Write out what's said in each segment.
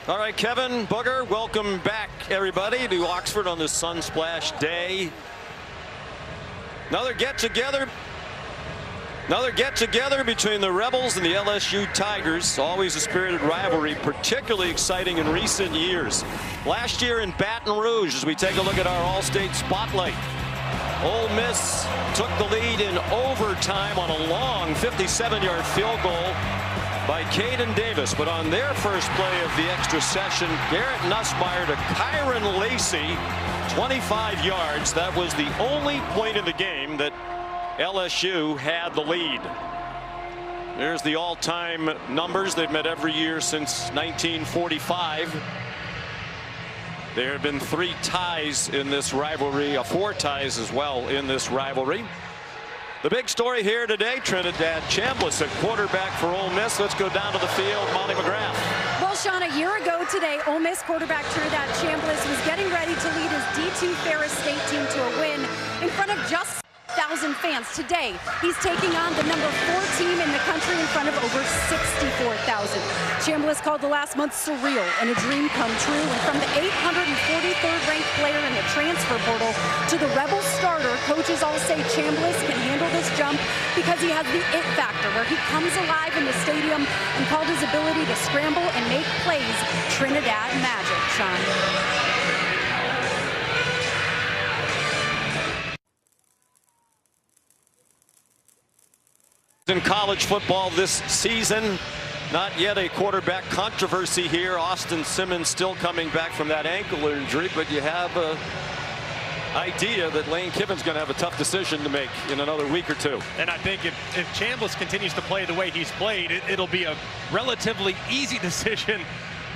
All right, Kevin, Booger, welcome back, everybody, to Oxford on this Sunsplash Day. Another get-together between the Rebels and the LSU Tigers. Always a spirited rivalry, particularly exciting in recent years. Last year in Baton Rouge, as we take a look at our All-State Spotlight, Ole Miss took the lead in overtime on a long 57-yard field goal by Caden Davis. But on their first play of the extra session, Garrett Nussmeier to Kyron Lacey, 25 yards. That was the only point in the game that LSU had the lead. There's the all-time numbers. They've met every year since 1945. There have been 3 ties in this rivalry, 4 ties as well in this rivalry. The big story here today, Trinidad Chambliss at quarterback for Ole Miss. Let's go down to the field. Molly McGrath. Well, Sean, a year ago today, Ole Miss quarterback Trinidad Chambliss was getting ready to lead his D2 Ferris State team to a win in front of just 1,000 fans. Today, he's taking on the number 4 team in the country in front of over 64,000. Chambliss called the last month surreal and a dream come true. And from the 843rd ranked player in the transfer portal to the Rebel starter, coaches all say Chambliss can handle this jump because he has the it factor, where he comes alive in the stadium, and called his ability to scramble and make plays Trinidad magic. Sean. In college football this season, not yet a quarterback controversy here. Austin Simmons still coming back from that ankle injury, but you have an idea that Lane Kiffin's going to have a tough decision to make in another week or 2. And I think if Chambliss continues to play the way he's played, it'll be a relatively easy decision.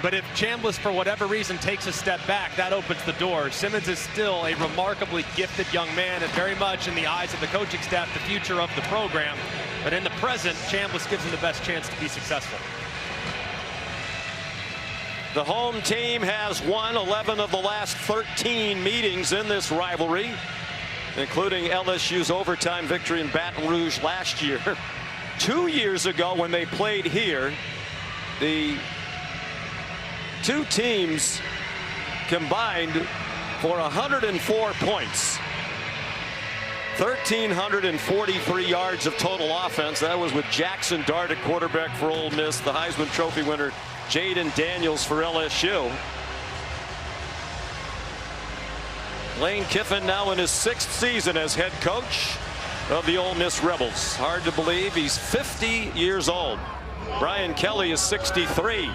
But if Chambliss, for whatever reason, takes a step back, that opens the door. Simmons is still a remarkably gifted young man, and very much in the eyes of the coaching staff, the future of the program. But in the present, Chambliss gives him the best chance to be successful. The home team has won 11 of the last 13 meetings in this rivalry, including LSU's overtime victory in Baton Rouge last year. 2 years ago, when they played here, the 2 teams combined for 104 points. 1,343 yards of total offense. That was with Jackson Dart at quarterback for Ole Miss, the Heisman Trophy winner Jaden Daniels for LSU. Lane Kiffin now in his 6th season as head coach of the Ole Miss Rebels. Hard to believe he's 50 years old. Brian Kelly is 63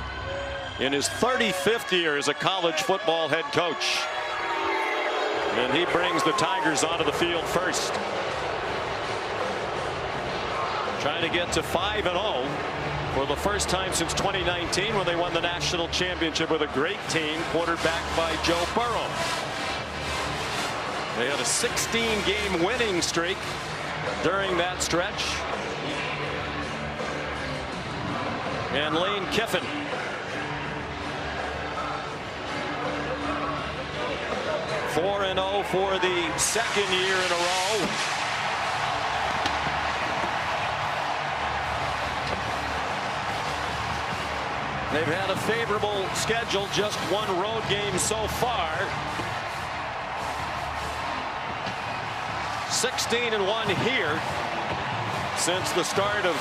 in his 35th year as a college football head coach. And he brings the Tigers onto the field first. Trying to get to 5-0 for the first time since 2019, when they won the national championship with a great team quarterbacked by Joe Burrow. They had a 16-game winning streak during that stretch. And Lane Kiffin, (4-0) for the 2nd year in a row. They've had a favorable schedule, just 1 road game so far. 16-1 here since the start of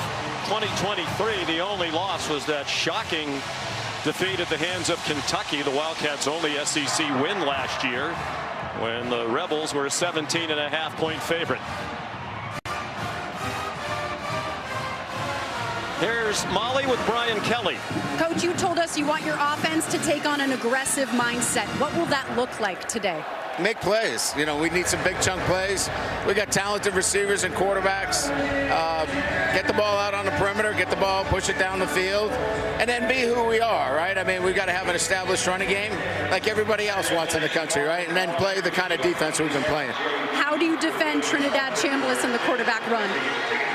2023. The only loss was that shocking defeat at the hands of Kentucky, the Wildcats' only SEC win last year, when the Rebels were a 17.5-point favorite. Here's Molly with Brian Kelly. Coach, you told us you want your offense to take on an aggressive mindset. What will that look like today? Make plays. You know, we need some big chunk plays. We got talented receivers and quarterbacks. Get the ball out on the perimeter, get the ball, push it down the field, and then be who we are, right? I mean, we've got to have an established running game like everybody else wants in the country, right? And then play the kind of defense we've been playing. How do you defend Trinidad Chambliss in the quarterback run?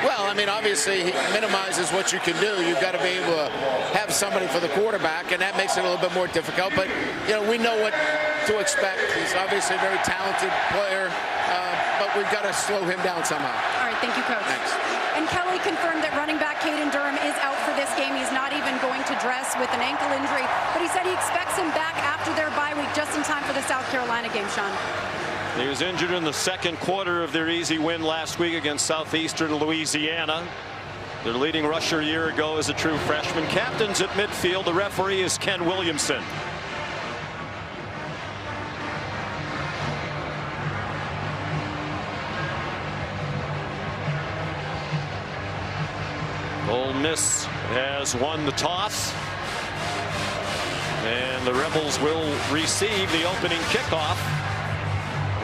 Well, I mean, obviously, he minimizes what you can do. You've got to be able to have somebody for the quarterback, and that makes it a little bit more difficult. But, you know, we know what to expect. He's obviously a very talented player, but we've got to slow him down somehow. All right. Thank you, Coach. Thanks. And Kelly confirmed that running back Caden Durham is out for this game. He's not even going to dress with an ankle injury, but he said he expects him back after their bye week, just in time for the South Carolina game, Sean. He was injured in the second quarter of their easy win last week against Southeastern Louisiana. Their leading rusher a year ago is a true freshman. Captains at midfield. The referee is Ken Williamson. Ole Miss has won the toss, and the Rebels will receive the opening kickoff.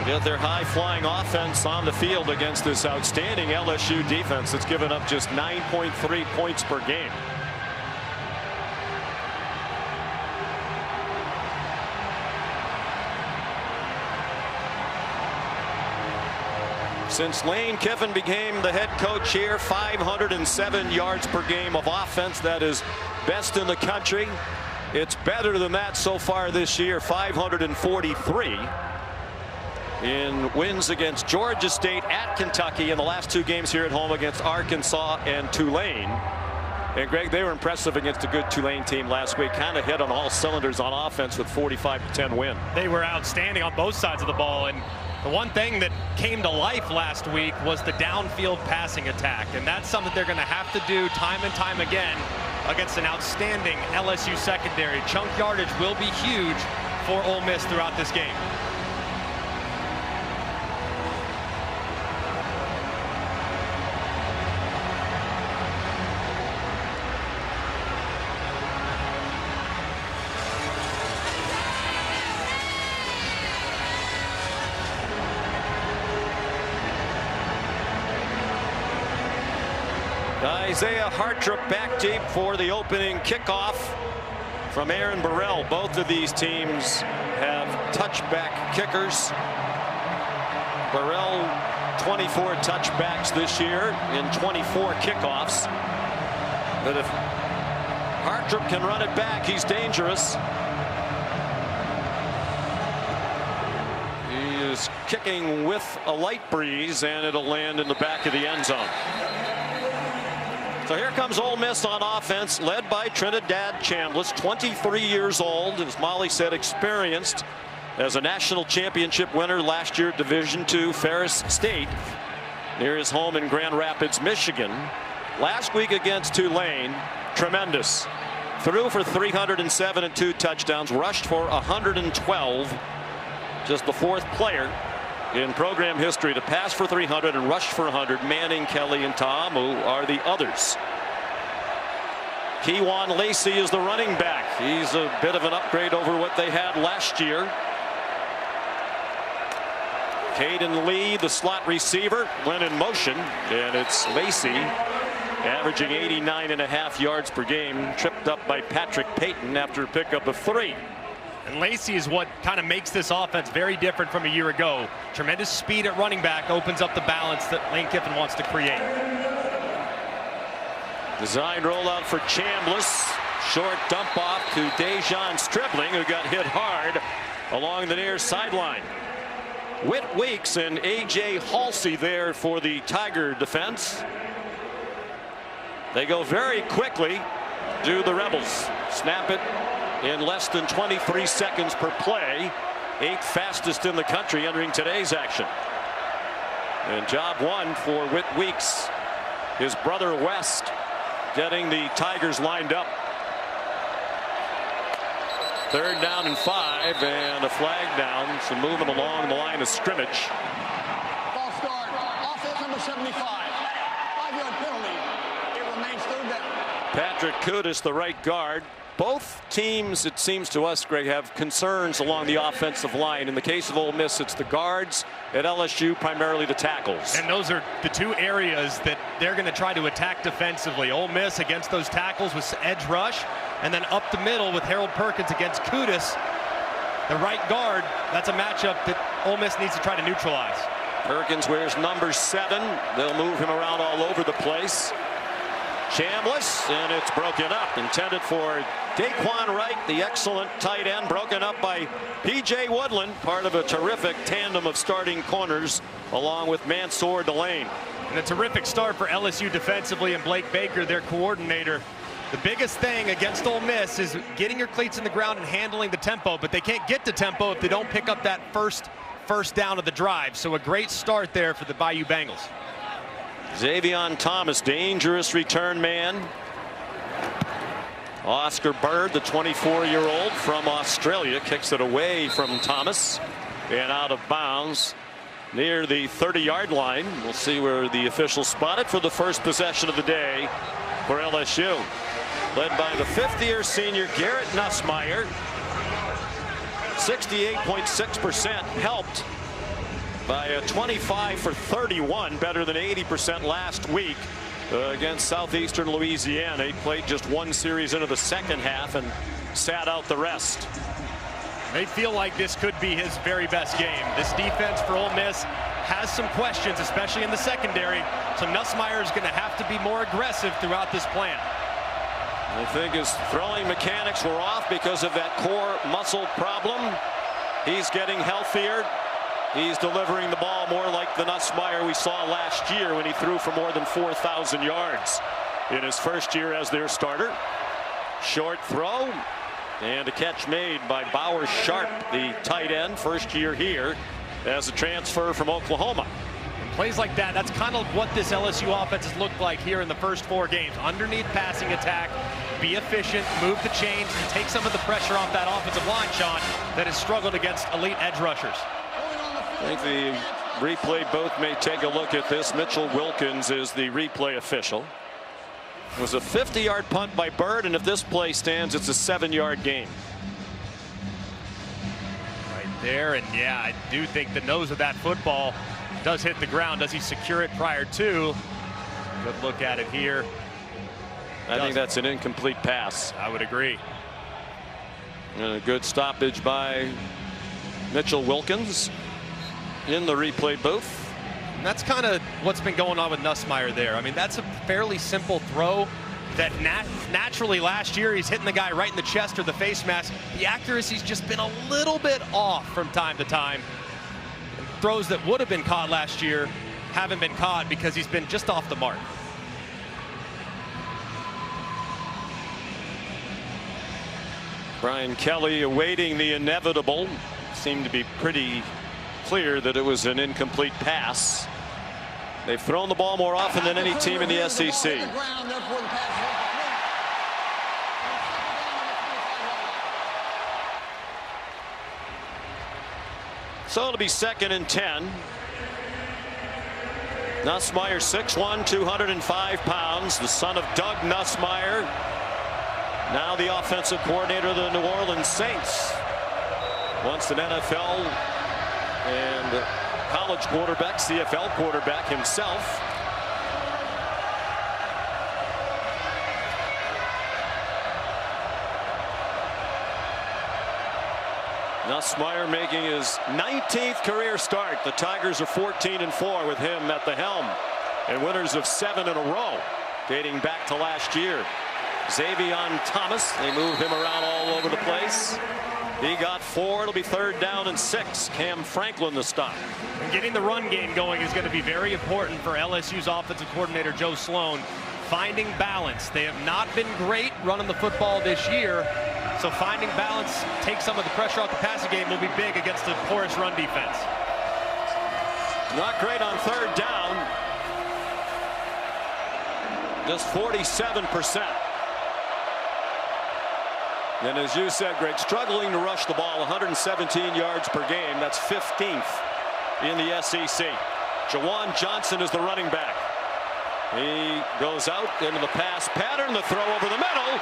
Get their high-flying offense on the field against this outstanding LSU defense that's given up just 9.3 points per game. Since Lane Kiffin became the head coach here, 507 yards per game of offense. That is best in the country. It's better than that so far this year, 543. In wins against Georgia State, at Kentucky, in the last two games here at home against Arkansas and Tulane. And Greg, they were impressive against a good Tulane team last week. Kind of hit on all cylinders on offense with 45-10 win. They were outstanding on both sides of the ball, and the one thing that came to life last week was the downfield passing attack, and that's something they're going to have to do time and time again against an outstanding LSU secondary. Chunk yardage will be huge for Ole Miss throughout this game. Isaiah Hartrip back deep for the opening kickoff from Aaron Burrell. Both of these teams have touchback kickers. Burrell 24 touchbacks this year in 24 kickoffs. But if Hartrip can run it back, he's dangerous. He is kicking with a light breeze, and it'll land in the back of the end zone. So here comes Ole Miss on offense, led by Trinidad Chambliss, 23 years old, as Molly said, experienced as a national championship winner last year at Division II Ferris State near his home in Grand Rapids, Michigan. Last week against Tulane, tremendous. Threw for 307 and 2 touchdowns, rushed for 112. Just the fourth player in program history to pass for 300 and rush for 100. Manning, Kelly, and Ta'amu are the others. Kewan Lacey is the running back. He's a bit of an upgrade over what they had last year. Caden Lee, the slot receiver, went in motion, and it's Lacey averaging 89.5 yards per game, tripped up by Patrick Payton after a pickup of 3. And Lacey is what kind of makes this offense very different from a year ago. Tremendous speed at running back opens up the balance that Lane Kiffin wants to create. Design rollout for Chambliss. Short dump off to Dejon Stribling, who got hit hard along the near sideline. Whit Weeks and A.J. Halsey there for the Tiger defense. They go very quickly to the Rebels. Snap it in less than 23 seconds per play. 8th fastest in the country entering today's action. And job one for Whit Weeks. His brother West getting the Tigers lined up. 3rd down and 5, and a flag down. So moving along the line of scrimmage. False start. Offense number 75. 5-yard penalty. It remains 3rd down. Patrick Kudus, the right guard. Both teams, it seems to us, Greg, have concerns along the offensive line. In the case of Ole Miss, it's the guards. At LSU, primarily the tackles. And those are the two areas that they're going to try to attack defensively. Ole Miss against those tackles with edge rush, and then up the middle with Harold Perkins against Kudus, the right guard. That's a matchup that Ole Miss needs to try to neutralize. Perkins wears number 7. They'll move him around all over the place. Chambliss, and it's broken up. Intended for Daquan Wright, the excellent tight end, broken up by P.J. Woodland, part of a terrific tandem of starting corners, along with Mansour Delane. And a terrific start for LSU defensively, and Blake Baker, their coordinator. The biggest thing against Ole Miss is getting your cleats in the ground and handling the tempo, but they can't get to tempo if they don't pick up that first down of the drive. So a great start there for the Bayou Bengals. Xavier Thomas, dangerous return man. Oscar Bird, the 24-year-old from Australia, kicks it away from Thomas and out of bounds near the 30-yard line. We'll see where the officials spot it for the first possession of the day for LSU. Led by the fifth-year senior Garrett Nussmeier. 68.6%, helped by a 25 for 31, better than 80% last week against Southeastern Louisiana. He played just one series into the second half and sat out the rest. They feel like this could be his very best game. This defense for Ole Miss has some questions, especially in the secondary. So Nussmeier is going to have to be more aggressive throughout this plan. I think his throwing mechanics were off because of that core muscle problem. He's getting healthier. He's delivering the ball more like the Nussmeier we saw last year when he threw for more than 4,000 yards in his first year as their starter. Short throw and a catch made by Bauer Sharp, the tight end, first year here as a transfer from Oklahoma. Plays like that, that's kind of what this LSU offense has looked like here in the first 4 games. Underneath passing attack, be efficient, move the chains, and take some of the pressure off that offensive line, Sean, that has struggled against elite edge rushers. I think the replay both may take a look at this. Mitchell Wilkins is the replay official. It was a 50-yard punt by Bird, and if this play stands, it's a 7-yard gain. Right there, and yeah, I do think the nose of that football does hit the ground. Does he secure it prior to? Good look at it here. I think that's an incomplete pass. I would agree. And a good stoppage by Mitchell Wilkins in the replay booth. And that's kind of what's been going on with Nussmeier there. I mean, that's a fairly simple throw that naturally last year he's hitting the guy right in the chest or the face mask. The accuracy's just been a little bit off from time to time. Throws that would have been caught last year haven't been caught because he's been just off the mark. Brian Kelly awaiting the inevitable. Seemed to be pretty clear that it was an incomplete pass. They've thrown the ball more often than any team in the SEC. So it'll be 2nd and 10. Nussmeier, 6'1", 205 pounds, the son of Doug Nussmeier, now the offensive coordinator of the New Orleans Saints. Once an NFL and college quarterback, CFL quarterback himself. Nussmeier making his 19th career start. The Tigers are 14-4 with him at the helm, and winners of 7 in a row dating back to last year. Xavier Thomas, they move him around all over the place. He got 4. It'll be 3rd down and 6. Cam Franklin the stop. And getting the run game going is going to be very important for LSU's offensive coordinator Joe Sloan. Finding balance. They have not been great running the football this year. So finding balance, take some of the pressure off the passing game will be big against the porous run defense. Not great on 3rd down. Just 47%. And as you said, Greg, struggling to rush the ball, 117 yards per game. That's 15th in the SEC. Jawan Johnson is the running back. He goes out into the pass pattern. The throw over the middle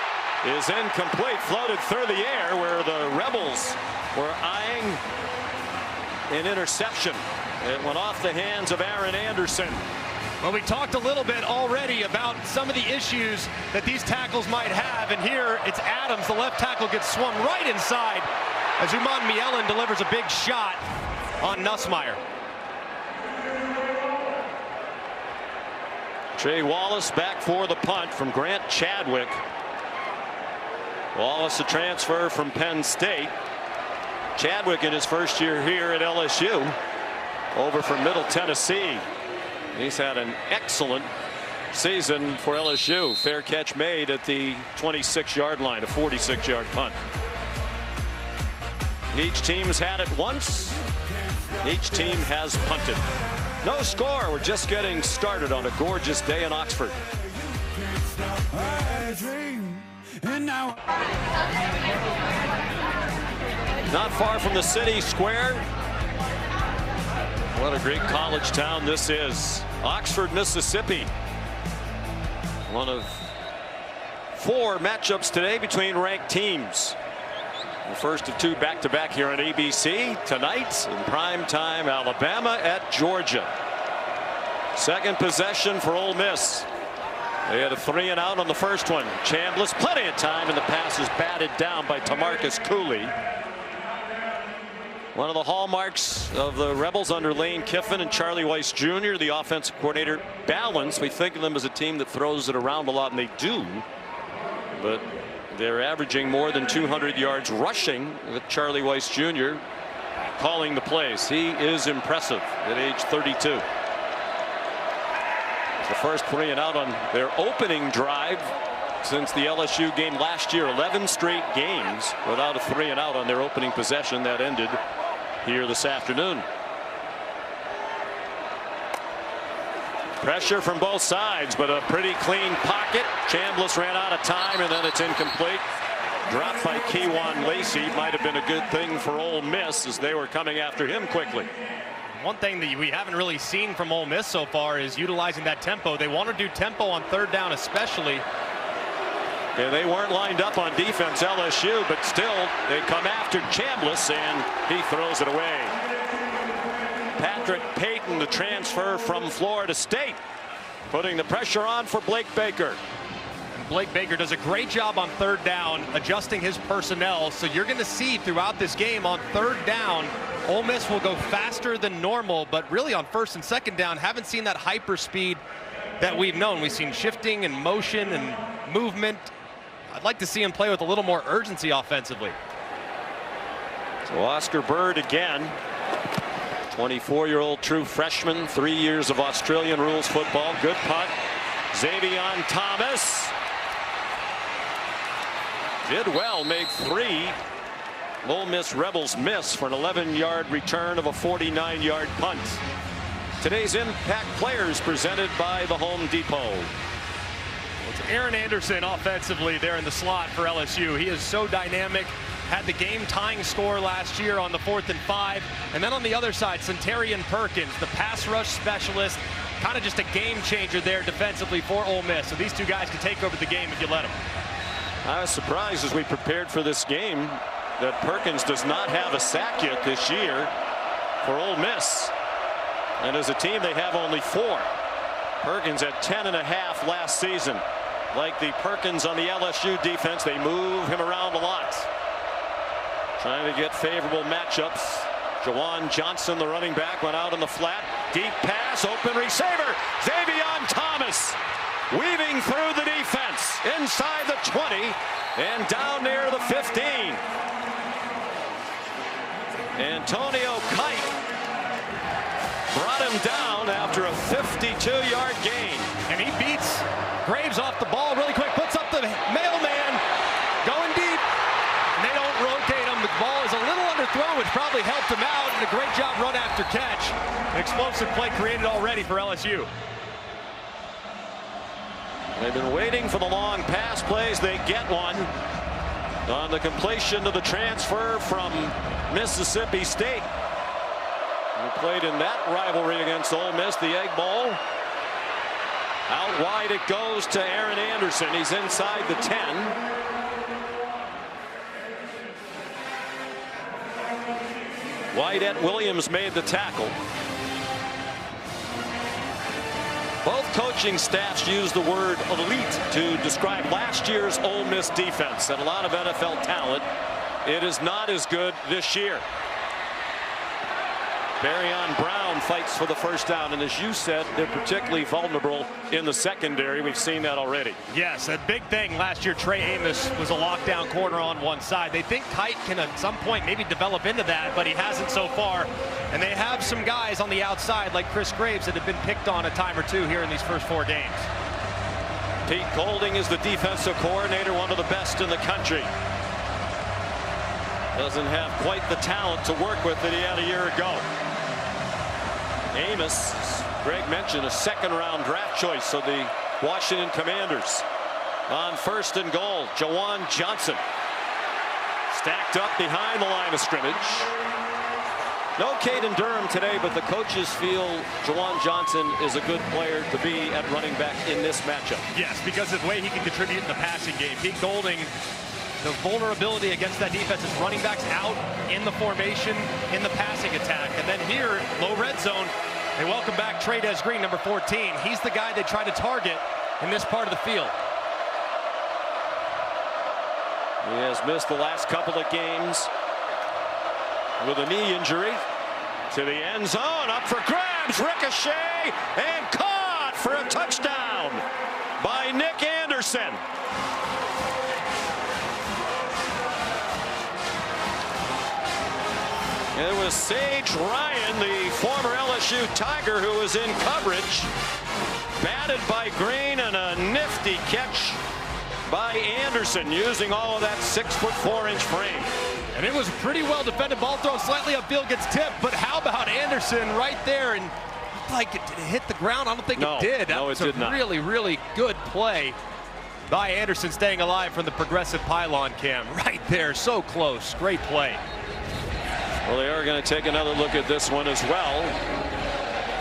is incomplete, floated through the air where the Rebels were eyeing an interception. It went off the hands of Aaron Anderson. Well, we talked a little bit already about some of the issues that these tackles might have, and here it's Adams, the left tackle, gets swung right inside as Uman Mielen delivers a big shot on Nussmeier. Trey Wallace back for the punt from Grant Chadwick. Wallace, a transfer from Penn State. Chadwick in his first year here at LSU, over from Middle Tennessee. He's had an excellent season for LSU. Fair catch made at the 26-yard line, a 46-yard punt. Each team's had it once. Each team has punted. No score. We're just getting started on a gorgeous day in Oxford. Not far from the city square. What a great college town this is. Oxford, Mississippi. One of 4 matchups today between ranked teams. The first of 2 back-to-back here on ABC tonight in prime time. Alabama at Georgia. Second possession for Ole Miss. They had a 3-and-out on the first one. Chambliss, plenty of time, and the pass is batted down by Tamarcus Cooley. One of the hallmarks of the Rebels under Lane Kiffin and Charlie Weiss Jr., the offensive coordinator, balance. We think of them as a team that throws it around a lot, and they do. But they're averaging more than 200 yards rushing with Charlie Weiss Jr. calling the plays. He is impressive at age 32. The first 3-and-out on their opening drive since the LSU game last year. 11 straight games without a 3-and-out on their opening possession. That ended here this afternoon. Pressure from both sides, but a pretty clean pocket. Chambliss ran out of time, and then it's incomplete. Dropped by Kewan Lacey. Might have been a good thing for Ole Miss as they were coming after him quickly. One thing that we haven't really seen from Ole Miss so far is utilizing that tempo. They want to do tempo on 3rd down especially. Yeah, they weren't lined up on defense, LSU, but still they come after Chambliss, and he throws it away. Patrick Payton, the transfer from Florida State, putting the pressure on for Blake Baker. And Blake Baker does a great job on 3rd down, adjusting his personnel. So you're going to see throughout this game on 3rd down, Ole Miss will go faster than normal, but really on 1st and 2nd down, haven't seen that hyper speed that we've known. We've seen shifting and motion and movement. I'd like to see him play with a little more urgency offensively. So Oscar Bird again, 24-year-old true freshman, 3 years of Australian rules football. Good punt. Xavion Thomas did well, made 3 Ole Miss Rebels miss for an 11-yard return of a 49-yard punt. Today's Impact Players presented by the Home Depot. It's Aaron Anderson offensively there in the slot for LSU. He is so dynamic. Had the game-tying score last year on the 4th and 5. And then on the other side, Centarian Perkins, the pass rush specialist, kind of just a game changer there defensively for Ole Miss. So these 2 guys can take over the game if you let them. I was surprised as we prepared for this game that Perkins does not have a sack yet this year for Ole Miss. And as a team, they have only 4. Perkins at 10.5 last season. Like the Perkins on the LSU defense, they move him around a lot. Trying to get favorable matchups. Jawan Johnson, the running back, went out in the flat. Deep pass, open receiver. Xavion Thomas weaving through the defense inside the 20 and down near the 15. Antonio Kite brought him down after a 52-yard gain. And he beats Graves off the ball really quick, puts up the mailman, going deep, and they don't rotate him. The ball is a little underthrown, which probably helped him out, and a great job run after catch. An explosive play created already for LSU. They've been waiting for the long pass plays. They get one on the completion of the transfer from Mississippi State. Who played in that rivalry against Ole Miss, the Egg Bowl. Out wide it goes to Aaron Anderson. He's inside the 10. Wyatt Williams made the tackle. Both coaching staffs use the word elite to describe last year's Ole Miss defense. And a lot of NFL talent. It is not as good this year. Barryon Brown and fights for the first down. And as you said, they're particularly vulnerable in the secondary. We've seen that already. Yes, a big thing last year, Trey Amos was a lockdown corner on one side. They think Kite can at some point maybe develop into that, but he hasn't so far. And they have some guys on the outside like Chris Graves that have been picked on a time or two here in these first 4 games. Pete Golding is the defensive coordinator, one of the best in the country. Doesn't have quite the talent to work with that he had a year ago. Amos, Greg mentioned, a second-round draft choice of the Washington Commanders. On 1st and goal, Jawan Johnson stacked up behind the line of scrimmage. No Caden Durham today, but the coaches feel Jawan Johnson is a good player to be at running back in this matchup. Yes, because of the way he can contribute in the passing game. Pete Golding, the vulnerability against that defense is running backs out in the formation, in the passing attack. And then here, low red zone, they welcome back Trey'Dez Green, number 14. He's the guy they try to target in this part of the field. He has missed the last couple of games with a knee injury. To the end zone, up for grabs, ricochet, and caught for a touchdown by Nick Anderson. It was Sage Ryan, the former LSU Tiger, who was in coverage. Batted by Green, and a nifty catch by Anderson using all of that 6'4" frame. And it was a pretty well defended ball thrown slightly upfield, gets tipped. But how about Anderson right there? And looked like it hit the ground. I don't think it did. No, it did not. Really, really good play by Anderson, staying alive from the progressive pylon cam. Right there, so close. Great play. Well, they are going to take another look at this one as well.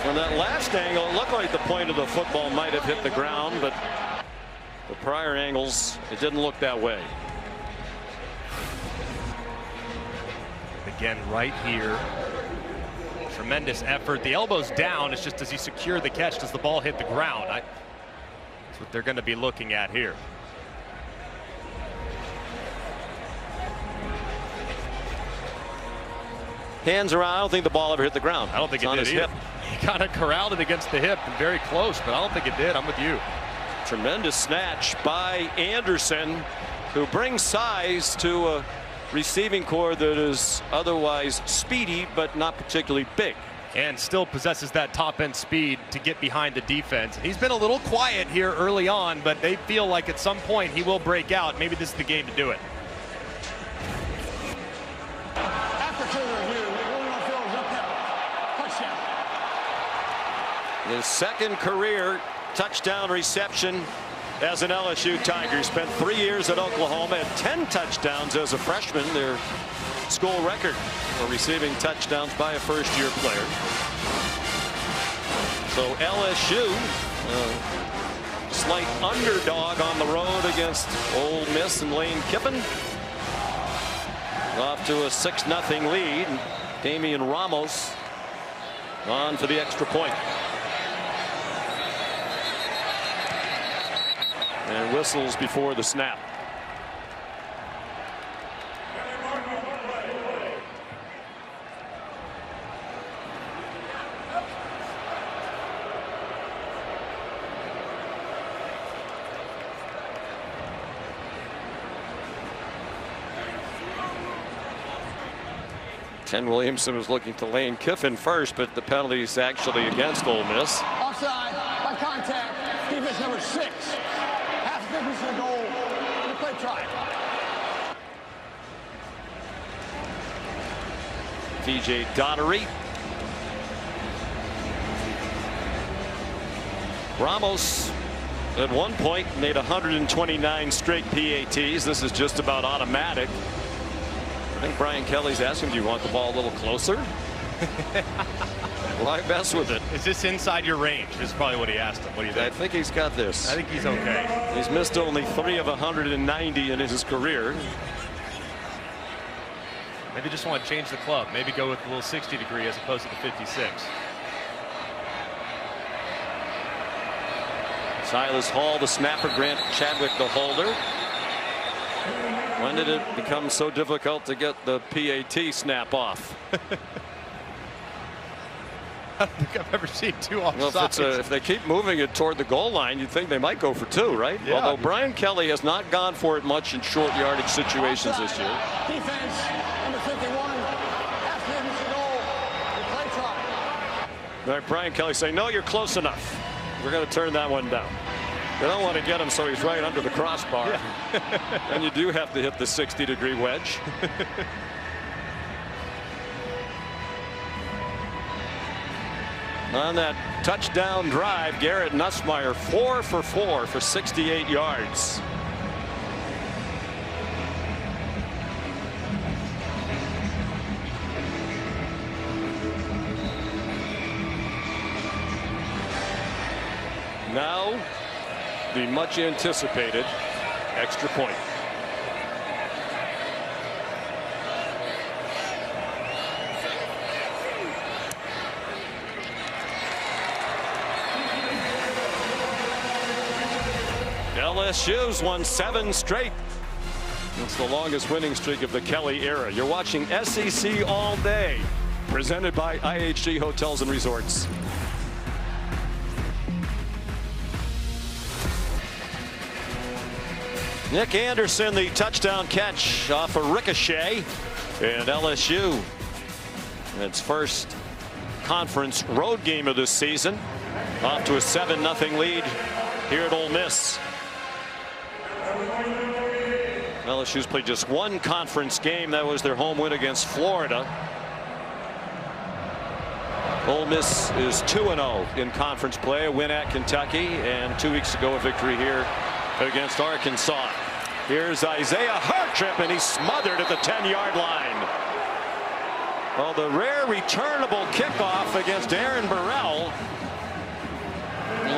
From that last angle, it looked like the point of the football might have hit the ground, but the prior angles, it didn't look that way. Again, right here. Tremendous effort. The elbow's down. It's just, does he secure the catch? Does the ball hit the ground? That's what they're going to be looking at here. Hands around. I don't think the ball ever hit the ground. I don't think it did either. He kind of corralled it against the hip and very close, but I don't think it did. I'm with you. Tremendous snatch by Anderson, who brings size to a receiving core that is otherwise speedy but not particularly big. And still possesses that top end speed to get behind the defense. He's been a little quiet here early on, but they feel like at some point he will break out. Maybe this is the game to do it. His second career touchdown reception as an LSU Tiger. He spent 3 years at Oklahoma, had 10 touchdowns as a freshman, their school record for receiving touchdowns by a first-year player. So LSU, slight underdog on the road against Ole Miss and Lane Kiffin. Off to a 6-0 lead. Damian Ramos on for the extra point. And whistles before the snap. Ken Williamson was looking to Lane Kiffin first, but the penalty is actually against Ole Miss. Offside by contact. Defense number 6. Half distance to the goal. Replay try. TJ Daugherty. Ramos at one point made 129 straight PATs. This is just about automatic. I think Brian Kelly's asking, do you want the ball a little closer? Why mess with it? Is this inside your range? This is probably what he asked him. What do you think? I think he's got this. I think he's okay. He's missed only 3 of 190 in his career. Maybe just want to change the club. Maybe go with a little 60 degree as opposed to the 56. Silas Hall, the snapper, Grant Chadwick, the holder. When did it become so difficult to get the PAT snap off? I don't think I've ever seen 2 offsides. Well, if they keep moving it toward the goal line, you'd think they might go for 2, right? Yeah. Although Brian Kelly has not gone for it much in short yardage situations this year. Defense, number 51. Half distance to goal. Replay try. All right, Brian Kelly saying, no, you're close enough. We're going to turn that one down. They don't want to get him so he's right under the crossbar. Yeah. And you do have to hit the 60-degree wedge. On that touchdown drive, Garrett Nussmeier 4 for 4 for 68 yards. Now, the much anticipated extra point. LSU's won 7 straight. It's the longest winning streak of the Kelly era. You're watching SEC All Day, presented by IHG Hotels and Resorts. Nick Anderson, the touchdown catch off a ricochet, and LSU, its first conference road game of this season, off to a 7-0 lead here at Ole Miss. LSU's played just 1 conference game. That was their home win against Florida. Ole Miss is 2-0 in conference play, a win at Kentucky, and 2 weeks ago a victory here against Arkansas. Here's Isaiah Hartrip, and he's smothered at the 10-yard line. Well, the rare returnable kickoff against Aaron Burrell.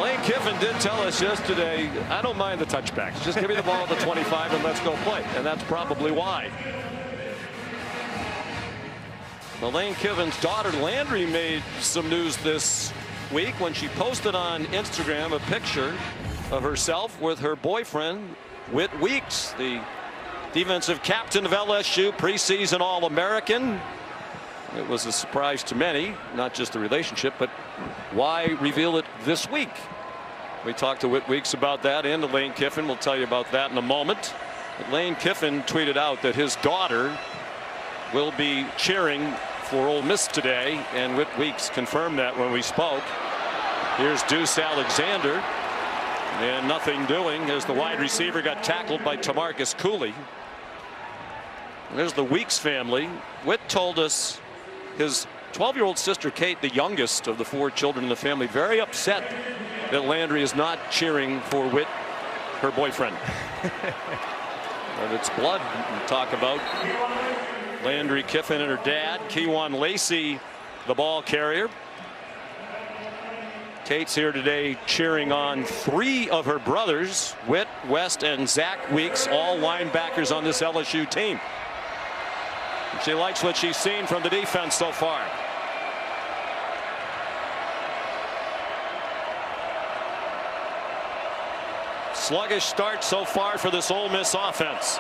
Lane Kiffin did tell us yesterday, I don't mind the touchbacks. Just give me the ball at the 25 and let's go play. And that's probably why. Well, Lane Kiffin's daughter Landry made some news this week when she posted on Instagram a picture of herself with her boyfriend, Whit Weeks, the defensive captain of LSU, preseason All-American. It was a surprise to many, not just the relationship, but why reveal it this week? We talked to Whit Weeks about that, and to Lane Kiffin. We'll tell you about that in a moment. But Lane Kiffin tweeted out that his daughter will be cheering for Ole Miss today, and Whit Weeks confirmed that when we spoke. Here's Deuce Alexander, and nothing doing as the wide receiver got tackled by Tamarcus Cooley. There's the Weeks family. Whit told us his 12-year-old sister Kate, the youngest of the 4 children in the family, very upset that Landry is not cheering for Whit, her boyfriend. But it's blood we talk about. Landry Kiffin and her dad, Kewan Lacey, the ball carrier. Kate's here today cheering on 3 of her brothers, Whit, West, and Zach Weeks, all linebackers on this LSU team. She likes what she's seen from the defense so far. Sluggish start so far for this Ole Miss offense.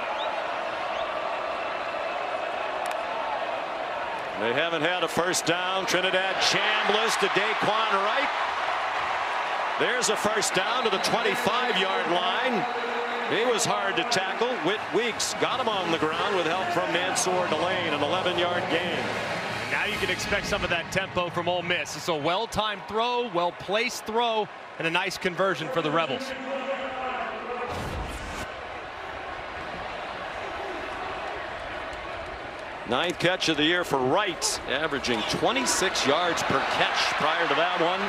They haven't had a first down. Trinidad Chambliss to Daquan Wright. There's a first down to the 25-yard line. He was hard to tackle. Whit Weeks got him on the ground with help from Mansour Delane, an 11-yard gain. Now you can expect some of that tempo from Ole Miss. It's a well-timed throw, well-placed throw, and a nice conversion for the Rebels. Ninth catch of the year for Wright, averaging 26 yards per catch prior to that one.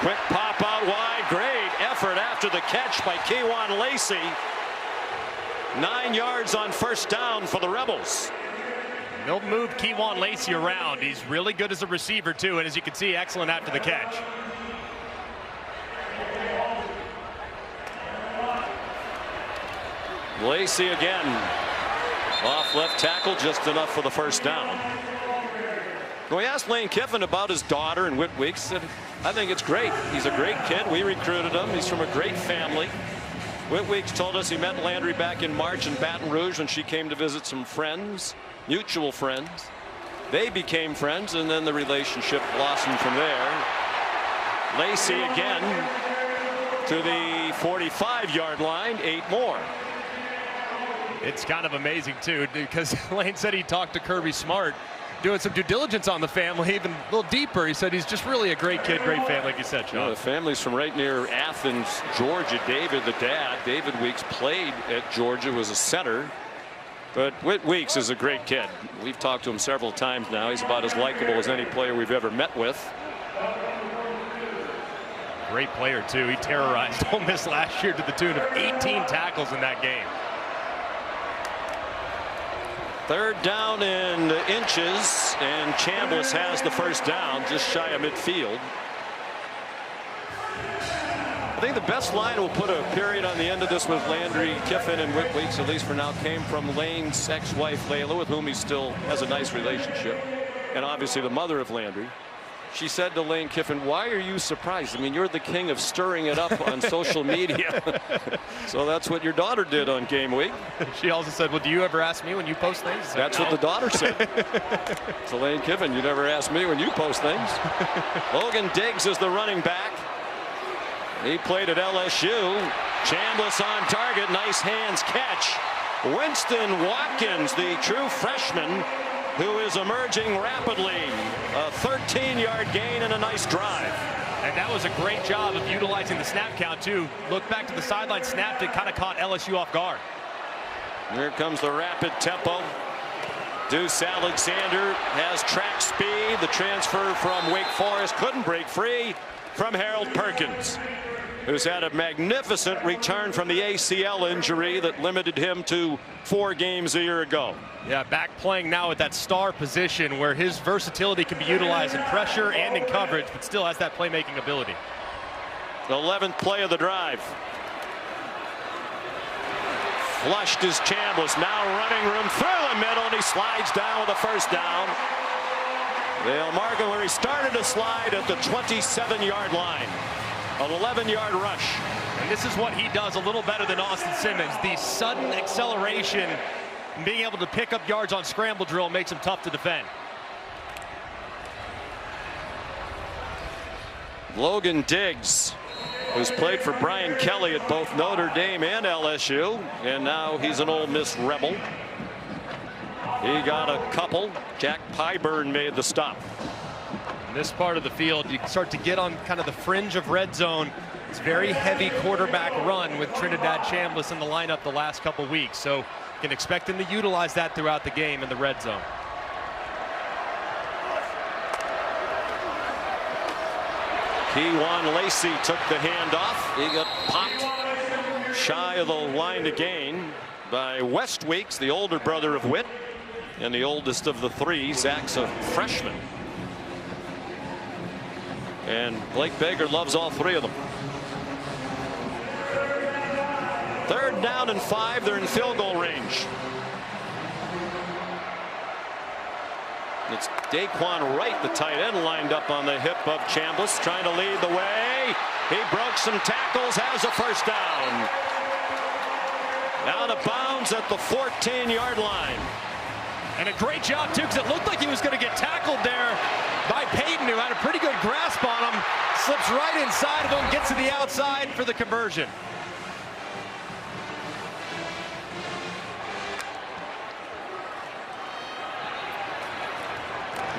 Quick pop out wide. Great effort after the catch by Kewan Lacey. 9 yards on first down for the Rebels. They'll move Kewan Lacey around. He's really good as a receiver too, and as you can see, excellent after the catch. Lacey again. Off left tackle, just enough for the first down. We asked Lane Kiffin about his daughter and Whit Weeks. Said, I think it's great. He's a great kid. We recruited him. He's from a great family. Whit Weeks told us he met Landry back in March in Baton Rouge when she came to visit some friends, mutual friends. They became friends, and then the relationship blossomed from there. Lacey again to the 45-yard line, 8 more. It's kind of amazing, too, because Lane said he talked to Kirby Smart, doing some due diligence on the family, even a little deeper. He said he's just really a great kid, great family, like you said, Sean. The family's from right near Athens, Georgia. David, the dad, David Weeks, played at Georgia, was a center. But Whit Weeks is a great kid. We've talked to him several times now. He's about as likable as any player we've ever met with. Great player, too. He terrorized Ole Miss last year to the tune of 18 tackles in that game. 3rd down in inches, and Chambliss has the first down, just shy of midfield. I think the best line, we'll put a period on the end of this, with Landry, Kiffin, and Whit Weeks, at least for now, came from Lane's ex-wife, Layla, with whom he still has a nice relationship, and obviously the mother of Landry. She said to Lane Kiffin, "Why are you surprised? I mean, you're the king of stirring it up on social media." So that's what your daughter did on game week. She also said, "Well, do you ever ask me when you post things?" Said, that's no. what the daughter said. To Lane Kiffin, "You never ask me when you post things." Logan Diggs is the running back. He played at LSU. Chambliss on target. Nice hands catch. Winston Watkins, the true freshman, who is emerging rapidly. A 13-yard gain and a nice drive. And that was a great job of utilizing the snap count, too. Look back to the sideline, snapped it, kind of caught LSU off guard. Here comes the rapid tempo. Deuce Alexander has track speed. The transfer from Wake Forest couldn't break free from Harold Perkins, who's had a magnificent return from the ACL injury that limited him to 4 games a year ago. Yeah, back playing now at that star position where his versatility can be utilized in pressure and in coverage, but still has that playmaking ability. The 11th play of the drive. Flushed is Chambliss, now running room through the middle, and he slides down with a first down. They'll mark him where he started to slide at the 27-yard line. An 11-yard rush. And this is what he does a little better than Austin Simmons. The sudden acceleration and being able to pick up yards on scramble drill makes him tough to defend. Logan Diggs, who's played for Brian Kelly at both Notre Dame and LSU, and now he's an Ole Miss Rebel. He got a couple. Jack Pyburn made the stop. In this part of the field, you start to get on kind of the fringe of red zone. It's very heavy quarterback run with Trinidad Chambliss in the lineup the last couple weeks. So you can expect him to utilize that throughout the game in the red zone. Keywan Lacey took the handoff. He got popped shy of the line to gain by West Weeks, the older brother of Whit, and the oldest of the 3. Zach's a freshman. And Blake Baker loves all 3 of them. 3rd down and 5. They're in field goal range. It's Daquan Wright, the tight end, lined up on the hip of Chambliss, trying to lead the way. He broke some tackles, has a first down. Out of bounds at the 14-yard line. And a great job, too, because it looked like he was going to get tackled there by Payton, who had a pretty good grasp on him. Slips right inside of him, gets to the outside for the conversion.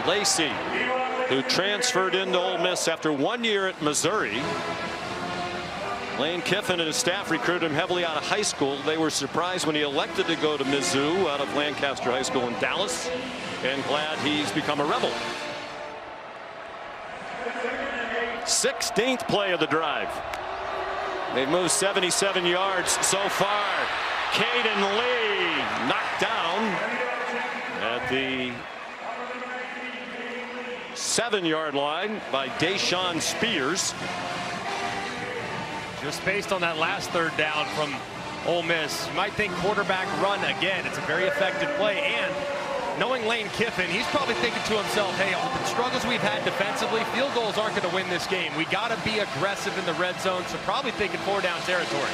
Lacey, who transferred into Ole Miss after 1 year at Missouri. Lane Kiffin and his staff recruited him heavily out of high school. They were surprised when he elected to go to Mizzou out of Lancaster High School in Dallas, and glad he's become a Rebel. 16th play of the drive. They've moved 77 yards so far. Caden Lee knocked down at the 7-yard line by Deshaun Spears. Just based on that last 3rd down from Ole Miss, you might think quarterback run again. It's a very effective play, and knowing Lane Kiffin, he's probably thinking to himself, hey, with the struggles we've had defensively, field goals aren't going to win this game. We got to be aggressive in the red zone, so probably thinking 4-down territory.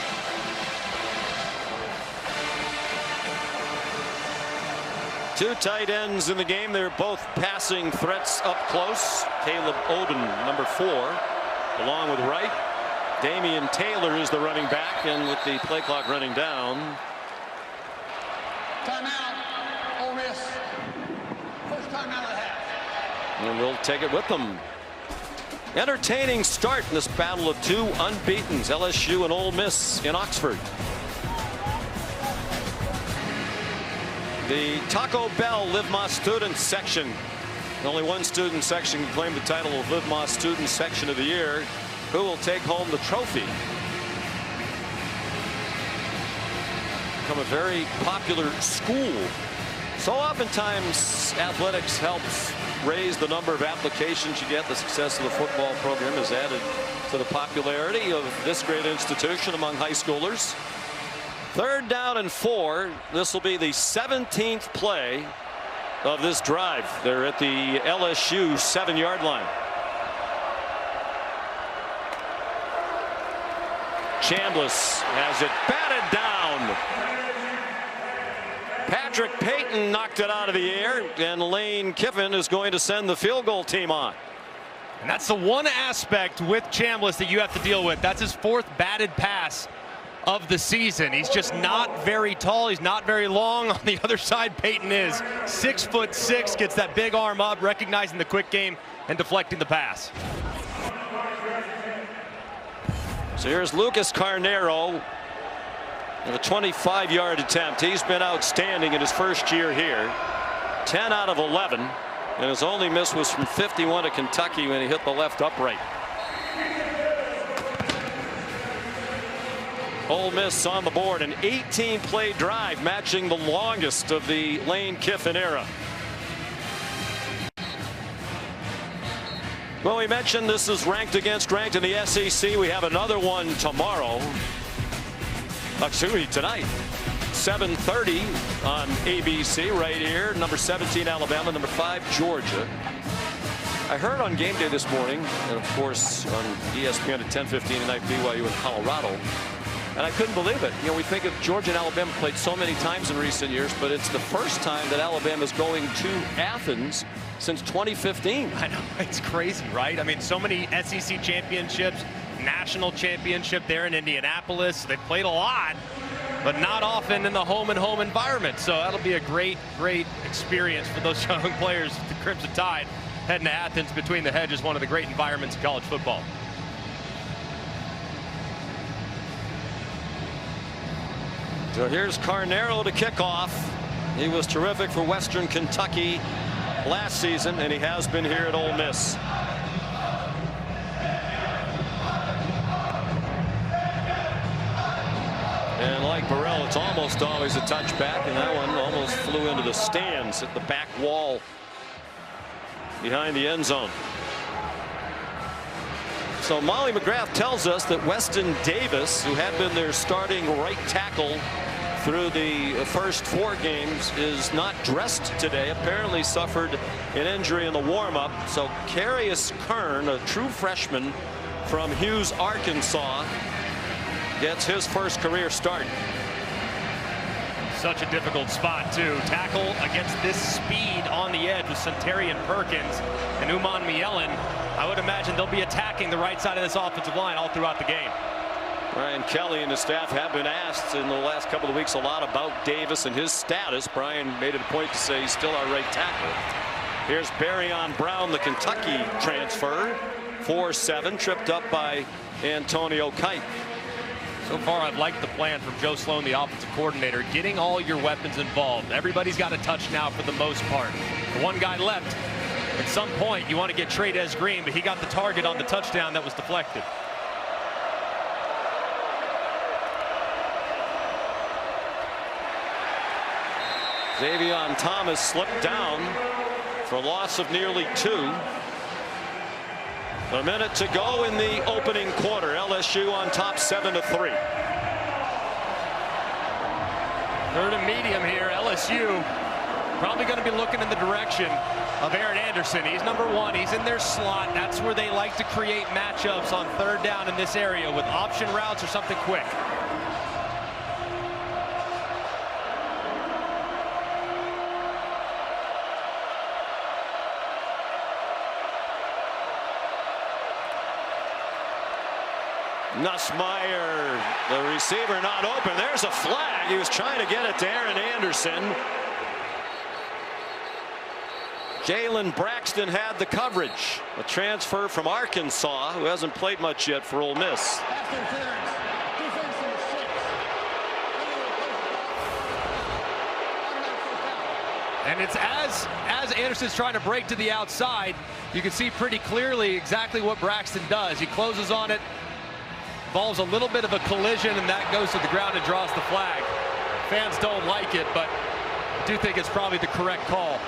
Two tight ends in the game. They're both passing threats up close. Caleb Oden, number 4, along with Wright. Damian Taylor is the running back, and with the play clock running down. Timeout, Ole Miss. First timeout of the half. And we'll take it with them. Entertaining start in this battle of two unbeatens, LSU and Ole Miss in Oxford. The Taco Bell Live Más Student section. Only one student section can claim the title of Live Más Student Section of the Year. Who will take home the trophy? Become a very popular school. So oftentimes athletics helps raise the number of applications you get. The success of the football program has added to the popularity of this great institution among high schoolers. 3rd down and 4. This will be the 17th play of this drive. They're at the LSU 7-yard line. Chambliss has it batted down. Patrick Payton knocked it out of the air, and Lane Kiffin is going to send the field goal team on. And that's the one aspect with Chambliss that you have to deal with. That's his 4th batted pass of the season. He's just not very tall. He's not very long. On the other side, Payton is 6'6", gets that big arm up, recognizing the quick game and deflecting the pass. So here's Lucas Carnero, a 25-yard attempt. He's been outstanding in his first year here. 10 out of 11, and his only miss was from 51 at Kentucky when he hit the left upright. Ole Miss on the board, an 18-play drive, matching the longest of the Lane Kiffin era. Well, we mentioned this is ranked against ranked in the SEC. We have another one tomorrow. Excuse me, tonight. 7:30 on ABC right here. Number 17 Alabama, number 5 Georgia. I heard on game day this morning, and of course on ESPN at 10:15 tonight, BYU in Colorado. And I couldn't believe it. You know, we think of Georgia and Alabama played so many times in recent years, but it's the first time that Alabama is going to Athens since 2015. I know, it's crazy, right? I mean, so many SEC championships, national championship there in Indianapolis. They played a lot, but not often in the home environment. So that'll be a great experience for those young players. The Crimson Tide heading to Athens between the hedges, one of the great environments in college football. So here's Carnero to kick off. He was terrific for Western Kentucky last season, and he has been here at Ole Miss. And like Burrell, it's almost always a touchback, and that one almost flew into the stands at the back wall behind the end zone. So Molly McGrath tells us that Weston Davis, who had been their starting right tackle through the first 4 games, is not dressed today. Apparently suffered an injury in the warm-up. So Carius Kern, a true freshman from Hughes, Arkansas, gets his first career start. Such a difficult spot too. Tackle against this speed on the edge with Centarian Perkins and Uman Mielen. I would imagine they'll be attacking the right side of this offensive line all throughout the game. Brian Kelly and his staff have been asked in the last couple of weeks a lot about Davis and his status. Brian made it a point to say he's still our right tackle. Here's Barryon Brown, the Kentucky transfer. 4-7, tripped up by Antonio Kite. So far, I've liked the plan from Joe Sloan, the offensive coordinator, getting all your weapons involved. Everybody's got a touch now for the most part. The one guy left. At some point, you want to get Trey'Dez Green, but he got the target on the touchdown that was deflected. Xavion Thomas slipped down for a loss of nearly 2. A minute to go in the opening quarter. LSU on top 7-3. 3rd and medium here. LSU probably going to be looking in the direction of Aaron Anderson. He's number 1. He's in their slot. That's where they like to create matchups on 3rd down in this area with option routes or something quick. Nussmeier, the receiver not open. There's a flag. He was trying to get it to Aaron Anderson. Jalen Braxton had the coverage. A transfer from Arkansas, who hasn't played much yet for Ole Miss. And it's as Anderson's trying to break to the outside, you can see pretty clearly exactly what Braxton does. He closes on it, involves a little bit of a collision, and that goes to the ground and draws the flag. Fans don't like it, but I do think it's probably the correct call.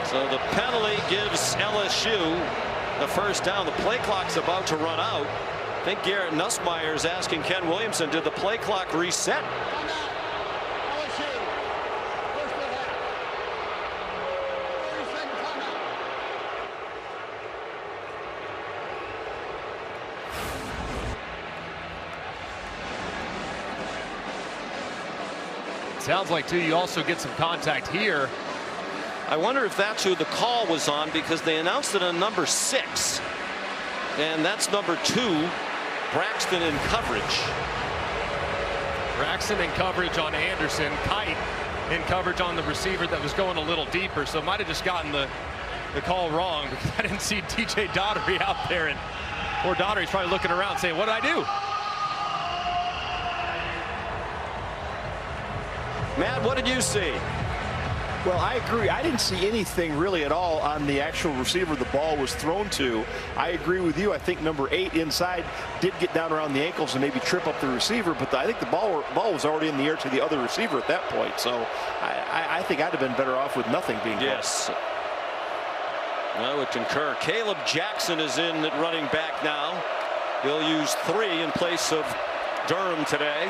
So the penalty gives LSU the first down. The play clock's about to run out. I think Garrett Nussmeier is asking Ken Williamson, did the play clock reset? Sounds like, too, you also get some contact here. I wonder if that's who the call was on, because they announced it on number 6. And that's number 2, Braxton in coverage. Braxton in coverage on Anderson. Kite in coverage on the receiver that was going a little deeper. So might have just gotten the call wrong, because I didn't see DJ Daugherty out there. And poor Daugherty's probably looking around saying, what did I do? Matt, what did you see? Well, I agree. I didn't see anything really at all on the actual receiver the ball was thrown to. I agree with you. I think number 8 inside did get down around the ankles and maybe trip up the receiver, but I think the ball was already in the air to the other receiver at that point. So I think I'd have been better off with nothing being called. Yes. I would concur. Caleb Jackson is in at running back now. He'll use 3 in place of Durham today.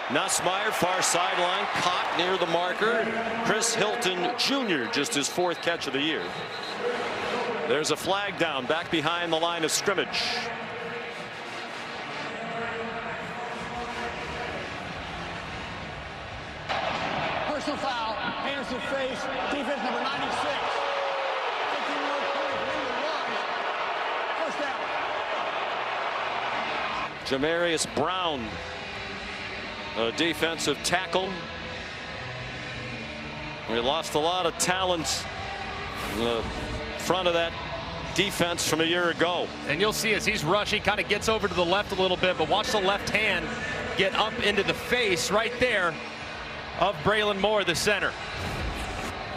Nussmeier, far sideline, caught near the marker. Chris Hilton Jr., just his 4th catch of the year. There's a flag down back behind the line of scrimmage. Personal foul, Anderson face, defense number 96. 15-yard penalty, first down. Jamarius Brown, a defensive tackle. We lost a lot of talent in the front of that defense from a year ago. And you'll see as he's rushing, kind of gets over to the left a little bit, but watch the left hand get up into the face right there of Braylon Moore, the center.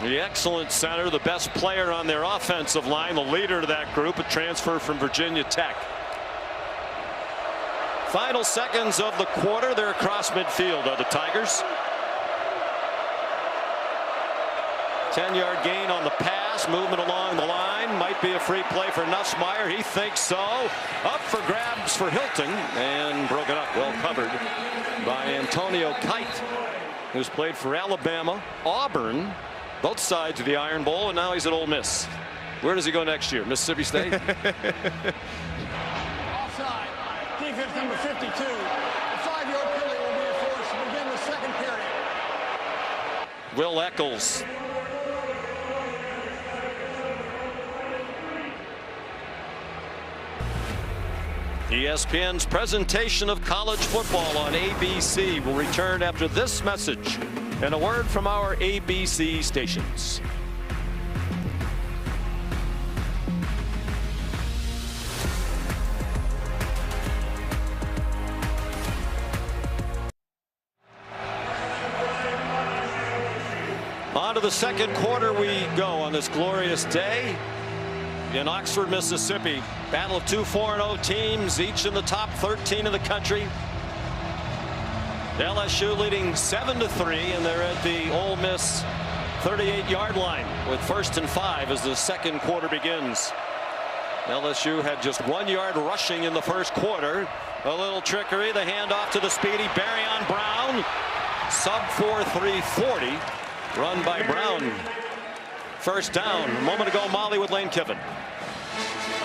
The excellent center, the best player on their offensive line, the leader of that group, a transfer from Virginia Tech. Final seconds of the quarter. They're across midfield are the Tigers. 10-yard gain on the pass. Movement along the line. Might be a free play for Nussmeier. He thinks so. Up for grabs for Hilton. And broken up. Well covered by Antonio Kite, who's played for Alabama, Auburn, both sides of the Iron Bowl, and now he's at Ole Miss. Where does he go next year? Mississippi State? Offside. Defense number 52. A 5-yard penalty will be enforced to begin the second period. Will Eccles. ESPN's presentation of college football on ABC will return after this message and a word from our ABC stations. On to the second quarter we go on this glorious day in Oxford, Mississippi. Battle of 2 4-0 teams, each in the top 13 of the country. LSU leading 7-3, and they're at the Ole Miss 38-yard line with 1st and 5 as the second quarter begins. LSU had just 1 yard rushing in the first quarter. A little trickery, the handoff to the speedy Barryon Brown. Sub 4.340 run by Brown. First down. A moment ago, Molly with Lane Kiffin.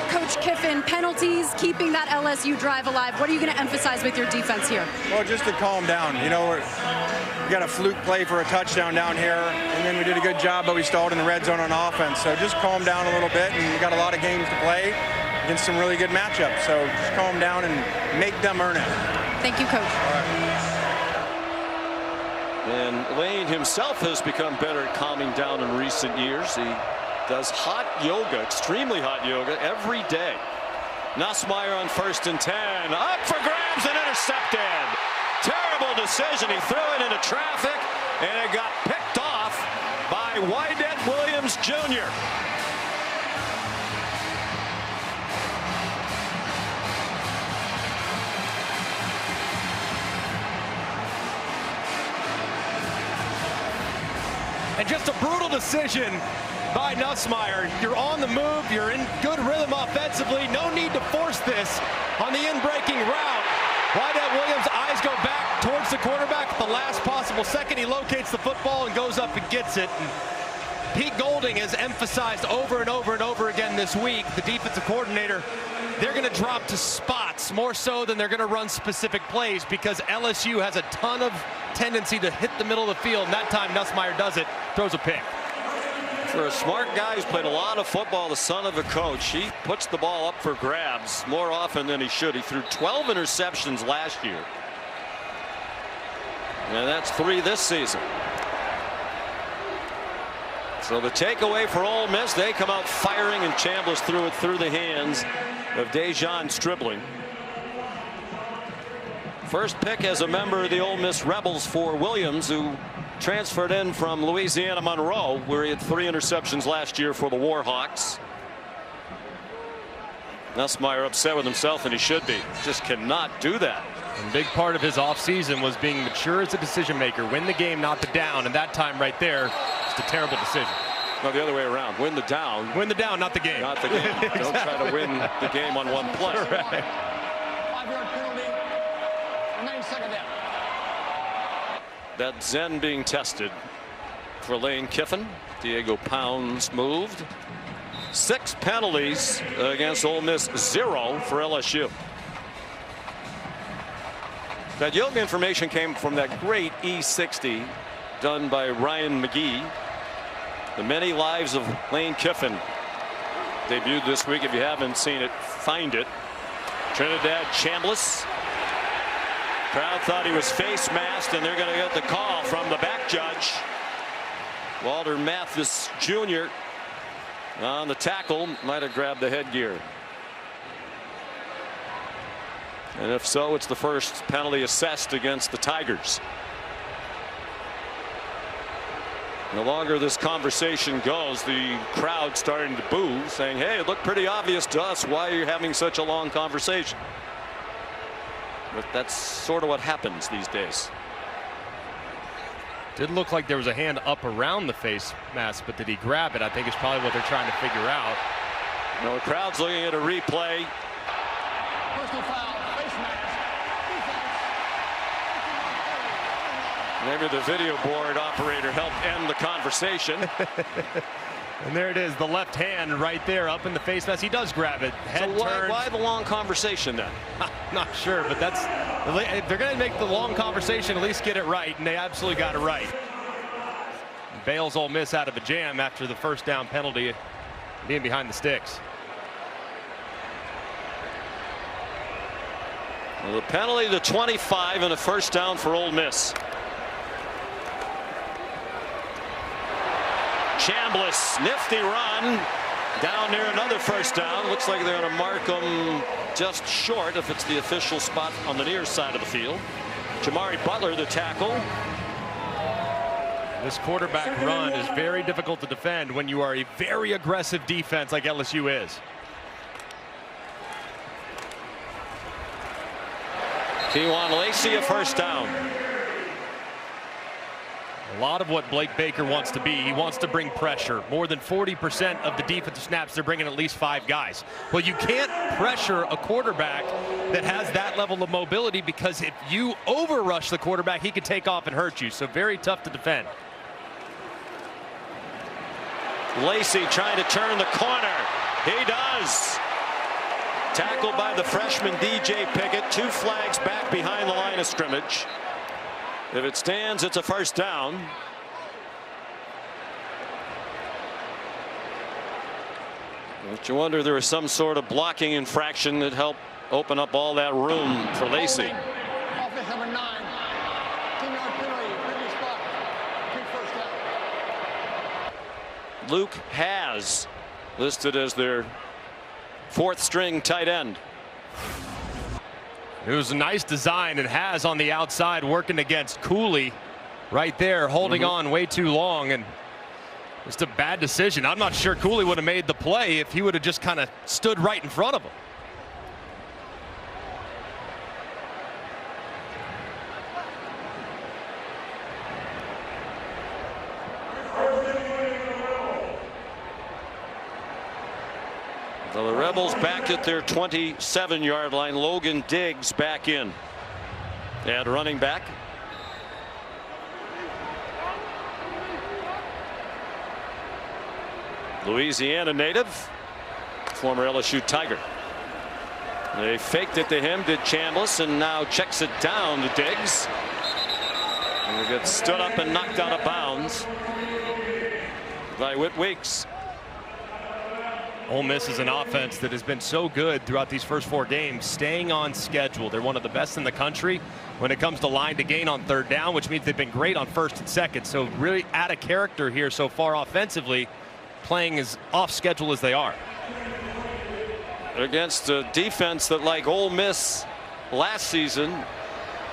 Coach Kiffin, penalties, keeping that LSU drive alive. What are you going to emphasize with your defense here? Well, just to calm down. You know, we got a fluke play for a touchdown down here, and then we did a good job, but we stalled in the red zone on offense. So just calm down a little bit, and we got a lot of games to play against some really good matchups. So just calm down and make them earn it. Thank you, Coach. All right. And Lane himself has become better at calming down in recent years. He does hot yoga, extremely hot yoga, every day. Nussmeier on 1st and 10. Up for grabs and intercepted. Terrible decision. He threw it into traffic, and it got picked off by Wydett Williams Jr. And just a brutal decision by Nussmeier. You're on the move. You're in good rhythm offensively. No need to force this on the in-breaking route. Wydett Williams' eyes go back towards the quarterback at the last possible second. He locates the football and goes up and gets it. And Pete Golding has emphasized over and over and over again this week, the defensive coordinator, they're going to drop to spots more so than they're going to run specific plays, because LSU has a ton of tendency to hit the middle of the field, and that time Nussmeier does it, throws a pick. For a smart guy who's played a lot of football, the son of a coach, he puts the ball up for grabs more often than he should. He threw 12 interceptions last year, and that's 3 this season. So the takeaway for Ole Miss, they come out firing, and Chambliss threw it through the hands of Dejon Stribling. First pick as a member of the Ole Miss Rebels for Williams, who transferred in from Louisiana Monroe, where he had 3 interceptions last year for the Warhawks. Nussmeier upset with himself, and he should be. Just cannot do that. And a big part of his offseason was being mature as a decision maker. Win the game, not the down. And that time right there, just a terrible decision. No, the other way around. Win the down. Win the down, not the game. Not the game. Exactly. Don't try to win the game on one play. Right. 5-yard penalty. Remains second down. That Zen being tested for Lane Kiffin. Diego Pounds moved. 6 penalties against Ole Miss, 0 for LSU. That yoga information came from that great E60 done by Ryan McGee. The Many Lives of Lane Kiffin debuted this week. If you haven't seen it, find it. Trinidad Chambliss. Crowd thought he was face masked, and they're going to get the call from the back judge. Walter Mathis Jr. on the tackle, might have grabbed the headgear. And if so, it's the first penalty assessed against the Tigers. The longer this conversation goes, the crowd starting to boo, saying, hey, it looked pretty obvious to us why you're having such a long conversation. But that's sort of what happens these days. Did look like there was a hand up around the face mask, but did he grab it? I think it's probably what they're trying to figure out. The crowd's looking at a replay. Personal foul. Face mask. Maybe the video board operator helped end the conversation. And there it is, the left hand right there up in the face mask. He does grab it. Head So turns. why the long conversation then? Not sure, but that's, if they're going to make the long conversation, at least get it right, and they absolutely got it right. Bails Ole Miss out of a jam after the first down penalty, being behind the sticks. Well, the penalty to 25 and a first down for Ole Miss. Chambliss, nifty run down near another first down. Looks like they're going to mark them just short if it's the official spot on the near side of the field. Jamari Butler, the tackle. This quarterback run is very difficult to defend when you are a very aggressive defense like LSU is. Kewan Lacey, a first down. A lot of what Blake Baker wants to be. He wants to bring pressure. More than 40% of the defensive snaps, they're bringing at least 5 guys. Well, you can't pressure a quarterback that has that level of mobility, because if you overrush the quarterback, he could take off and hurt you. So very tough to defend. Lacey trying to turn the corner. He does. Tackled by the freshman DJ Pickett. 2 flags back behind the line of scrimmage. If it stands, it's a first down. But you wonder there was some sort of blocking infraction that helped open up all that room for Lacey. Offense number 9. 10-yard penalty. Previous spot. Big first down. Luke Has listed as their 4th string tight end. It was a nice design, and Has on the outside working against Cooley right there, holding on way too long, and just a bad decision. I'm not sure Cooley would have made the play if he would have just kind of stood right in front of him. So the Rebels back at their 27-yard line. Logan Diggs back in at running back. Louisiana native, former LSU Tiger. They faked it to him, did Chambliss, and now checks it down to Diggs. And it gets stood up and knocked out of bounds by Whit Weeks. Ole Miss is an offense that has been so good throughout these first 4 games, staying on schedule. They're one of the best in the country when it comes to line to gain on 3rd down, which means they've been great on 1st and 2nd. So really out of character here so far offensively, playing as off schedule as they are. Against a defense that, like Ole Miss last season,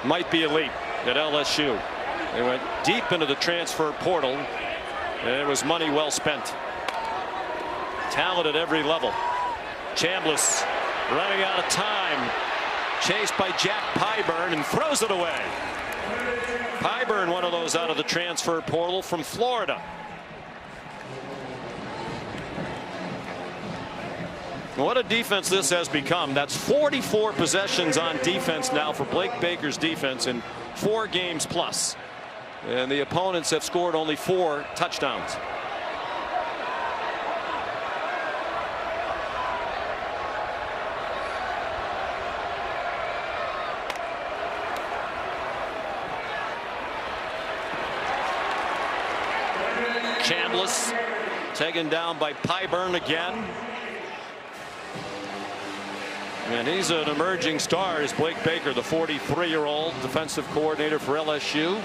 might be elite at LSU. They went deep into the transfer portal, and it was money well spent. Talent at every level. Chambliss running out of time. Chased by Jack Pyburn and throws it away. Pyburn, one of those out of the transfer portal from Florida. What a defense this has become. That's 44 possessions on defense now for Blake Baker's defense in 4 games plus. And the opponents have scored only 4 touchdowns. Chambliss taken down by Pyburn again. And he's an emerging star, is Blake Baker, the 43-year-old defensive coordinator for LSU,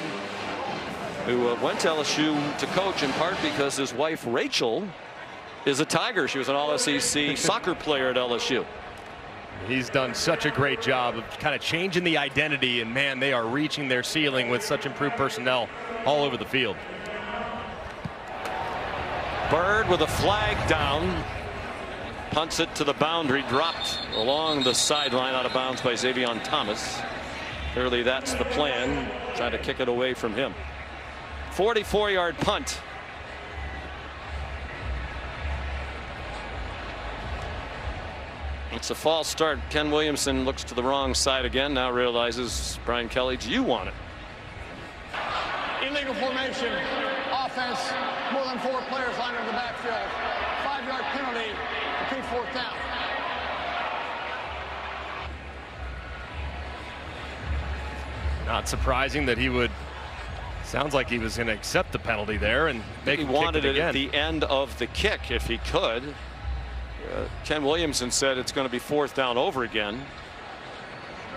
who went to LSU to coach in part because his wife Rachel is a Tiger. She was an All-SEC soccer player at LSU. He's done such a great job of kind of changing the identity, and man, they are reaching their ceiling with such improved personnel all over the field. Bird with a flag down. Punts it to the boundary, dropped along the sideline, out of bounds by Xavier Thomas. Clearly that's the plan, try to kick it away from him. 44-yard punt. It's a false start. Ken Williamson looks to the wrong side again, now realizes, Brian Kelly, you want it. Illegal formation. Offense. More than 4 players lined in the backfield. 5-yard penalty. Repeat 4th down. Not surprising that he would. Sounds like he was going to accept the penalty there and make him kick it again. He wanted it at the end of the kick if he could. Ken Williamson said it's going to be 4th down over again.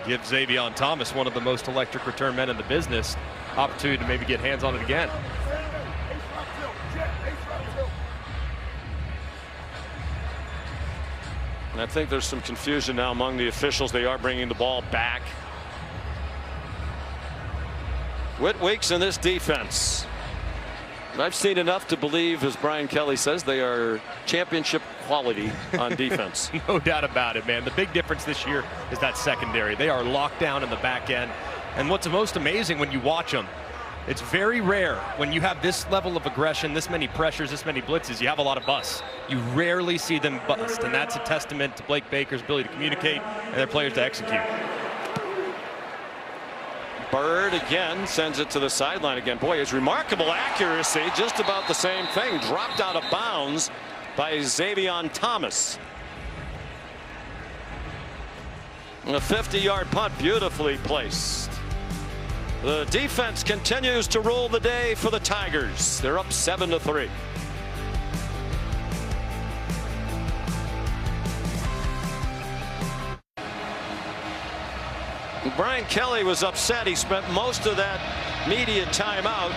Give Xavier Thomas, one of the most electric return men in the business, opportunity to maybe get hands on it again. And I think there's some confusion now among the officials. They are bringing the ball back. Whit Weeks in this defense. I've seen enough to believe, as Brian Kelly says, they are championship quality on defense. No doubt about it, man. The big difference this year is that secondary. They are locked down in the back end. And what's most amazing when you watch them, it's very rare when you have this level of aggression, this many pressures, this many blitzes, you have a lot of busts. You rarely see them bust, and that's a testament to Blake Baker's ability to communicate and their players to execute. Bird again sends it to the sideline again. Boy, his remarkable accuracy, just about the same thing. Dropped out of bounds by Xavier Thomas. A 50-yard punt, beautifully placed. The defense continues to rule the day for the Tigers. They're up 7-3. Brian Kelly was upset. He spent most of that media timeout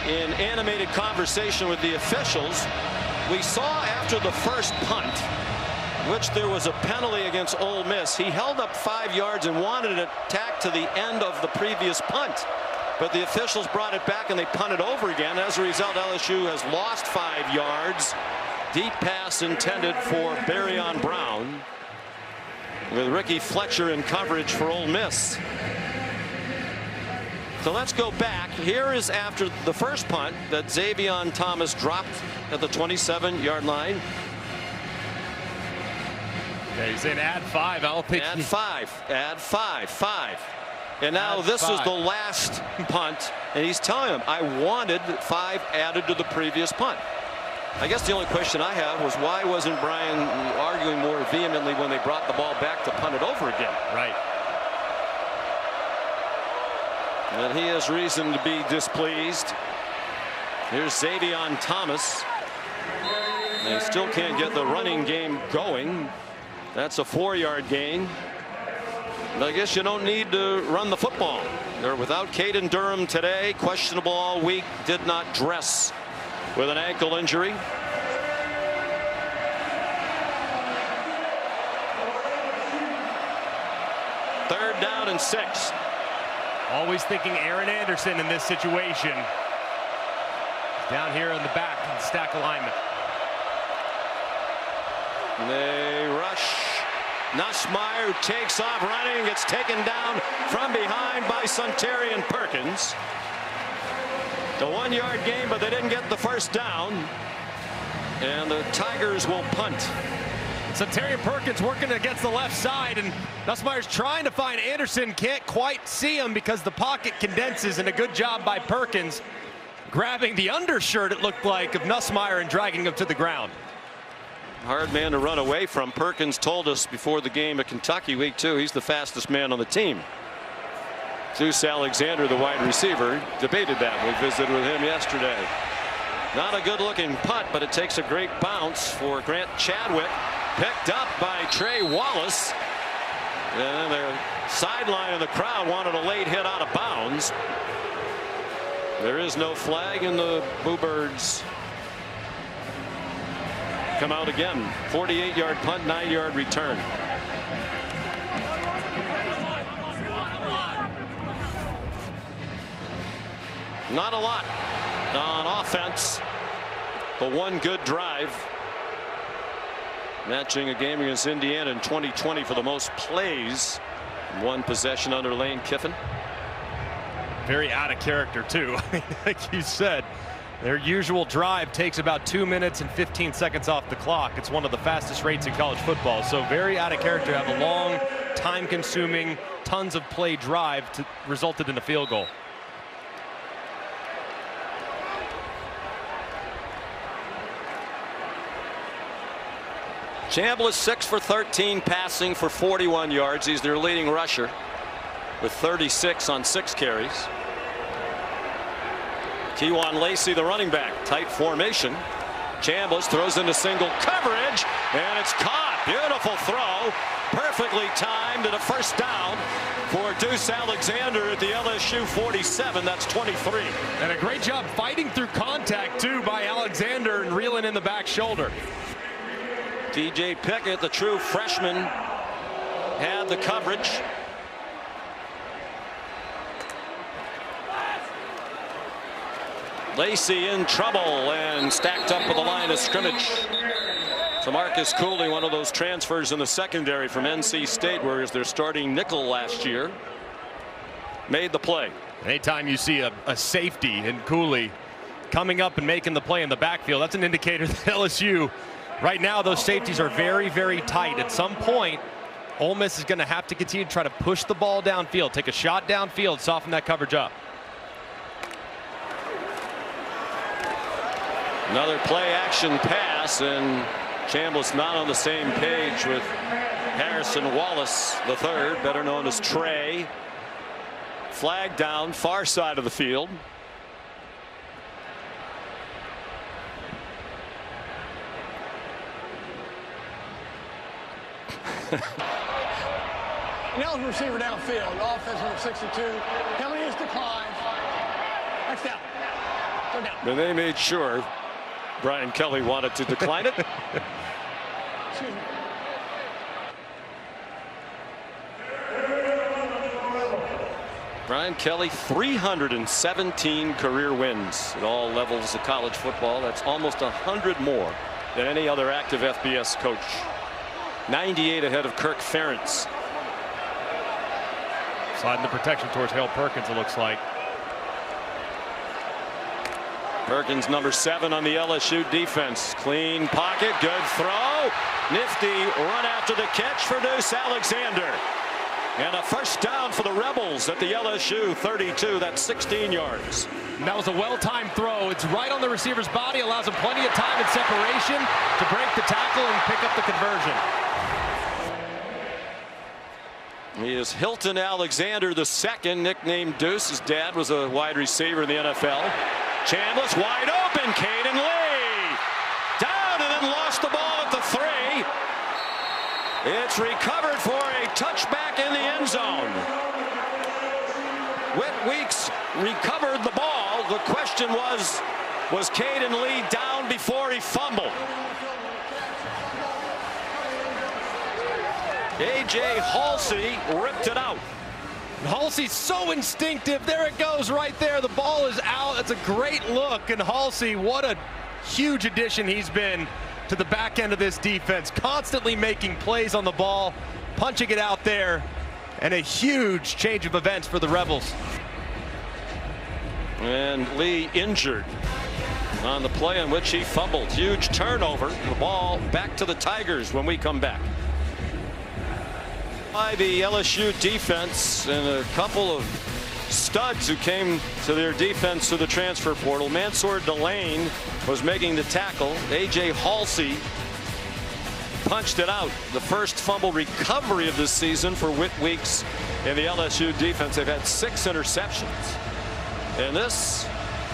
in animated conversation with the officials. We saw after the first punt, which there was a penalty against Ole Miss, he held up 5 yards and wanted it tacked to the end of the previous punt. But the officials brought it back and they punted over again. As a result, LSU has lost 5 yards. Deep pass intended for Barryon Brown, with Ricky Fletcher in coverage for Ole Miss. So let's go back. Here is after the first punt that Xavier Thomas dropped at the 27-yard line. Yeah, he's in add 5. I'll pick add 5. Add 5. And now add this 5. is the last punt, and he's telling him, I wanted 5 added to the previous punt. I guess the only question I have was, why wasn't Brian arguing more vehemently when they brought the ball back to punt it over again? Right. And he has reason to be displeased. Here's Xavier Thomas. They still can't get the running game going. That's a 4-yard gain. But I guess you don't need to run the football. They're without Caden Durham today. Questionable all week. Did not dress with an ankle injury. Third down and 6. Always thinking Aaron Anderson in this situation. Down here in the back in stack alignment. They rush. Nussmeier takes off running and gets taken down from behind by Suntarian Perkins. The 1-yard gain, but they didn't get the first down. And the Tigers will punt. Suntarian Perkins working against the left side, and Nussmeier's trying to find Anderson. Can't quite see him because the pocket condenses, and a good job by Perkins grabbing the undershirt, it looked like, of Nussmeier and dragging him to the ground. Hard man to run away from. Perkins told us before the game at Kentucky week 2 he's the fastest man on the team. Zeus Alexander, the wide receiver, debated that. We visited with him yesterday. Not a good looking punt, but it takes a great bounce for Grant Chadwick. Picked up by Trey Wallace. And then the sideline and the crowd wanted a late hit out of bounds. There is no flag, and the Bluebirds come out again. 48-yard punt, 9-yard return. Not a lot on offense, but one good drive. Matching a game against Indiana in 2020 for the most plays. One possession under Lane Kiffin. Very out of character, too. Like you said, their usual drive takes about 2 minutes and 15 seconds off the clock. It's one of the fastest rates in college football. So very out of character to have a long, time-consuming, tons of play drive resulted in a field goal. Chambliss 6 for 13 passing for 41 yards. He's their leading rusher with 36 on 6 carries. Kewan Lacey, the running back, tight formation. Chambliss throws into single coverage, and it's caught. Beautiful throw, perfectly timed, and a first down for Deuce Alexander at the LSU 47. That's 23. And a great job fighting through contact, too, by Alexander and reeling in the back shoulder. DJ Pickett, the true freshman, had the coverage. Lacey in trouble and stacked up with the line of scrimmage. So Marcus Cooley, one of those transfers in the secondary from NC State, where he was their starting nickel last year, made the play. Anytime you see a safety in Cooley coming up and making the play in the backfield, that's an indicator that LSU, right now, those safeties are very, very tight. At some point, Ole Miss is going to have to continue to try to push the ball downfield, take a shot downfield, soften that coverage up. Another play action pass, and Chambliss not on the same page with Harrison Wallace III, better known as Trey. Flag down, far side of the field. Nails the receiver downfield. Offense number 62. Penalty is declined. Next down. Third down. And they made sure Brian Kelly wanted to decline it. Excuse me. Brian Kelly, 317 career wins at all levels of college football. That's almost 100 more than any other active FBS coach. 98 ahead of Kirk Ferentz. Sliding the protection towards Hale Perkins, it looks like. Perkins, number 7 on the LSU defense. Clean pocket, good throw. Nifty run after the catch for Deuce Alexander. And a first down for the Rebels at the LSU 32. That's 16 yards. And that was a well-timed throw. It's right on the receiver's body, allows him plenty of time and separation to break the tackle and pick up the conversion. He is Hilton Alexander II, nicknamed Deuce. His dad was a wide receiver in the NFL. Chambliss wide open. Caden Lee down and then lost the ball at the 3. It's recovered for a touchback in the end zone. Whit Weeks recovered the ball. The question was Caden Lee down before he fumbled? A.J. Halsey ripped it out. Halsey's so instinctive. There it goes right there. The ball is out. That's a great look. And Halsey, what a huge addition he's been to the back end of this defense. Constantly making plays on the ball, punching it out there, and a huge change of events for the Rebels. And Lee injured on the play in which he fumbled. Huge turnover. The ball back to the Tigers when we come back. By the LSU defense and a couple of studs who came to their defense through the transfer portal. Mansour Delane was making the tackle. A.J. Halsey punched it out. The first fumble recovery of this season for Whit Weeks in the LSU defense. They've had 6 interceptions. And this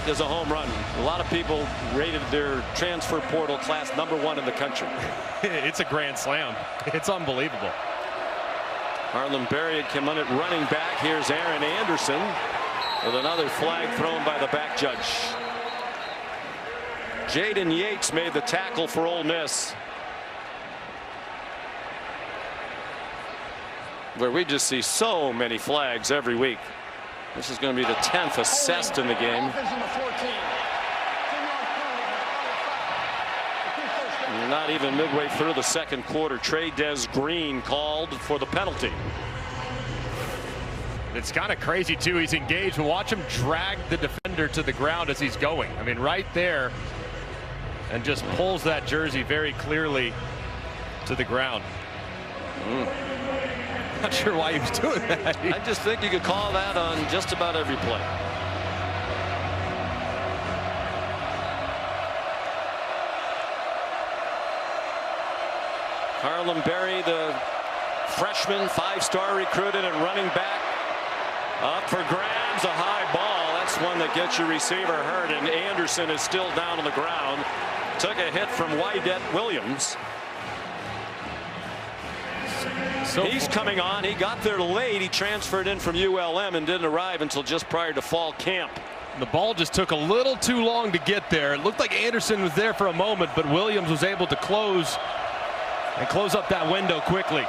is a home run. A lot of people rated their transfer portal class #1 in the country. It's a grand slam. It's unbelievable. Harlan Berry came on it running back. Here's Aaron Anderson with another flag thrown by the back judge. Jaden Yates made the tackle for Ole Miss, where we just see so many flags every week. This is going to be the 10th assessed in the game. Not even midway through the second quarter, Trey Des Green called for the penalty. It's kind of crazy too. He's engaged. Watch him drag the defender to the ground as he's going. I mean, right there, and just pulls that jersey very clearly to the ground. Not sure why he was doing that. I just think you could call that on just about every play. Harlan Berry, the freshman, 5-star recruited and running back, up for grabs. A high ball. That's one that gets your receiver hurt, and Anderson is still down on the ground. Took a hit from Wydett Williams. He's coming on. He got there late. He transferred in from ULM and didn't arrive until just prior to fall camp. The ball just took a little too long to get there. It looked like Anderson was there for a moment, but Williams was able to close up that window quickly.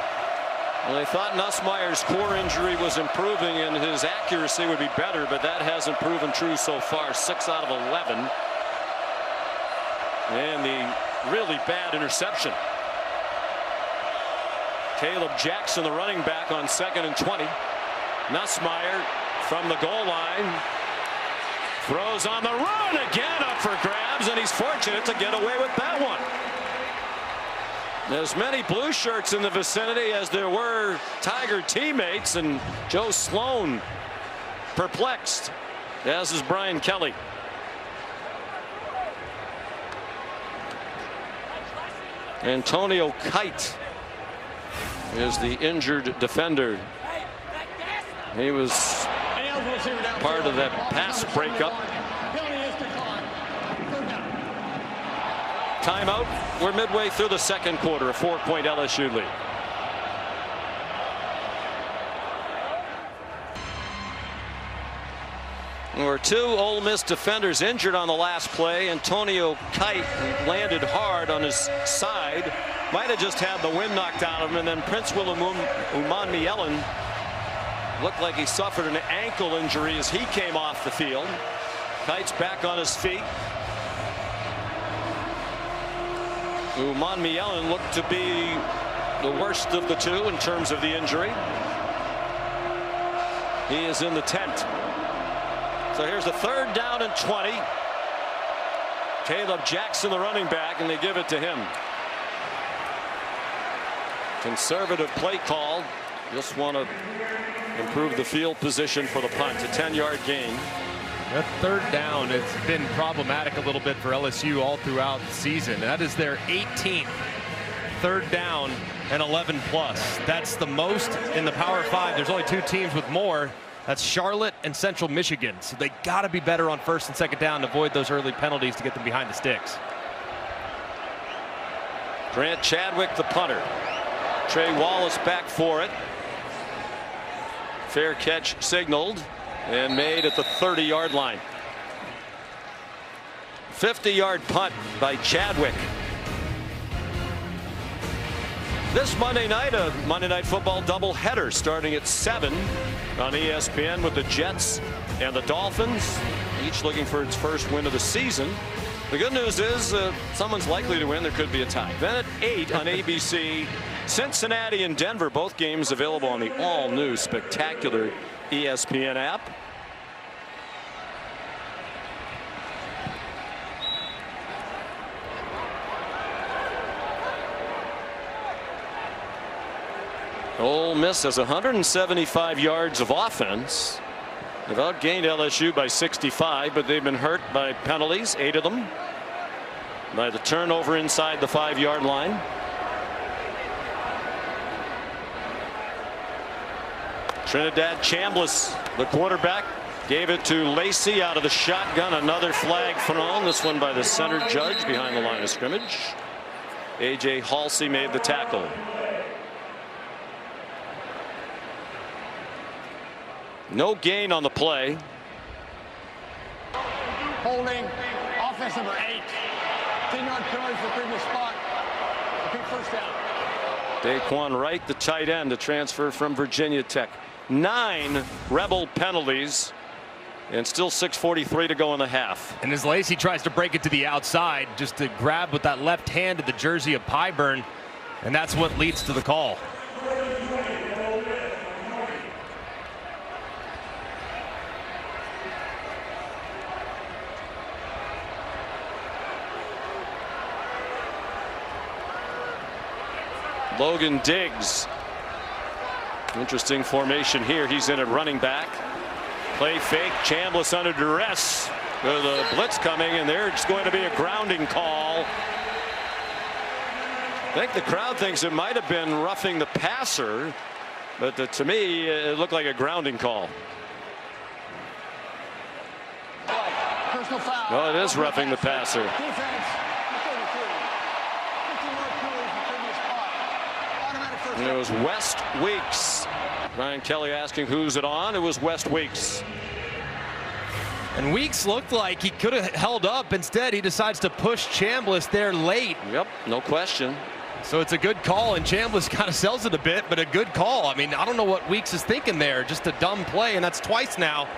Well, they thought Nussmeier's core injury was improving and his accuracy would be better, but that hasn't proven true so far. 6 out of 11. And the really bad interception. Caleb Jackson, the running back, on 2nd and 20. Nussmeier from the goal line. Throws on the run again, up for grabs, and he's fortunate to get away with that one. As many blue shirts in the vicinity as there were Tiger teammates, and Joe Sloan perplexed, as is Brian Kelly. Antonio Kite is the injured defender. He was part of that pass breakup. Timeout. We're midway through the second quarter. A 4-point LSU lead. There were 2 Ole Miss defenders injured on the last play. Antonio Kite landed hard on his side. Might have just had the wind knocked out of him. And then Prince Willem Umanmielen looked like he suffered an ankle injury as he came off the field. Kite's back on his feet. Umanmielen looked to be the worst of the 2 in terms of the injury. He is in the tent. So here's a 3rd down and 20. Caleb Jackson, the running back, and they give it to him. Conservative play call. Just want to improve the field position for the punt. A 10-yard gain. That 3rd down, it's been problematic a little bit for LSU all throughout the season. That is their 18th 3rd down and 11 plus. That's the most in the Power 5. There's only 2 teams with more. That's Charlotte and Central Michigan. So they got to be better on 1st and 2nd down to avoid those early penalties to get them behind the sticks. Grant Chadwick, the punter. Trey Wallace back for it. Fair catch signaled and made at the 30-yard line. 50-yard punt by Chadwick. This Monday night, a Monday Night Football doubleheader starting at 7 on ESPN with the Jets and the Dolphins, each looking for its first win of the season. The good news is someone's likely to win. There could be a tie. Then at 8 on ABC, Cincinnati and Denver, both games available on the all-new spectacular ESPN app. Ole Miss has 175 yards of offense. They've outgained LSU by 65, but they've been hurt by penalties, 8 of them, by the turnover inside the 5-yard line. Trinidad Chambliss, the quarterback, gave it to Lacey out of the shotgun. Another flag thrown, this one by the center judge behind the line of scrimmage. A.J. Halsey made the tackle. No gain on the play. Holding, offense number 8. 10-yard penalty for previous spot. Big 1st down. Daquan Wright, the tight end, a transfer from Virginia Tech. 9 Rebel penalties, and still 6:43 to go in the half. And as Lacey tries to break it to the outside, just to grab with that left hand of the jersey of Pyburn, and that's what leads to the call. Logan Diggs. Interesting formation here. He's in at running back. Play fake. Chambliss under duress. With a blitz coming, and there's going to be a grounding call. I think the crowd thinks it might have been roughing the passer, but to me, it looked like a grounding call. Personal foul. Well, it is roughing the passer. Defense. And it was West Weeks. Brian Kelly asking who's it on. It was West Weeks. And Weeks looked like he could have held up. Instead, he decides to push Chambliss there late. Yep, no question. So it's a good call, and Chambliss kind of sells it a bit, but a good call. I mean, I don't know what Weeks is thinking there. Just a dumb play, and that's twice now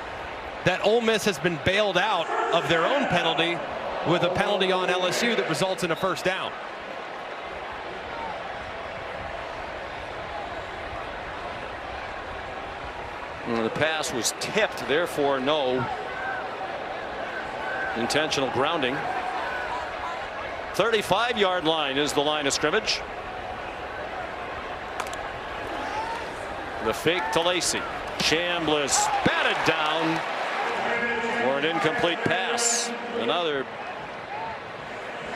that Ole Miss has been bailed out of their own penalty with a penalty on LSU that results in a 1st down. And the pass was tipped, therefore no intentional grounding. 35-yard line is the line of scrimmage. The fake to Lacey. Chambliss batted down for an incomplete pass. Another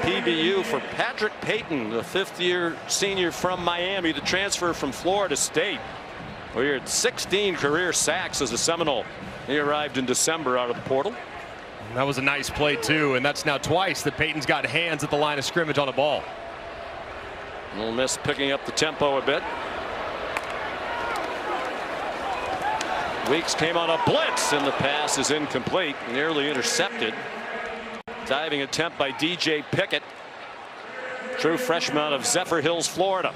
PBU for Patrick Payton, the fifth-year senior from Miami, the transfer from Florida State. We're at 16 career sacks as a Seminole. He arrived in December out of the portal. That was a nice play too, and that's now twice that Payton's got hands at the line of scrimmage on a ball. Ole Miss picking up the tempo a bit. Weeks came on a blitz, and the pass is incomplete, nearly intercepted. Diving attempt by DJ Pickett, true freshman out of Zephyr Hills, Florida.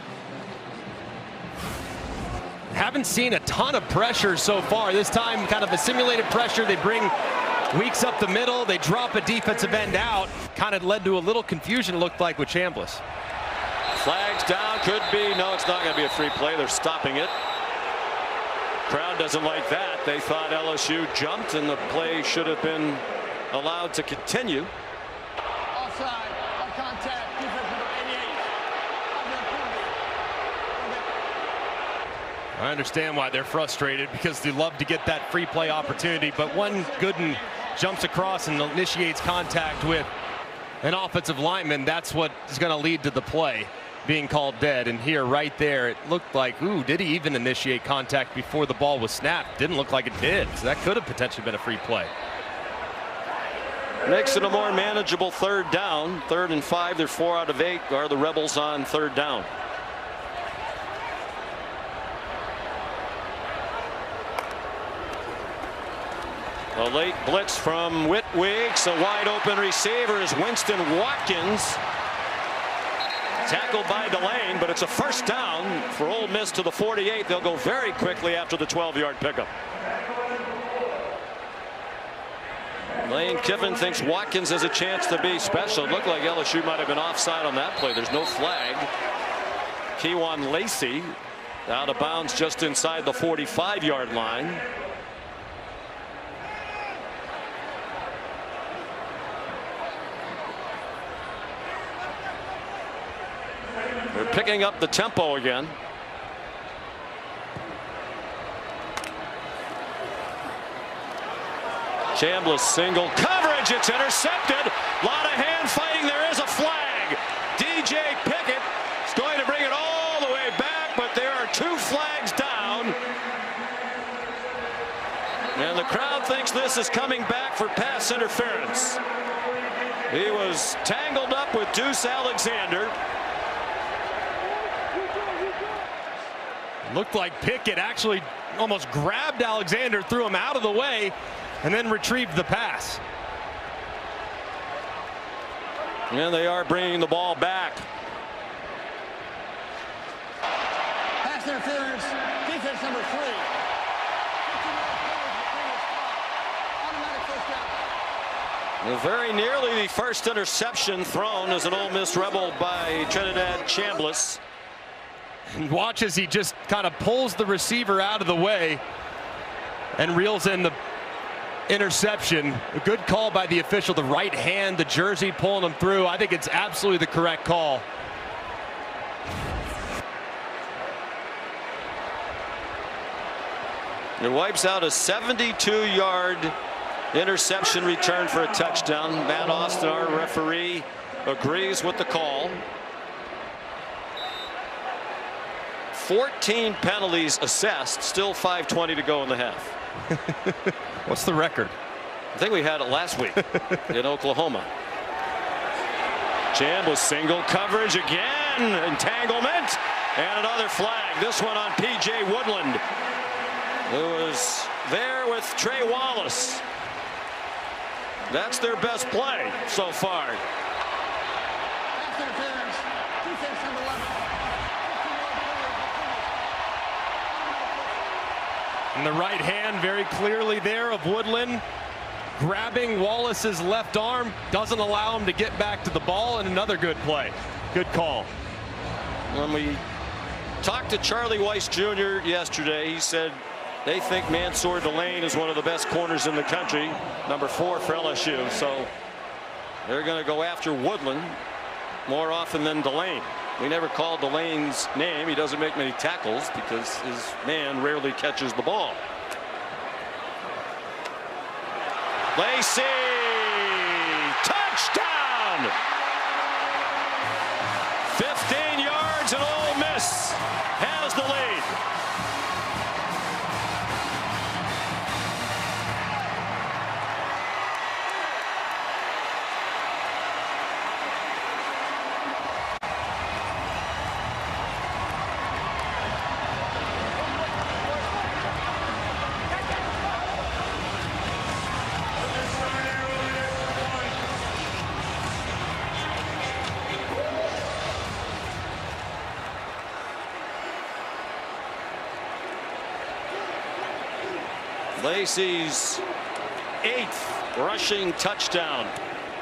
Haven't seen a ton of pressure so far. This time kind of a simulated pressure. They bring Weeks up the middle. They drop a defensive end out. Kind of led to a little confusion, it looked like, with Chambliss. Flags down, could be. No, it's not going to be a free play. They're stopping it. Crowd doesn't like that. They thought LSU jumped and the play should have been allowed to continue. Offside, on contact, defense number 88. I understand why they're frustrated, because they love to get that free play opportunity, but when Gooden jumps across and initiates contact with an offensive lineman, that's what is going to lead to the play being called dead. And here, right there, it looked like, ooh, did he even initiate contact before the ball was snapped? Didn't look like it did, so that could have potentially been a free play. Makes it a more manageable third down. 3rd and 5. They're 4 out of 8. Are the Rebels on third down? A late blitz from Whit Weeks. A wide open receiver is Winston Watkins. Tackled by Delane, but it's a first down for Ole Miss to the 48. They'll go very quickly after the 12-yard pickup. Lane Kiffin thinks Watkins has a chance to be special. It looked like LSU might have been offside on that play. There's no flag. Kewan Lacey out of bounds just inside the 45-yard line. They're picking up the tempo again. Chambliss single coverage. It's intercepted. A lot of hand fighting. There is a flag. DJ Pickett is going to bring it all the way back, but there are 2 flags down. And the crowd thinks this is coming back for pass interference. He was tangled up with Deuce Alexander. Looked like Pickett actually almost grabbed Alexander, threw him out of the way, and then retrieved the pass. And they are bringing the ball back. Pass interference, defense number 3. Automatic first down. Very nearly the first interception thrown as an Ole Miss Rebel by Trinidad Chambliss. And watch as he just kind of pulls the receiver out of the way and reels in the interception. A good call by the official. The right hand, the jersey pulling him through. I think it's absolutely the correct call. It wipes out a 72-yard interception return for a touchdown. Matt Austin, our referee, agrees with the call. 14 penalties assessed, still 5:20 to go in the half. What's the record? I think we had it last week in Oklahoma. Chambliss single coverage again, entanglement, and another flag. This one on P.J. Woodland, who was there with Trey Wallace. That's their best play so far. Pass interference, defense number 11. And the right hand very clearly there of Woodland, grabbing Wallace's left arm, doesn't allow him to get back to the ball, and another good play. Good call. When we talked to Charlie Weiss Jr. yesterday, he said they think Mansour Delane is one of the best corners in the country, number 4 for LSU. So they're going to go after Woodland more often than Delane. We never called Delane's name. He doesn't make many tackles because his man rarely catches the ball. Lacey, touchdown! 15 yards and Ole Miss has the lead. Lacey's 8th rushing touchdown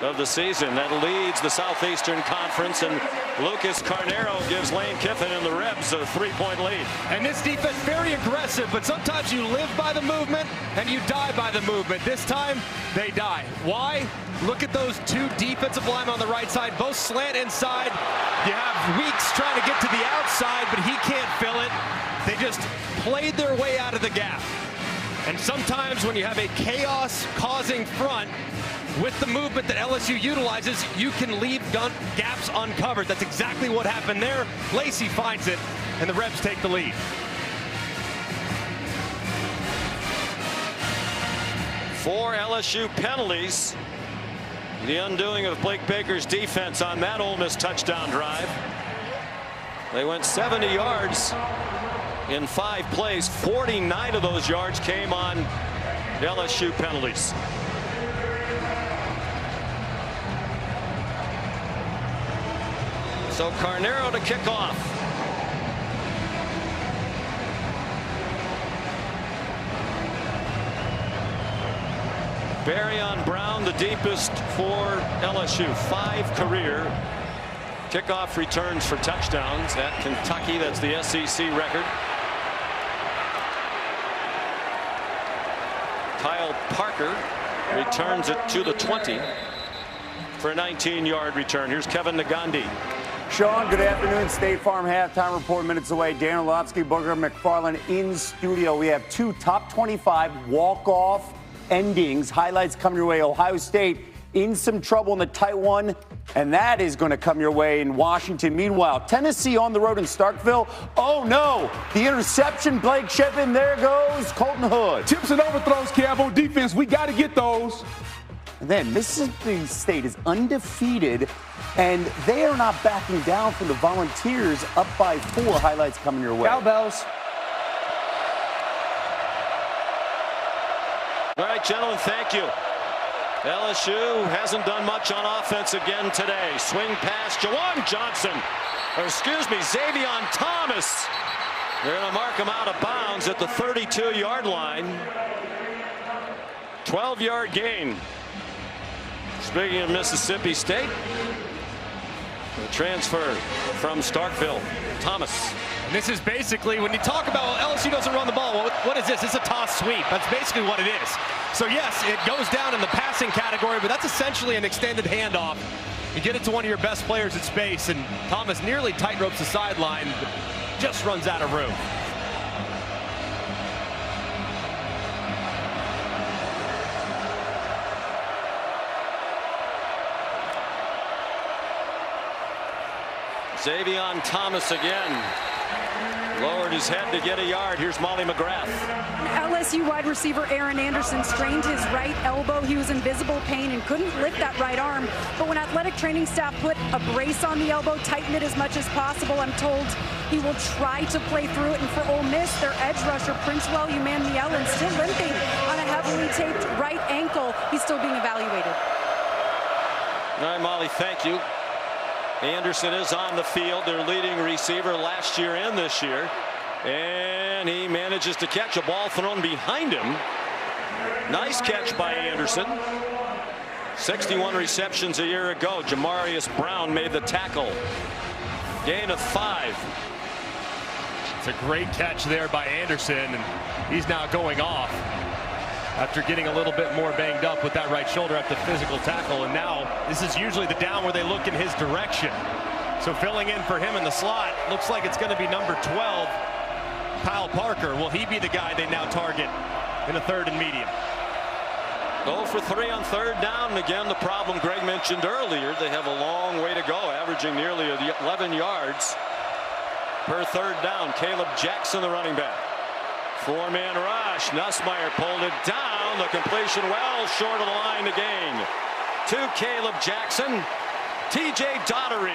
of the season. That leads the Southeastern Conference, and Lucas Carnero gives Lane Kiffin and the Rebs a 3-point lead. And this defense very aggressive, but sometimes you live by the movement and you die by the movement. This time they die. Why? Look at those two defensive linemen on the right side, both slant inside. You have Weeks trying to get to the outside, but he can't fill it. They just played their way out of the gap. And sometimes when you have a chaos-causing front with the movement that LSU utilizes, you can leave gaps uncovered. That's exactly what happened there. Lacey finds it, and the Rebs take the lead. Four LSU penalties. The undoing of Blake Baker's defense on that Ole Miss touchdown drive. They went 70 yards in 5 plays. 49 of those yards came on LSU penalties. So Carnero to kick off. Barrion Brown, the deepest for LSU. 5 career kickoff returns for touchdowns at Kentucky. That's the SEC record. Kyle Parker returns it to the 20 for a 19-yard return. Here's Kevin Nagandi. Sean, good afternoon. State Farm halftime report minutes away. Dan Orlovsky, Booger McFarland in studio. We have 2 top 25 walk-off endings. Highlights coming your way. Ohio State in some trouble in the tight one, and that is going to come your way in Washington. Meanwhile, Tennessee on the road in Starkville. Oh, no. The interception, Blake Shippen. There goes Colton Hood. Tips and overthrows, Cav, on defense. We got to get those. And then Mississippi State is undefeated, and they are not backing down from the Volunteers, up by 4. Highlights coming your way. Cowbells. All right, gentlemen, thank you. LSU hasn't done much on offense again today. Swing pass, Jawan Johnson. Xavion Thomas. They're going to mark him out of bounds at the 32-yard line. 12-yard gain. Speaking of Mississippi State, the transfer from Starkville, Thomas. And this is basically, when you talk about, well, LSU doesn't run the ball, what is this? It's a toss sweep. That's basically what it is. So yes, it goes down in the passing category, but that's essentially an extended handoff. You get it to one of your best players in space, and Thomas nearly tightropes the sideline, but just runs out of room. Xavion Thomas again. Lowered his head to get a yard. Here's Molly McGrath. LSU wide receiver Aaron Anderson strained his right elbow. He was in visible pain and couldn't lift that right arm. But when athletic training staff put a brace on the elbow, tighten it as much as possible, I'm told he will try to play through it. And for Ole Miss, their edge rusher, Princewell Uman-Mielen, still limping on a heavily taped right ankle. He's still being evaluated. All right, Molly, thank you. Anderson is on the field, their leading receiver last year and this year. And he manages to catch a ball thrown behind him. Nice catch by Anderson. 61 receptions a year ago. Jamarius Brown made the tackle. Gain of 5. It's a great catch there by Anderson, and he's now going off after getting a little bit more banged up with that right shoulder after the physical tackle. And now this is usually the down where they look in his direction. So filling in for him in the slot, looks like it's going to be number 12, Kyle Parker. Will he be the guy they now target in a 3rd and medium? 0 for 3 on 3rd down. And again, the problem Greg mentioned earlier, they have a long way to go, averaging nearly 11 yards per 3rd down. Caleb Jackson, the running back. 4-man rush. Nussmeier pulled it down. The completion well short of the line to gain. To Caleb Jackson. TJ Daugherty,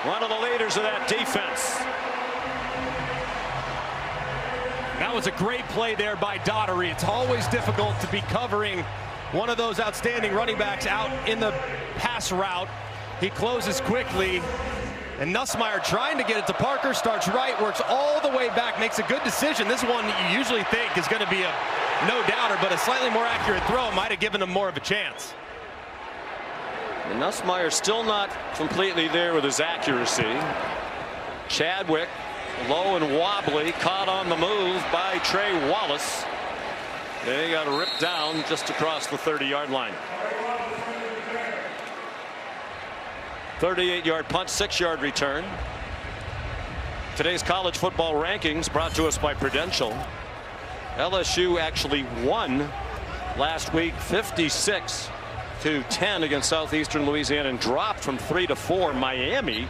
one of the leaders of that defense. That was a great play there by Daugherty. It's always difficult to be covering one of those outstanding running backs out in the pass route. He closes quickly. And Nussmeier trying to get it to Parker, starts right, works all the way back, makes a good decision. This one you usually think is going to be a no-doubter, but a slightly more accurate throw might have given him more of a chance. And Nussmeier still not completely there with his accuracy. Chadwick, low and wobbly, caught on the move by Trey Wallace. They got ripped down just across the 30-yard line. 38-yard punt, 6-yard return. Today's college football rankings brought to us by Prudential. LSU actually won last week 56-10 against Southeastern Louisiana and dropped from 3 to 4. Miami,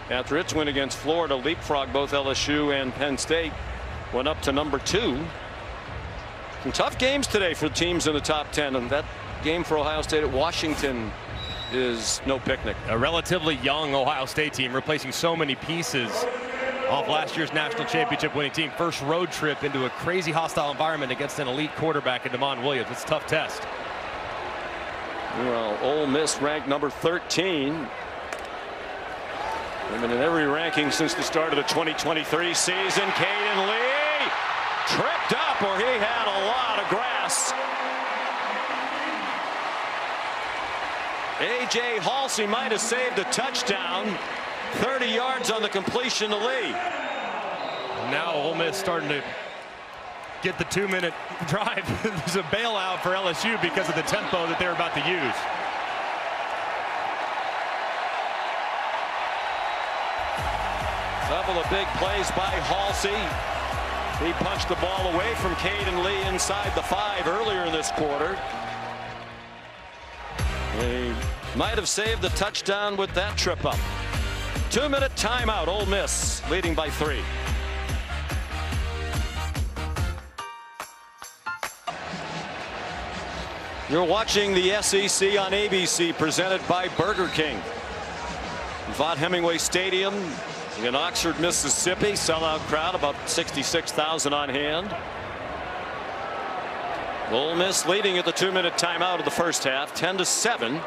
after its win against Florida, leapfrogged both LSU and Penn State, went up to number 2. Some tough games today for teams in the top 10, and that game for Ohio State at Washington is no picnic. A relatively young Ohio State team replacing so many pieces off last year's national championship winning team. First road trip into a crazy hostile environment against an elite quarterback in Damon Williams. It's a tough test. Well, Ole Miss ranked number 13. I mean, in every ranking since the start of the 2023 season. Caden Lee tripped up, or he had a lot of grass. A.J. Halsey might have saved a touchdown. 30 yards on the completion to Lee. Now Ole Miss starting to get the 2-minute drive. There's a bailout for LSU because of the tempo that they're about to use. Couple of big plays by Halsey. He punched the ball away from Caden Lee inside the 5 earlier in this quarter. They might have saved the touchdown with that trip up. 2-minute timeout. Ole Miss leading by 3. You're watching the SEC on ABC, presented by Burger King. Vaught Hemingway Stadium in Oxford, Mississippi. Sellout crowd, about 66,000 on hand. Ole Miss leading at the 2-minute timeout of the first half, 10-7.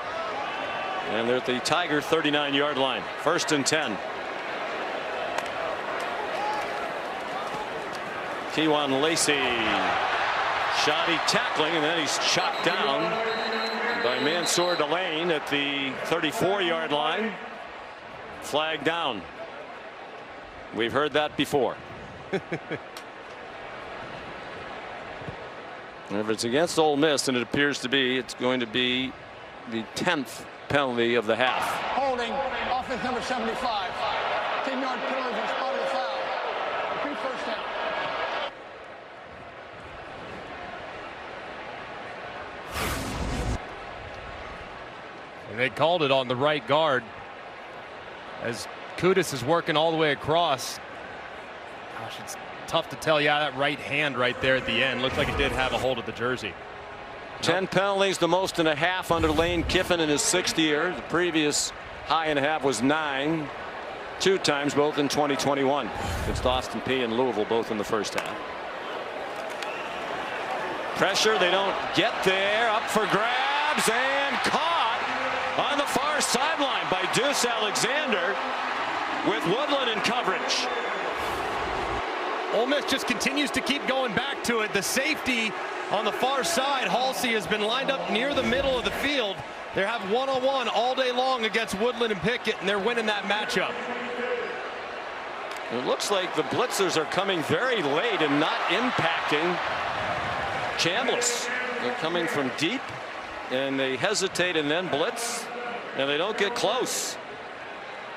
And they're at the Tiger 39-yard line. 1st and 10. Kewan Lacey. Shoddy tackling, and then he's chopped down by Mansour Delane at the 34-yard line. Flag down. We've heard that before. And if it's against Ole Miss, and it appears to be, it's going to be the 10th penalty of the half. Holding, offense number 75. 10-yard penalty for spot of the foul. Repeat first down. And they called it on the right guard as Kudus is working all the way across. Gosh, it's tough to tell. Yeah, that right hand right there at the end looked like it did have a hold of the jersey. 10 penalties, the most in a half under Lane Kiffin in his 6th year. The previous high in a half was 9. 2 times, both in 2021. Against Austin Peay and Louisville, both in the first half. Pressure, they don't get there. Up for grabs and caught on the far sideline by Deuce Alexander with Woodland in coverage. Ole Miss just continues to keep going back to it. The safety on the far side, Halsey, has been lined up near the middle of the field. They have one-on-one all day long against Woodland and Pickett, and they're winning that matchup. It looks like the blitzers are coming very late and not impacting Chambliss. They're coming from deep, and they hesitate and then blitz, and they don't get close.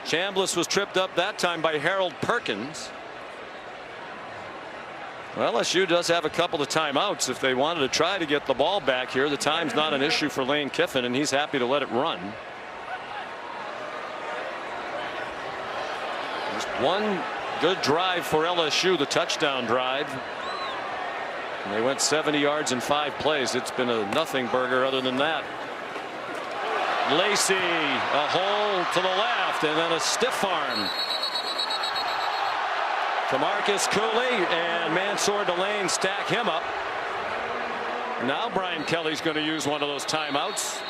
Chambliss was tripped up that time by Harold Perkins. Well, LSU does have a couple of timeouts if they wanted to try to get the ball back here. The time's not an issue for Lane Kiffin, and he's happy to let it run. Just one good drive for LSU, the touchdown drive. And they went 70 yards in 5 plays. It's been a nothing burger other than that. Lacey, a hole to the left, and then a stiff arm to Marcus Cooley, and Mansour Delane stack him up. Now Brian Kelly's going to use one of those timeouts.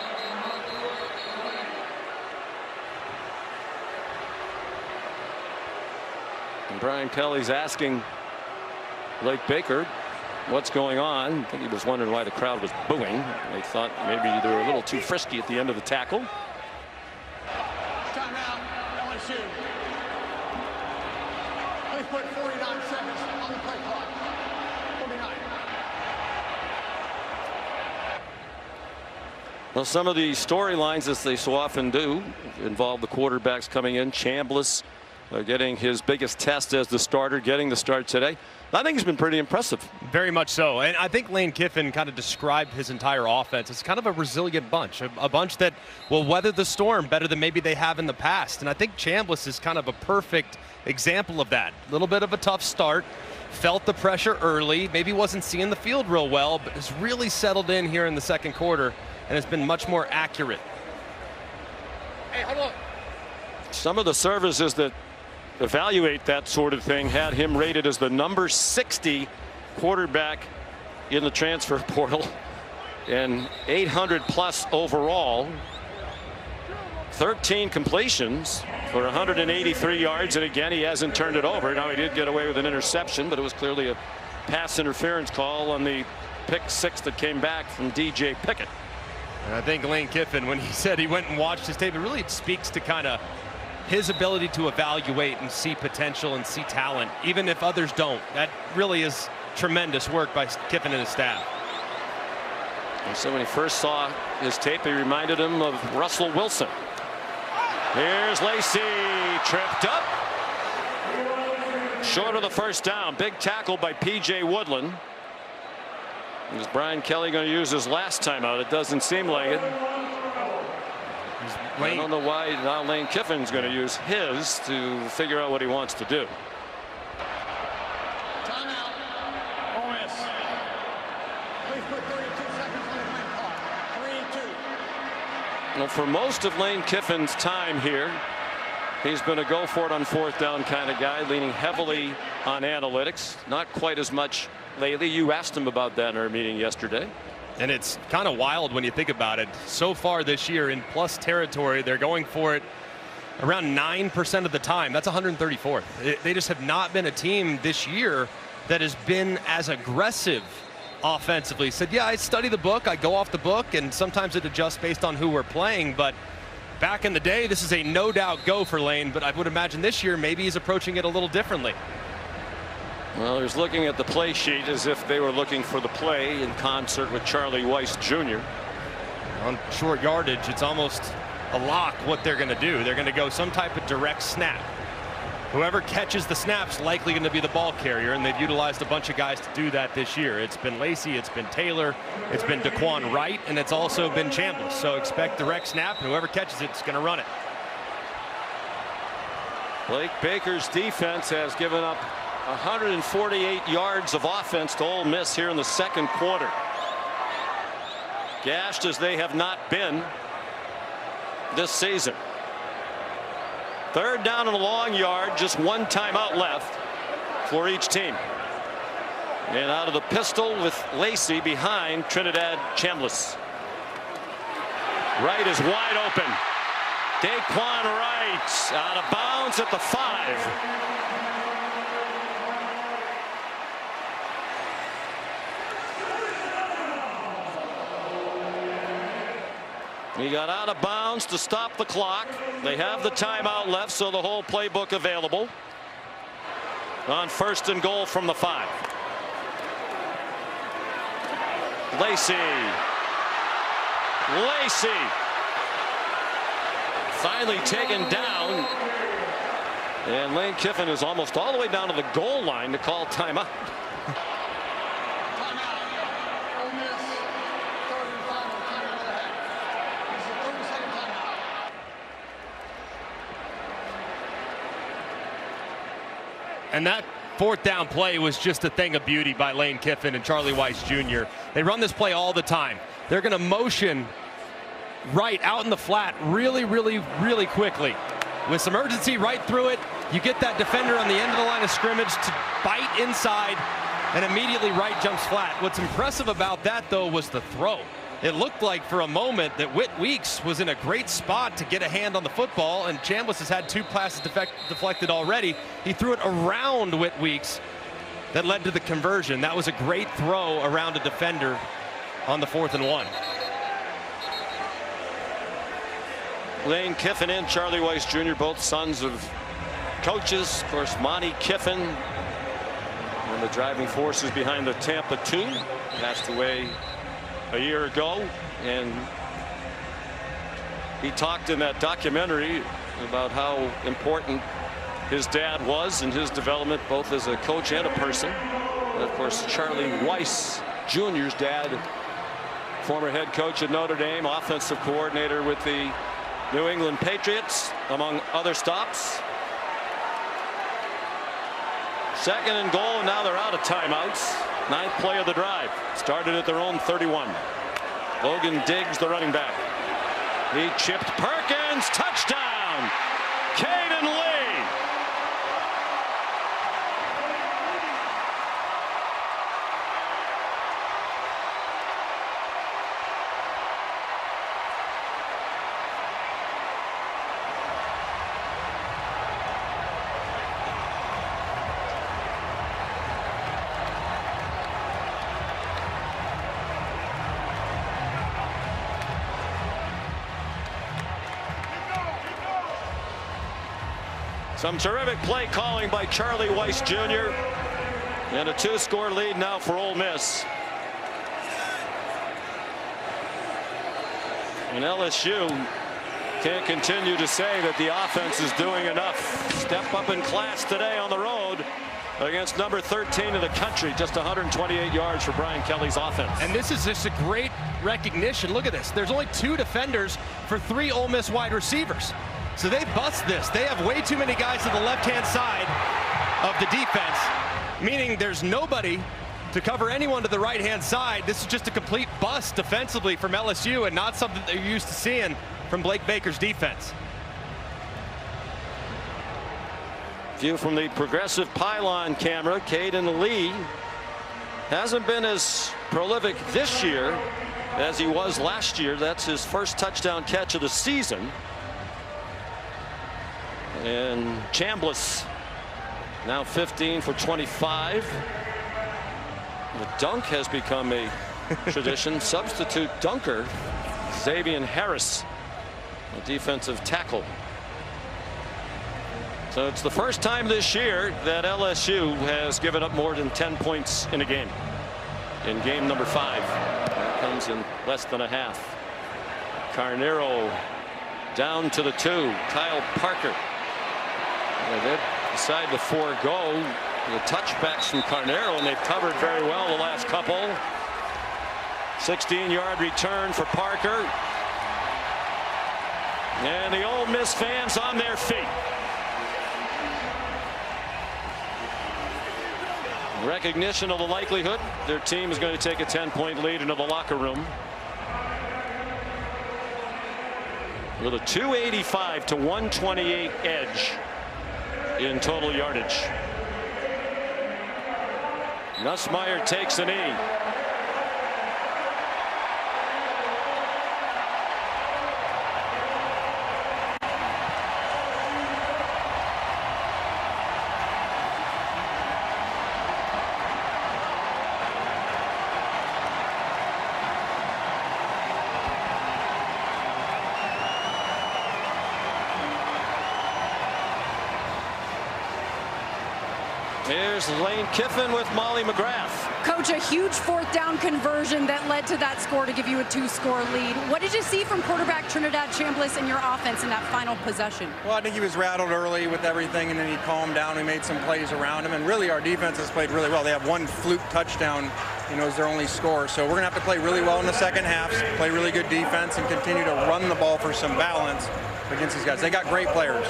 And Brian Kelly's asking Blake Baker what's going on. I think he was wondering why the crowd was booing. They thought maybe they were a little too frisky at the end of the tackle. Timeout, LSU. Please put 49 seconds on the play clock. 49. Well, some of the storylines, as they so often do, involve the quarterbacks coming in. Chambliss getting his biggest test as the starter, getting the start today. I think he's been pretty impressive. Very much so. And I think Lane Kiffin kind of described his entire offense as kind of a resilient bunch, a bunch that will weather the storm better than maybe they have in the past. And I think Chambliss is kind of a perfect example of that. A little bit of a tough start, felt the pressure early, maybe wasn't seeing the field real well, but has really settled in here in the second quarter and has been much more accurate. Hey, hold on. Some of the services that evaluate that sort of thing had him rated as the number 60 quarterback in the transfer portal and 800 plus overall. 13 completions for 183 yards, and again he hasn't turned it over. Now he did get away with an interception, but it was clearly a pass interference call on the pick 6 that came back from DJ Pickett. And I think Lane Kiffin, when he said he went and watched his tape, it really speaks to kind of his ability to evaluate and see potential and see talent, even if others don't. That really is tremendous work by Kiffin and his staff. And so when he first saw his tape, he reminded him of Russell Wilson. Here's Lacey, tripped up. Short of the first down. Big tackle by P.J. Woodland. Is Brian Kelly going to use his last timeout? It doesn't seem like it. I don't know why now Lane Kiffin's going to use his to figure out what he wants to do. Timeout. Ole Miss. Please put 32 seconds on the play clock. 3-2. Well, for most of Lane Kiffin's time here, he's been a go for it on 4th down kind of guy, leaning heavily on analytics. Not quite as much lately. You asked him about that in our meeting yesterday. And it's kind of wild when you think about it. So far this year in plus territory, they're going for it around 9% of the time. That's 134th. They just have not been a team this year that has been as aggressive offensively. Said, yeah, I study the book, I go off the book, and sometimes it adjusts based on who we're playing. But back in the day, this is a no doubt go for Lane. But I would imagine this year maybe he's approaching it a little differently. Well, he's looking at the play sheet as if they were looking for the play in concert with Charlie Weiss Jr. On short yardage, it's almost a lock what they're going to do. They're going to go some type of direct snap. Whoever catches the snap's likely going to be the ball carrier, and they've utilized a bunch of guys to do that this year. It's been Lacey, it's been Taylor, it's been Daquan Wright, and it's also been Chambliss. So expect direct snap, and whoever catches it's going to run it. Blake Baker's defense has given up 148 yards of offense to Ole Miss here in the second quarter. Gashed as they have not been this season. 3rd down and a long yard, just one timeout left for each team. And out of the pistol with Lacey behind Trinidad Chambliss. Wright is wide open. Daquan Wright out of bounds at the 5. He got out of bounds to stop the clock. They have the timeout left, so the whole playbook available. On 1st and goal from the 5. Lacey. finally taken down. And Lane Kiffin is almost all the way down to the goal line to call timeout. And that fourth down play was just a thing of beauty by Lane Kiffin and Charlie Weiss Jr. They run this play all the time. They're going to motion right out in the flat really, really, really quickly. With some urgency right through it, you get that defender on the end of the line of scrimmage to bite inside, and immediately right jumps flat. What's impressive about that, though, was the throw. It looked like for a moment that Whit Weeks was in a great spot to get a hand on the football, and Chambliss has had 2 passes deflected already. He threw it around Whit Weeks that led to the conversion. That was a great throw around a defender on the 4th and 1. Lane Kiffin and Charlie Weiss Jr., both sons of coaches. Of course, Monty Kiffin, one of the driving forces behind the Tampa 2, passed away a year ago, and he talked in that documentary about how important his dad was in his development, both as a coach and a person. And of course, Charlie Weiss Jr.'s dad, former head coach at Notre Dame, offensive coordinator with the New England Patriots, among other stops. 2nd and goal, and now they're out of timeouts. 9th play of the drive. Started at their own 31. Logan Diggs, the running back. He chipped Perkins. Touchdown! Caden Lee. Some terrific play calling by Charlie Weiss Jr. And a 2-score lead now for Ole Miss. And LSU can't continue to say that the offense is doing enough. Step up in class today on the road against number 13 in the country. Just 128 yards for Brian Kelly's offense. And this is just a great recognition. Look at this. There's only 2 defenders for 3 Ole Miss wide receivers. So they bust this. They have way too many guys to the left-hand side of the defense, meaning there's nobody to cover anyone to the right-hand side. This is just a complete bust defensively from LSU, and not something they're used to seeing from Blake Baker's defense. View from the progressive pylon camera. Caden Lee hasn't been as prolific this year as he was last year. That's his first touchdown catch of the season. And Chambliss now 15 for 25. The dunk has become a tradition. Substitute dunker Xavier Harris, a defensive tackle. So it's the first time this year that LSU has given up more than 10 points in a game. In game number 5, that comes in less than a half. Carnero down to the 2. Kyle Parker. They decide to forego the touchbacks from Carnero, and they've covered very well the last couple. 16-yard return for Parker. And the Ole Miss fans on their feet. Recognition of the likelihood their team is going to take a 10-point lead into the locker room. With a 285 to 128 edge in total yardage. Nussmeier takes a knee. Here's Lane Kiffin with Molly McGrath. Coach, a huge fourth down conversion that led to that score to give you a 2-score lead. What did you see from quarterback Trinidad Chambliss in your offense in that final possession? Well, I think he was rattled early with everything, and then he calmed down. We made some plays around him, and really our defense has played really well. They have one fluke touchdown, as their only score. So we're going to have to play really well in the second half, play really good defense, and continue to run the ball for some balance against these guys. They got great players.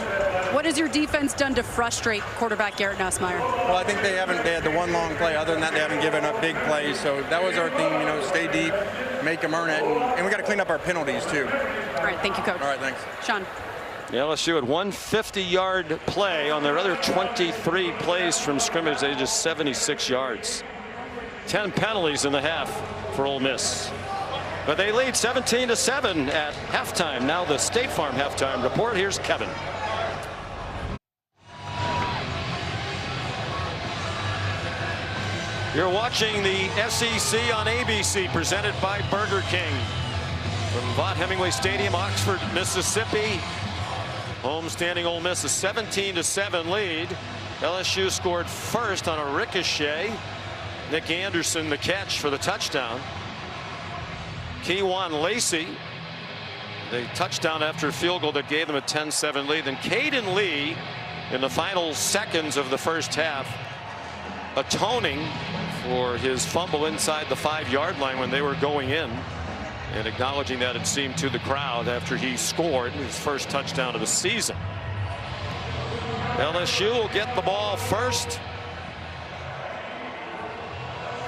What has your defense done to frustrate quarterback Garrett Nussmeier? Well, I think they had the one long play. Other than that, they haven't given up big plays. So that was our theme, stay deep, make them earn it. And we got to clean up our penalties, too. All right, thank you, Coach. All right, thanks. Sean. The LSU had one 50-yard play on their other 23 plays from scrimmage. They just 76 yards. 10 penalties in the half for Ole Miss. But they lead 17-7 at halftime. Now the State Farm halftime report. Here's Kevin. You're watching the SEC on ABC, presented by Burger King. From Vaught Hemingway Stadium, Oxford, Mississippi. Homestanding Ole Miss, a 17-7 lead. LSU scored first on a ricochet. Nick Anderson, the catch for the touchdown. Keywan Lacey, the touchdown after a field goal that gave them a 10-7 lead. Then Caden Lee, in the final seconds of the first half, atoning for his fumble inside the 5-yard line when they were going in, and acknowledging that, it seemed, to the crowd after he scored his first touchdown of the season. LSU will get the ball first.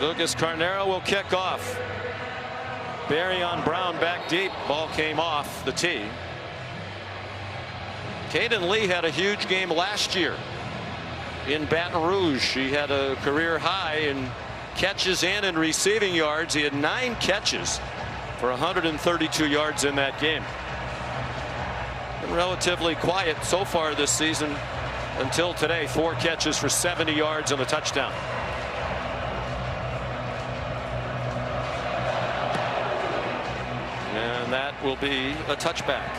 Lucas Carnero will kick off. Barry on Brown back deep. Ball came off the tee. Caden Lee had a huge game last year in Baton Rouge. He had a career high in catches and in receiving yards. He had 9 catches for 132 yards in that game. Been relatively quiet so far this season until today. 4 catches for 70 yards and a touchdown. And that will be a touchback.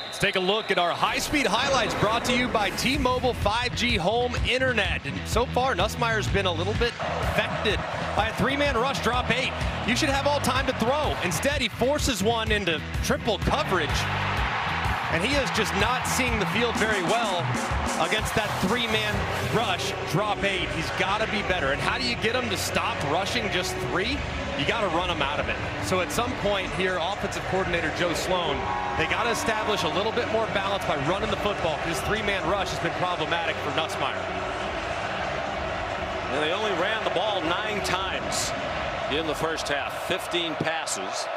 Let's take a look at our high-speed highlights, brought to you by T-Mobile 5G Home Internet. And so far, Nussmeier's been a little bit affected by a 3-man rush, drop 8. You should have all time to throw. Instead, he forces one into triple coverage. And he is just not seeing the field very well against that 3-man rush, drop 8. He's got to be better. And how do you get him to stop rushing just 3? You got to run him out of it. So at some point here, offensive coordinator Joe Sloan, they got to establish a little bit more balance by running the football. This 3-man rush has been problematic for Nussmeier. And they only ran the ball 9 times in the first half. 15 passes.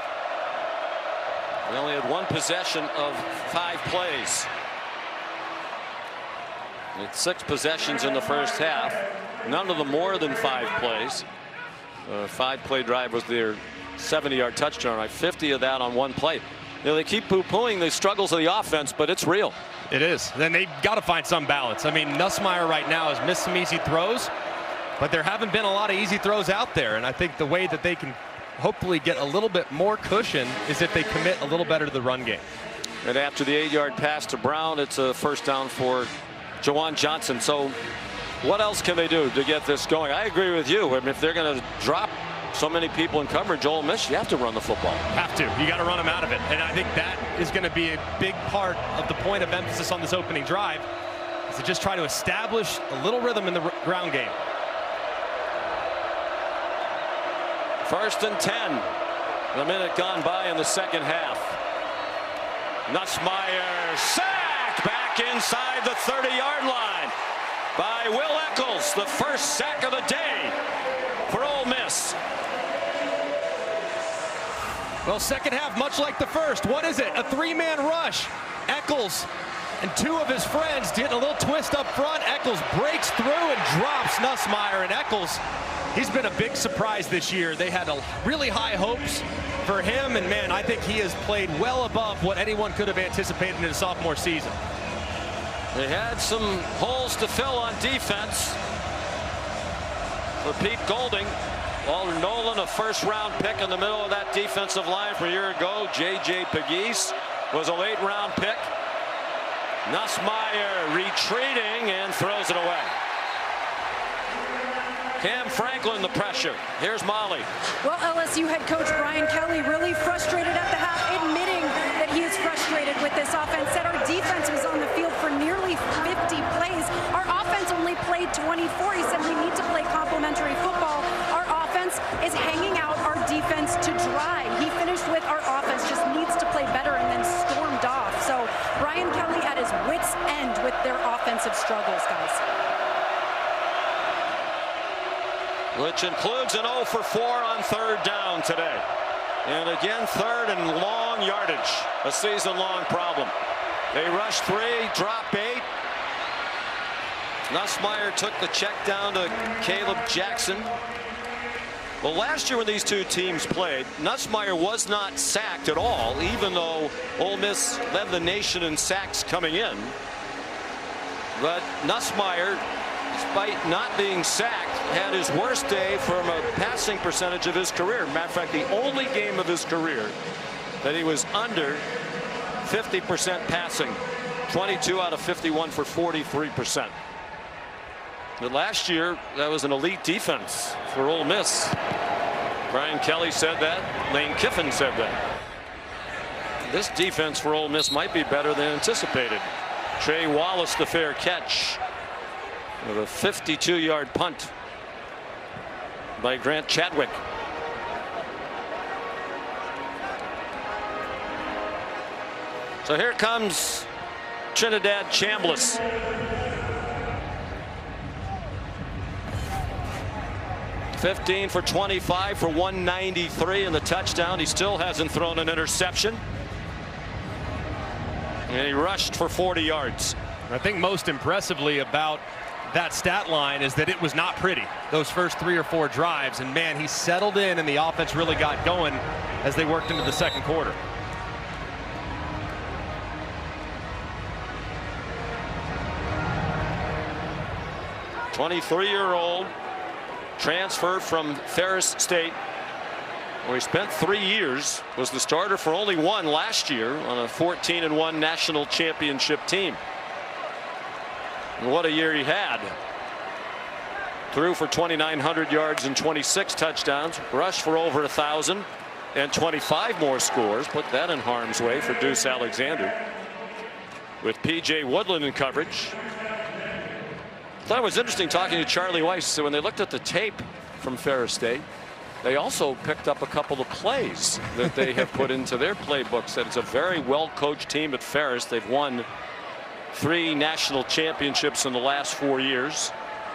They only had 1 possession of 5 plays. They had 6 possessions in the first half. None of them more than 5 plays. 5-play drive was their 70-yard touchdown, right? 50 of that on 1 play. They keep poo-pooing the struggles of the offense, but it's real. It is. Then they've got to find some balance. I mean, Nussmeier right now has missed some easy throws, but there haven't been a lot of easy throws out there. And I think the way that they can hopefully get a little bit more cushion is if they commit a little better to the run game. And after the 8-yard pass to Brown, it's a first down for Jawan Johnson. So what else can they do to get this going? I agree with you. I mean, if they're going to drop so many people in coverage, Ole Miss, you have to run the football. Have to. You got to run them out of it. And I think that is going to be a big part of the point of emphasis on this opening drive, is to just try to establish a little rhythm in the ground game. 1st and 10. The minute gone by in the second half. Nussmeier sacked back inside the 30-yard line by Will Eccles. The first sack of the day for Ole Miss. Well, second half, much like the first. What is it? A 3-man rush. Eccles and 2 of his friends getting a little twist up front. Eccles breaks through and drops Nussmeier. And Eccles, he's been a big surprise this year. They had really high hopes for him. And, man, I think he has played well above what anyone could have anticipated in his sophomore season. They had some holes to fill on defense for Pete Golding. Walter Nolan, a first-round pick in the middle of that defensive line from a year ago. J.J. Pegues was a late-round pick. Nussmeier retreating and throws it away. Cam Franklin, the pressure. Here's Molly. Well, LSU head coach Brian Kelly really frustrated at the half, admitting that he is frustrated with this offense. Said our defense was on the field for nearly 50 plays. Our offense only played 24. He said we need to play complementary football. Our offense is hanging out our defense to dry. He finished with our offense just needs to play better and then stormed off. So Brian Kelly at his wits' end with their offensive struggles, guys. Which includes an 0 for 4 on third down today. And again, third and long yardage, a season-long problem. They rushed 3, drop 8. Nussmeier took the check down to Caleb Jackson. Well, last year when these two teams played, Nussmeier was not sacked at all, even though Ole Miss led the nation in sacks coming in. But Nussmeier, despite not being sacked, had his worst day from a passing percentage of his career. Matter of fact, the only game of his career that he was under 50% passing. 22 out of 51 for 43%. But last year, that was an elite defense for Ole Miss. Brian Kelly said that. Lane Kiffin said that. This defense for Ole Miss might be better than anticipated. Trey Wallace, the fair catch, with a 52-yard punt by Grant Chadwick. So here comes Trinidad Chambliss. $15 for 25 for 193 and the touchdown. He still hasn't thrown an interception. And he rushed for 40 yards. I think most impressively about that stat line is that it was not pretty, those first 3 or 4 drives. And man, he settled in and the offense really got going as they worked into the second quarter. '23-year-old transfer from Ferris State, where he spent 3 years, was the starter for only 1 last year on a 14-1 national championship team. And what a year he had. Threw for 2,900 yards and 26 touchdowns, rushed for over 1,000 and 25 more scores. Put that in harm's way for Deuce Alexander, with P.J. Woodland in coverage. I thought it was interesting talking to Charlie Weiss. So when they looked at the tape from Ferris State, they also picked up a couple of plays that they have put into their playbooks. That it's a very well-coached team at Ferris. They've won 3 national championships in the last 4 years.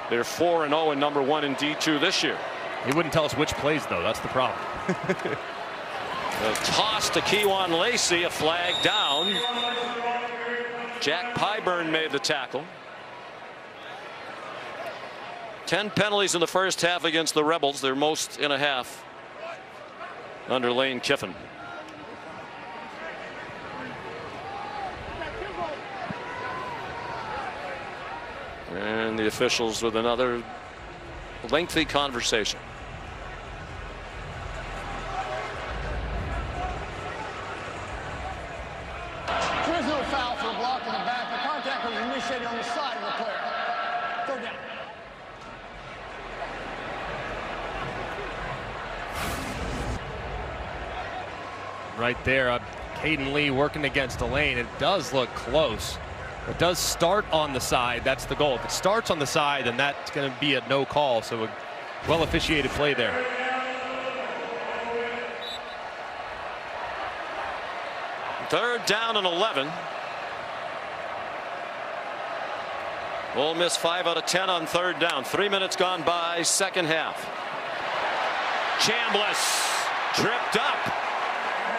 They're 4-0 and #1 in D2 this year. He wouldn't tell us which plays, though. That's the problem. A toss to Kewan Lacey, a flag down. Jack Pyburn made the tackle. 10 penalties in the first half against the Rebels, their most in a half under Lane Kiffin. And the officials with another lengthy conversation. There is no foul for a block in the back. The contact was initiated on the side of the player. Third down. Right there, Caden Lee working against Elaine. It does look close. It does start on the side. That's the goal. If it starts on the side, then that's going to be a no call. So a well officiated play there. Third down and 11. Ole Miss 5 out of 10 on third down. 3 minutes gone by, second half. Chambliss tripped up.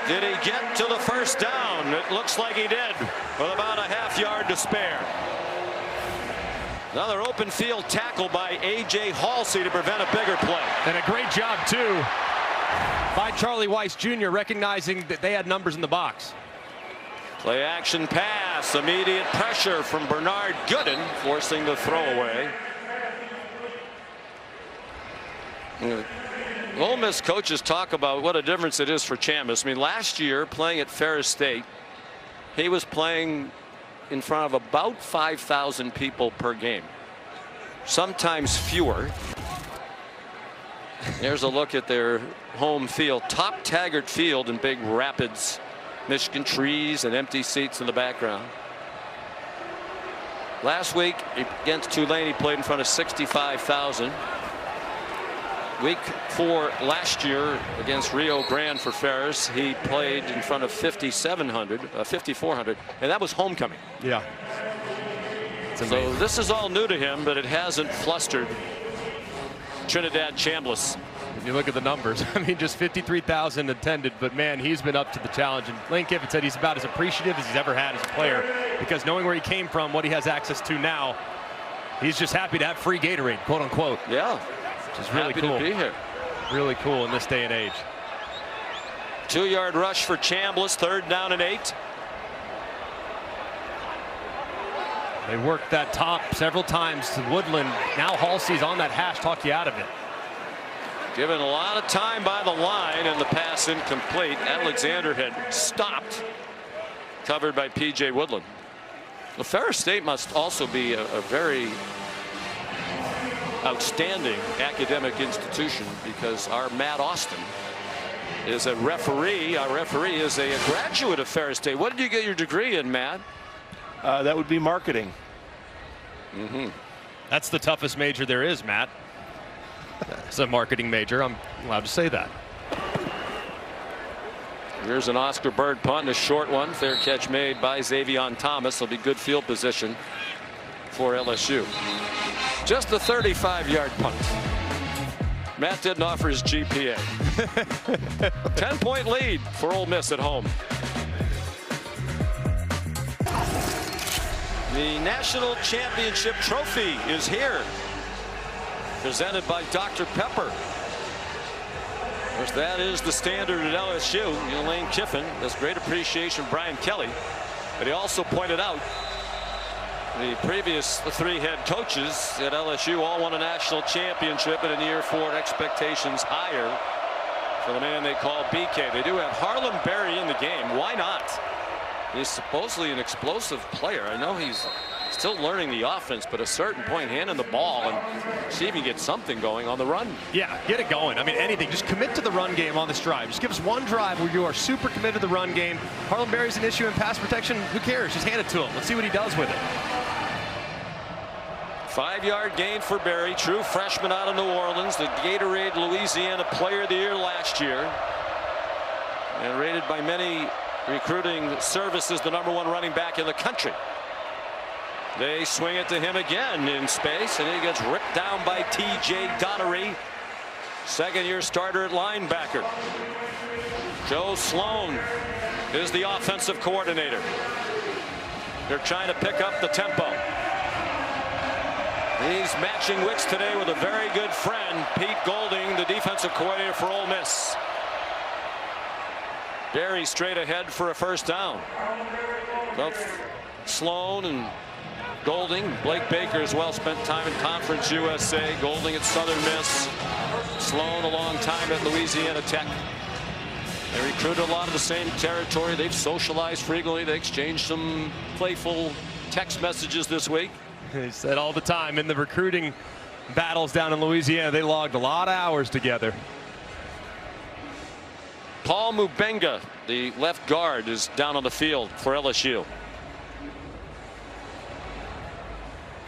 Did he get to the first down? It looks like he did, with about a half yard to spare. Another open field tackle by A.J. Halsey to prevent a bigger play. And a great job, too, by Charlie Weiss Jr., recognizing that they had numbers in the box. Play action pass, immediate pressure from Bernard Gooden, forcing the throwaway. Ole Miss coaches talk about what a difference it is for Chambliss. I mean, last year playing at Ferris State, he was playing in front of about 5,000 people per game, sometimes fewer. There's a look at their home field. Top Taggart Field in Big Rapids, Michigan. Trees and empty seats in the background. Last week against Tulane, he played in front of 65,000. Week 4 last year against Rio Grande for Ferris, he played in front of 5,400, and that was homecoming. Yeah. So this is all new to him, but it hasn't flustered Trinidad Chambliss. If you look at the numbers, I mean, just 53,000 attended, but man, he's been up to the challenge. And Lane Kiffin said he's about as appreciative as he's ever had as a player, because knowing where he came from, what he has access to now, he's just happy to have free Gatorade, quote unquote. Yeah. Which is really happy cool. to be here. Really cool in this day and age. 2-yard rush for Chambliss, 3rd down and 8. They worked that top several times to Woodland. Now Halsey's on that hash, talk you out of it. Given a lot of time by the line, and the pass incomplete. Alexander had stopped, covered by P.J. Woodland. Well, Ferris State must also be a very outstanding academic institution, because our Matt Austin is a referee. Our referee is a graduate of Ferris State. What did you get your degree in, Matt? That would be marketing. That's the toughest major there is, Matt. It's a marketing major. I'm allowed to say that. Here's an Oscar Bird punt, a short one. Fair catch made by Xavion Thomas. Will be good field position for LSU. Just a 35-yard punt. Matt didn't offer his GPA. 10-point lead for Ole Miss at home. The National Championship Trophy is here, presented by Dr. Pepper. Of course, that is the standard at LSU. Lane Kiffin has great appreciation for Brian Kelly, but he also pointed out the previous 3 head coaches at LSU all won a national championship, and in year 4 expectations higher for the man they call BK. They do have Harlem Berry in the game. Why not? He's supposedly an explosive player. I know he's still learning the offense, but at a certain point, handing the ball and see if he gets something going on the run. Yeah, get it going. I mean, anything. Just commit to the run game on this drive. Just give us one drive where you are super committed to the run game. Harlem Berry's an issue in pass protection. Who cares? Just hand it to him. Let's see what he does with it. 5-yard gain for Berry, true freshman out of New Orleans, the Gatorade Louisiana Player of the Year last year, and rated by many recruiting services the #1 running back in the country. They swing it to him again in space, and he gets ripped down by T.J. Donnery, 2nd-year starter at linebacker. Joe Sloan is the offensive coordinator. They're trying to pick up the tempo. He's matching wits today with a very good friend, Pete Golding, the defensive coordinator for Ole Miss. Berry straight ahead for a 1st down. Both Sloan and Golding, Blake Baker as well, spent time in Conference USA. Golding at Southern Miss. Sloan a long time at Louisiana Tech. They recruited a lot of the same territory. They've socialized frequently. They exchanged some playful text messages this week. He said all the time in the recruiting battles down in Louisiana, they logged a lot of hours together. Paul Mubenga, the left guard, is down on the field for LSU.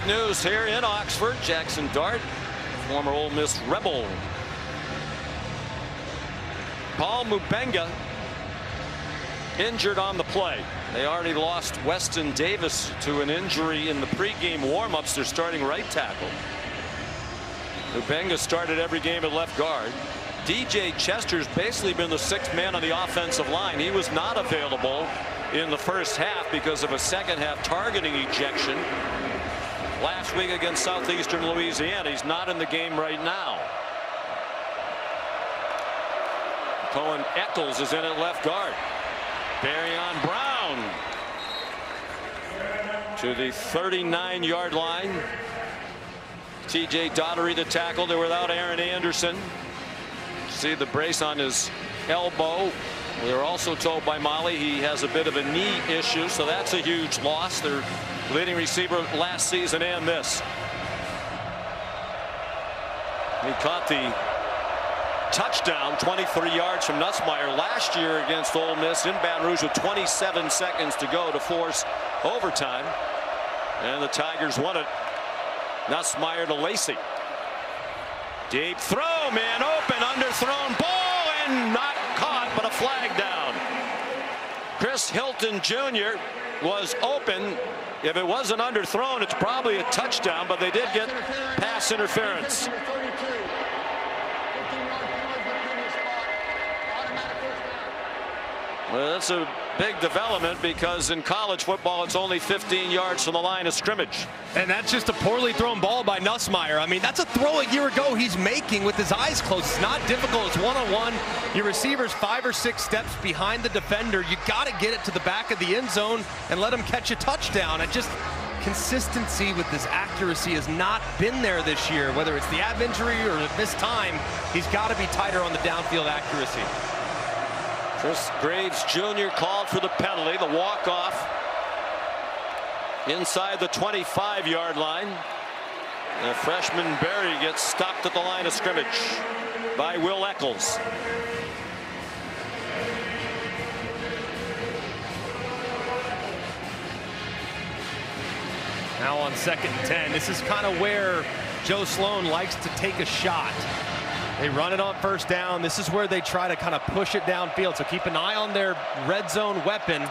News here in Oxford. Jackson Dart, former Ole Miss Rebel. Paul Mubenga injured on the play. They already lost Weston Davis to an injury in the pregame warmups. They're starting right tackle. Mubenga started every game at left guard. DJ Chester's basically been the 6th man on the offensive line. He was not available in the 1st half because of a 2nd half targeting ejection last week against Southeastern Louisiana. He's not in the game right now. Cohen Eccles is in at left guard. Barryon Brown to the 39-yard line. T.J. Donnery the tackle. They're without Aaron Anderson. See the brace on his elbow. We were also told by Molly he has a bit of a knee issue, so that's a huge loss. Their leading receiver last season and this. He caught the touchdown, 23 yards from Nussmeier last year against Ole Miss in Baton Rouge with 27 seconds to go to force overtime. And the Tigers won it. Nussmeier to Lacey. Deep throw, man open, underthrown ball, and not caught, but a flag down. Chris Hilton Jr. was open. If it wasn't underthrown, it's probably a touchdown, but they did get pass interference. Well, that's a big development because in college football it's only 15 yards from the line of scrimmage. And that's just a poorly thrown ball by Nussmeier. I mean, that's a throw a year ago he's making with his eyes closed. It's not difficult. It's one-on-one. Your receiver's 5 or 6 steps behind the defender. You got to get it to the back of the end zone and let him catch a touchdown. It just consistency with this accuracy has not been there this year. Whether it's the ab injury or this time, he's got to be tighter on the downfield accuracy. Chris Graves Jr. called for the penalty, the walk-off inside the 25-yard line. The freshman Berry gets stopped at the line of scrimmage by Will Eccles. Now on 2nd and 10, this is kind of where Joe Sloan likes to take a shot. They run it on 1st down. This is where they try to kind of push it downfield. So keep an eye on their red zone weapon.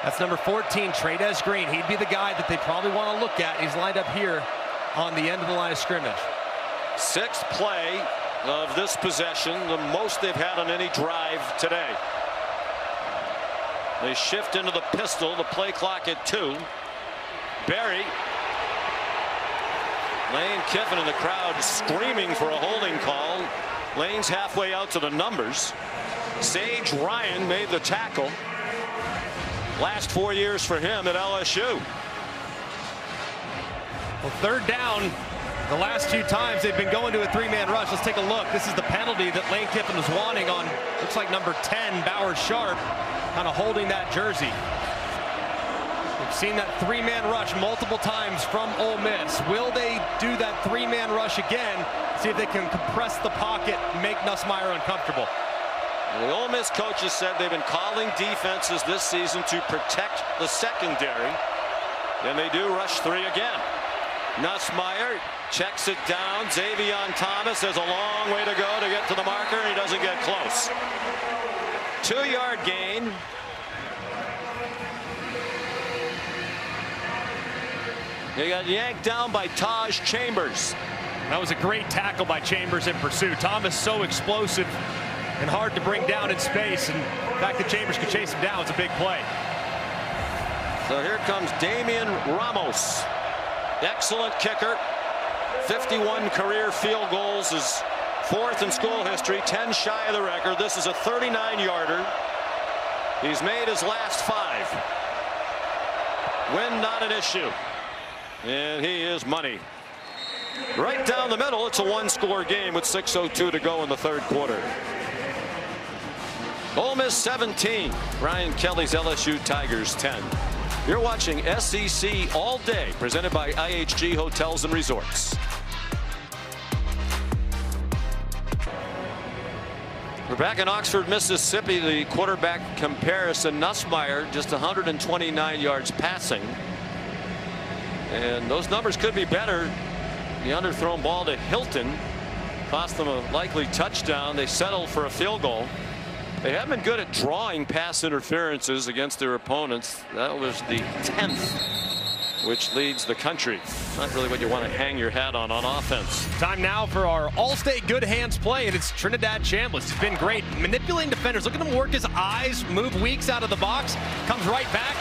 That's number 14, Trades Green. He'd be the guy that they probably want to look at. He's lined up here on the end of the line of scrimmage. 6th play of this possession, the most they've had on any drive today. They shift into the pistol, the play clock at 2. Berry. Lane Kiffin in the crowd screaming for a holding call. Lane's halfway out to the numbers. Sage Ryan made the tackle. Last 4 years for him at LSU. Well, 3rd down. The last 2 times they've been going to a 3-man rush. Let's take a look. This is the penalty that Lane Kiffin was wanting on, looks like number 10, Bowers Sharp, kind of holding that jersey. We've seen that 3-man rush multiple times from Ole Miss. Will they do that 3-man rush again? See if they can compress the pocket and make Nussmeier uncomfortable. The Ole Miss coaches said they've been calling defenses this season to protect the secondary. Then they do rush 3 again. Nussmeier checks it down. Xavion Thomas has a long way to go to get to the marker, and he doesn't get close. 2-yard gain. They got yanked down by Taj Chambers. That was a great tackle by Chambers in pursuit. Thomas so explosive and hard to bring down in space, and the fact that Chambers could chase him down was a big play. So here comes Damian Ramos. Excellent kicker. 51 career field goals, is 4th in school history, 10 shy of the record. This is a 39-yarder. He's made his last 5. Win not an issue. And he is money. Right down the middle, it's a 1-score game with 6:02 to go in the 3rd quarter. Ole Miss 17, Brian Kelly's LSU Tigers 10. You're watching SEC All Day, presented by IHG Hotels and Resorts. We're back in Oxford, Mississippi. The quarterback comparison, Nussmeier just 129 yards passing. And those numbers could be better. The underthrown ball to Hilton cost them a likely touchdown. They settled for a field goal. They have been good at drawing pass interferences against their opponents. That was the 10th, which leads the country. Not really what you want to hang your hat on offense. Time now for our All-State Good Hands play, and it's Trinidad Chambliss. He's been great manipulating defenders. Look at him work his eyes, move Weeks out of the box, comes right back.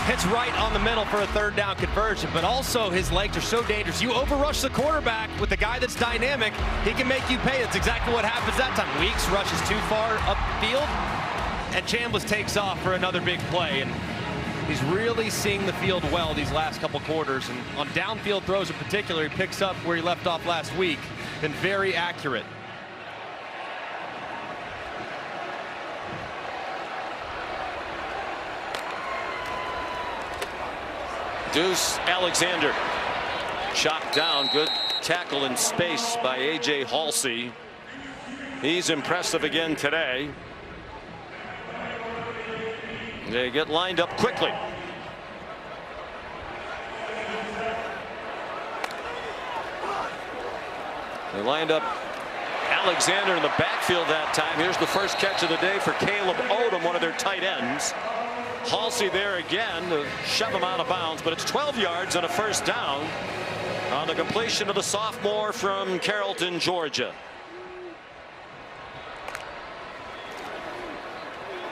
Hits right on the middle for a 3rd down conversion, but also his legs are so dangerous. You overrush the quarterback with a guy that's dynamic, he can make you pay. That's exactly what happens that time. Weeks rushes too far upfield, and Chambliss takes off for another big play. And he's really seeing the field well these last couple quarters. And on downfield throws in particular, he picks up where he left off last week. Been very accurate. Deuce Alexander chopped down. Good tackle in space by A.J. Halsey. He's impressive again today. They get lined up quickly. They lined up Alexander in the backfield that time. Here's the first catch of the day for Caleb Odom, one of their tight ends. Halsey there again to shove him out of bounds, but it's 12 yards and a first down on the completion of the sophomore from Carrollton, Georgia.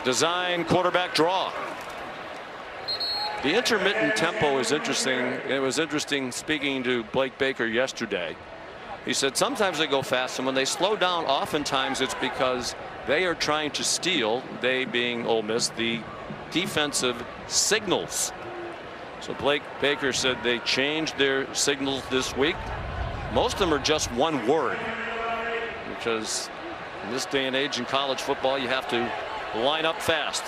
Design quarterback draw. The intermittent tempo is interesting. It was interesting speaking to Blake Baker yesterday. He said sometimes they go fast, and when they slow down, oftentimes it's because they are trying to steal, they being Ole Miss, the defensive signals. So Blake Baker said they changed their signals this week. Most of them are just one word, because in this day and age in college football, you have to line up fast.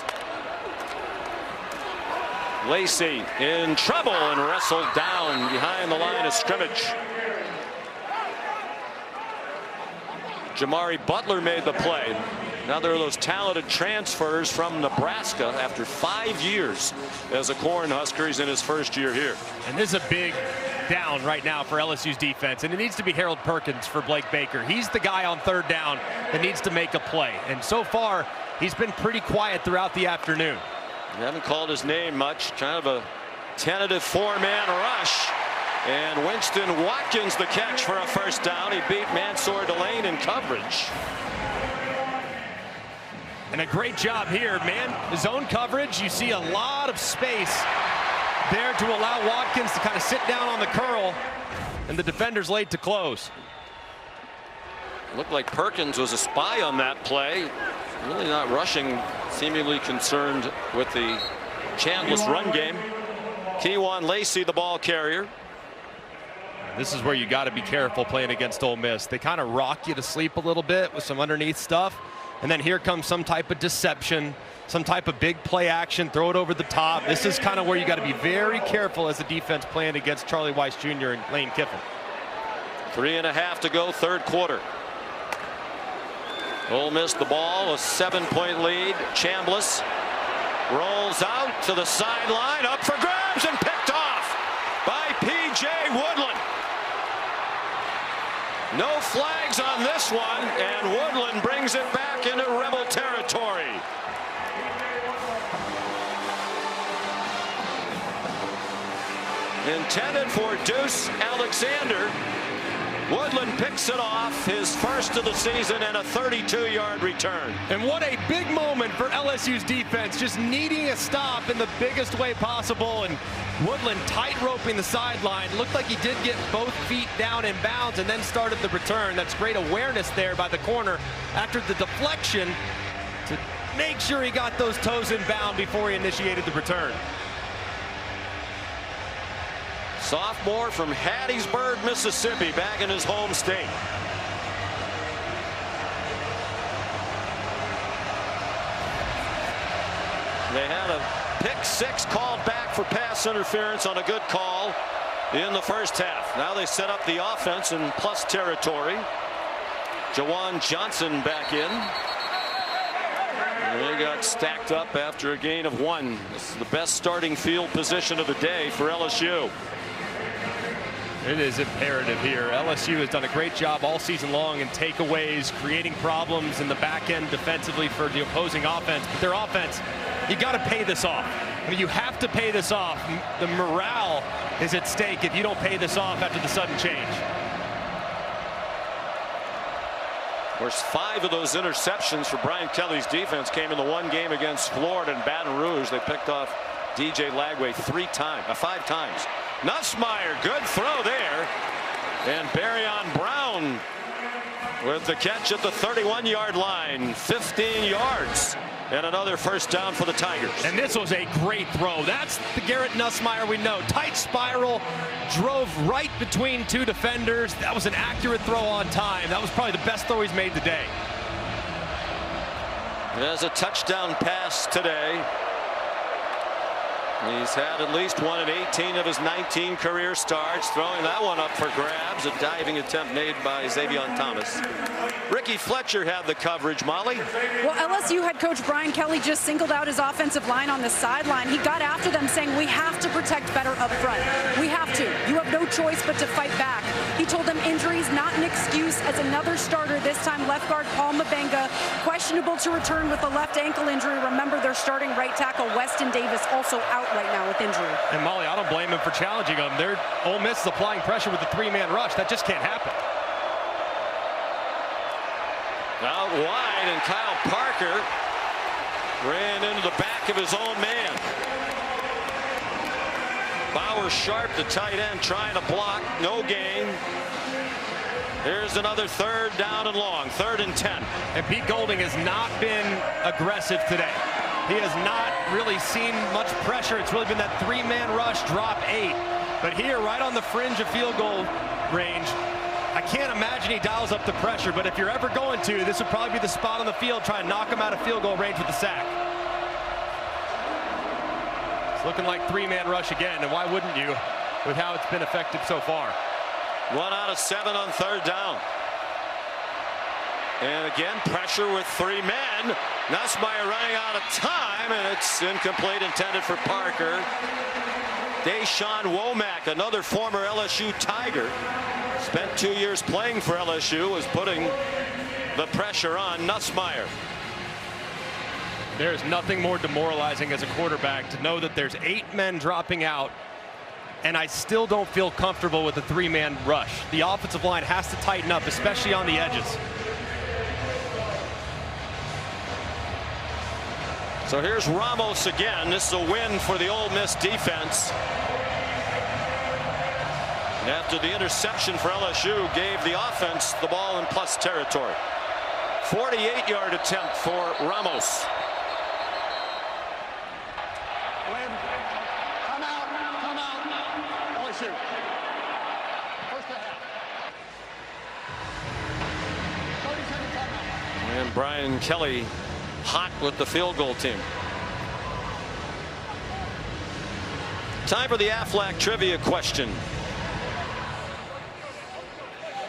Lacey in trouble and wrestled down behind the line of scrimmage. Jamari Butler made the play. Now there are those talented transfers from Nebraska after 5 years as a Cornhusker. He's in his first year here. And this is a big down right now for LSU's defense, and it needs to be Harold Perkins for Blake Baker. He's the guy on third down that needs to make a play, and so far he's been pretty quiet throughout the afternoon. They haven't called his name much. Kind of a tentative four-man rush. And Winston Watkins the catch for a first down. He beat Mansour Delane in coverage. And a great job here, man. Zone coverage, you see a lot of space there to allow Watkins to kind of sit down on the curl, and the defender's late to close. Looked like Perkins was a spy on that play. Really not rushing, seemingly concerned with the chanceless run game. Keywan Lacey, the ball carrier. This is where you got to be careful playing against Ole Miss. They kind of rock you to sleep a little bit with some underneath stuff, and then here comes some type of deception, some type of big play action, throw it over the top. This is kind of where you got to be very careful as a defense playing against Charlie Weiss Jr. and Lane Kiffin. 3.5 to go, third quarter. Ole Miss the ball, a 7-point lead. Chambliss rolls out to the sideline, up for grabs and picked off by P.J. Woodland. No flags on this one, and Woodland brings it back into Rebel territory. Intended for Deuce Alexander. Woodland picks it off, his first of the season, and a 32-yard return. And what a big moment for LSU's defense, just needing a stop in the biggest way possible. And Woodland tight-roping the sideline. Looked like he did get both feet down in bounds and then started the return. That's great awareness there by the corner after the deflection to make sure he got those toes in bound before he initiated the return. Sophomore from Hattiesburg, Mississippi, back in his home state. They had a pick six called back for pass interference on a good call in the first half. Now they set up the offense in plus territory. Jawan Johnson back in. And they got stacked up after a gain of 1. This is the best starting field position of the day for LSU. It is imperative here. LSU has done a great job all season long in takeaways, creating problems in the back end defensively for the opposing offense. But their offense, you got to pay this off. I mean, you have to pay this off. The morale is at stake if you don't pay this off after the sudden change. Of course, 5 of those interceptions for Brian Kelly's defense came in the one game against Florida and Baton Rouge. They picked off DJ Lagway 5 times. Nussmeier, good throw there. And Barryon Brown with the catch at the 31-yard line. 15 yards. And another first down for the Tigers. And this was a great throw. That's the Garrett Nussmeier we know. Tight spiral, drove right between 2 defenders. That was an accurate throw on time. That was probably the best throw he's made today. There's a touchdown pass today. He's had at least one in 18 of his 19 career starts. Throwing that one up for grabs. A diving attempt made by Xavier Thomas. Ricky Fletcher had the coverage, Molly. Well, LSU head coach Brian Kelly just singled out his offensive line on the sideline. He got after them saying, we have to protect better up front. We have to. You have no choice but to fight back. He told them injuries not an excuse, as another starter, this time left guard Paul Mabenga, questionable to return with a left ankle injury. Remember, their starting right tackle Weston Davis also out right now with injury. And Molly, I don't blame him for challenging him. Ole Miss is applying pressure with the three-man rush. That just can't happen. Out wide, and Kyle Parker ran into the back of his own man. Bauer Sharp, the tight end, trying to block. No gain. Here's another third down and long. 3rd and 10. And Pete Golding has not been aggressive today. He has not really seen much pressure. It's really been that three-man rush, drop 8. But here, right on the fringe of field goal range, I can't imagine he dials up the pressure, but if you're ever going to, this would probably be the spot on the field, try and knock him out of field goal range with the sack. It's looking like three-man rush again, and why wouldn't you with how it's been effective so far? 1 out of 7 on 3rd down. And again, pressure with 3 men. Nussmeier running out of time, and it's incomplete, intended for Parker. Deshaun Womack, another former LSU Tiger, spent 2 years playing for LSU, is putting the pressure on Nussmeier. There is nothing more demoralizing as a quarterback to know that there's 8 men dropping out, and I still don't feel comfortable with the 3-man rush. The offensive line has to tighten up, especially on the edges. So here's Ramos again. This is a win for the Ole Miss defense. And after the interception for LSU, gave the offense the ball in plus territory. 48-yard attempt for Ramos. Come out. LSU. First and a half. 30-second timeout. And Brian Kelly hot with the field goal team. Time for the Aflac trivia question.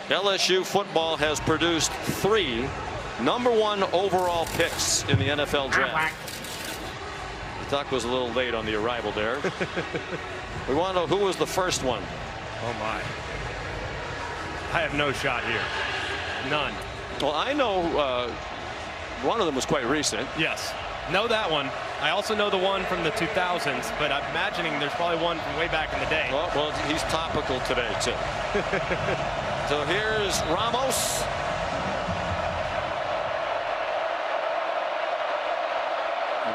LSU football has produced 3 #1 overall picks in the NFL draft. The duck was a little late on the arrival there. We want to know who was the first one. Oh my. I have no shot here. None. Well, I know one of them was quite recent. Yes. Know that one. I also know the one from the 2000s, but I'm imagining there's probably one from way back in the day. Well, he's topical today, too. So here's Ramos.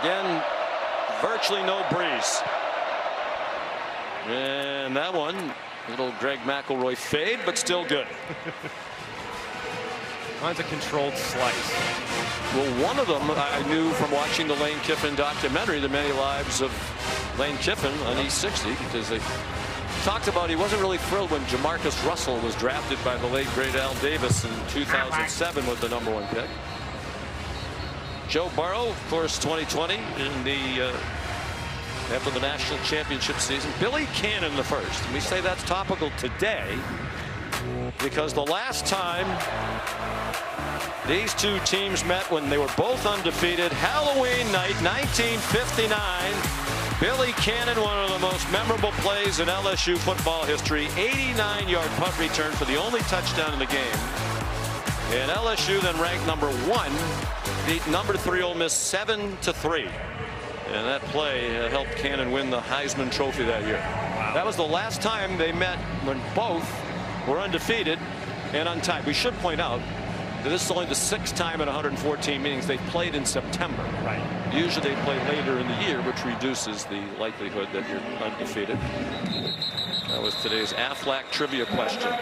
Again, virtually no breeze. And that one, little Greg McElroy fade, but still good. Mine's a controlled slice. Well, one of them I knew from watching the Lane Kiffin documentary, The Many Lives of Lane Kiffin on E60, because they talked about he wasn't really thrilled when Jamarcus Russell was drafted by the late great Al Davis in 2007 with the #1 pick. Joe Burrow, of course, 2020 in the after the national championship season. Billy Cannon the first. And we say that's topical today because the last time these two teams met, when they were both undefeated, Halloween night 1959. Billy Cannon, one of the most memorable plays in LSU football history. 89-yard punt return for the only touchdown in the game. And LSU, then ranked #1, beat #3 Ole Miss 7-3. And that play helped Cannon win the Heisman Trophy that year. Wow. That was the last time they met, when both were undefeated and untied. We should point out that this is only the 6th time in 114 meetings they've played in September. Right. Usually they play later in the year, which reduces the likelihood that you're undefeated. That was today's Aflac trivia question.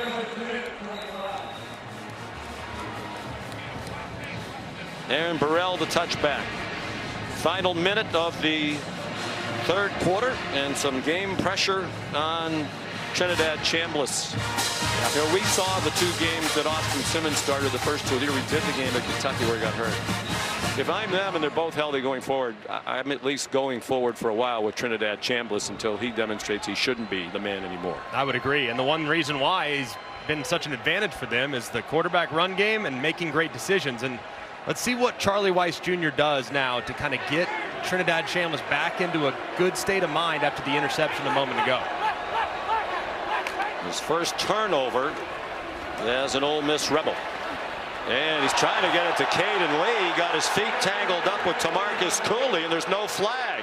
Aaron Burrell, the touchback. Final minute of the 3rd quarter, and some game pressure on Trinidad Chambliss. You know, we saw the 2 games that Austin Simmons started, the first 2 of the year. We did the game at Kentucky where he got hurt. If I'm them and they're both healthy going forward, I'm at least going forward for a while with Trinidad Chambliss until he demonstrates he shouldn't be the man anymore. I would agree. And the one reason why he's been such an advantage for them is the quarterback run game and making great decisions. And let's see what Charlie Weiss Jr. does now to kind of get Trinidad Chambliss back into a good state of mind after the interception a moment ago. His first turnover as an Ole Miss Rebel. And he's trying to get it to Caden Lee. He got his feet tangled up with Tamarcus Cooley, and there's no flag.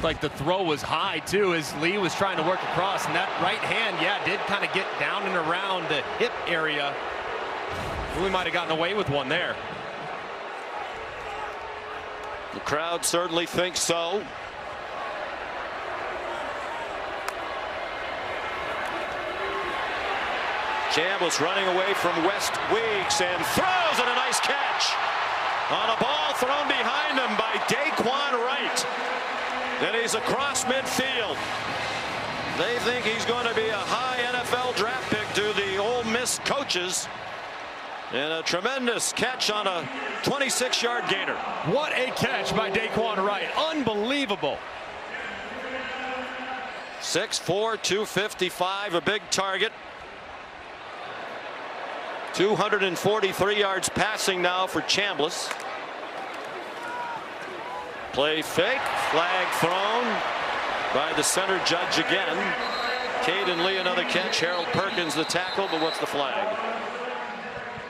Like the throw was high too as Lee was trying to work across, and that right hand, yeah, did kind of get down and around the hip area. We might have gotten away with one there. The crowd certainly thinks so. Chambliss running away from West Weeks and throws, and a nice catch on a ball thrown behind him by Daquan Wright. And he's across midfield. They think he's going to be a high NFL draft pick to the Ole Miss coaches. And a tremendous catch on a 26-yard gainer. What a catch by Daquan Wright. Unbelievable. 6'4", 255, a big target. 243 yards passing now for Chambliss. Play fake, flag thrown by the center judge again. Caden Lee another catch. Harold Perkins the tackle, but what's the flag?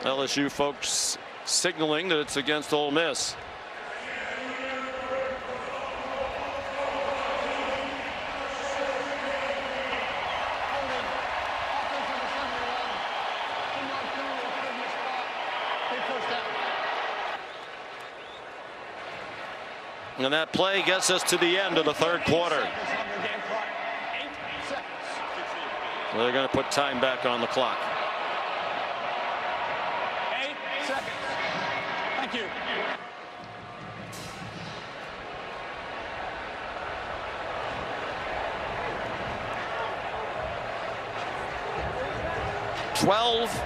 LSU folks signaling that it's against Ole Miss. And that play gets us to the end of the third quarter. They're going to put time back on the clock. 8 seconds. Thank you.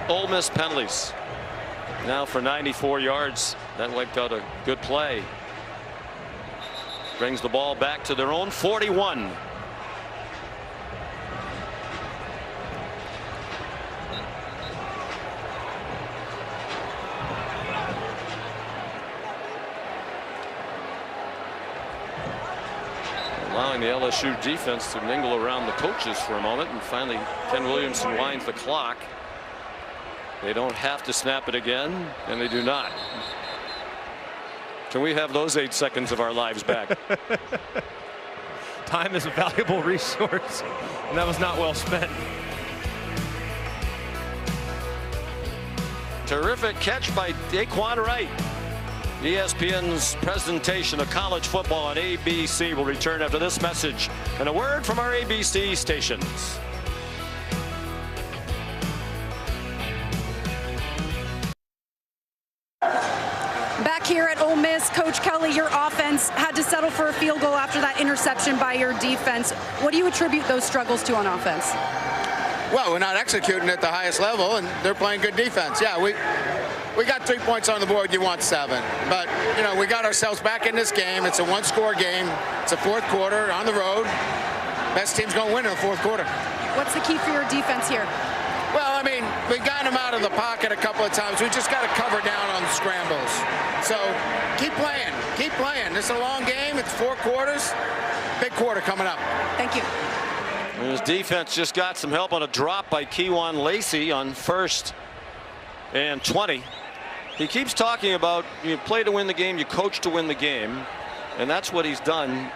Ole Miss penalties. Now for 94 yards. That wiped out a good play. Brings the ball back to their own 41. Allowing the LSU defense to mingle around the coaches for a moment, and finally Ken Williamson winds the clock. They don't have to snap it again, and they do not. Can we have those 8 seconds of our lives back? Time is a valuable resource, and that was not well spent. Terrific catch by Daquan Wright. ESPN's presentation of college football on ABC will return after this message and a word from our ABC stations. Back here at Ole Miss, Coach Kelly, your offense had to settle for a field goal after that interception by your defense. What do you attribute those struggles to on offense? Well, we're not executing at the highest level, and they're playing good defense. Yeah, we got 3 points on the board. You want 7. But, you know, we got ourselves back in this game. It's a one-score game. It's a fourth quarter on the road. Best team's going to win in the fourth quarter. What's the key for your defense here? Well, I mean, we got him out of the pocket a couple of times. We just got to cover down on the scrambles. So keep playing. Keep playing. This is a long game. It's 4 quarters. Big quarter coming up. Thank you. And his defense just got some help on a drop by Kewan Lacey on 1st and 20. He keeps talking about you play to win the game, you coach to win the game, and that's what he's done.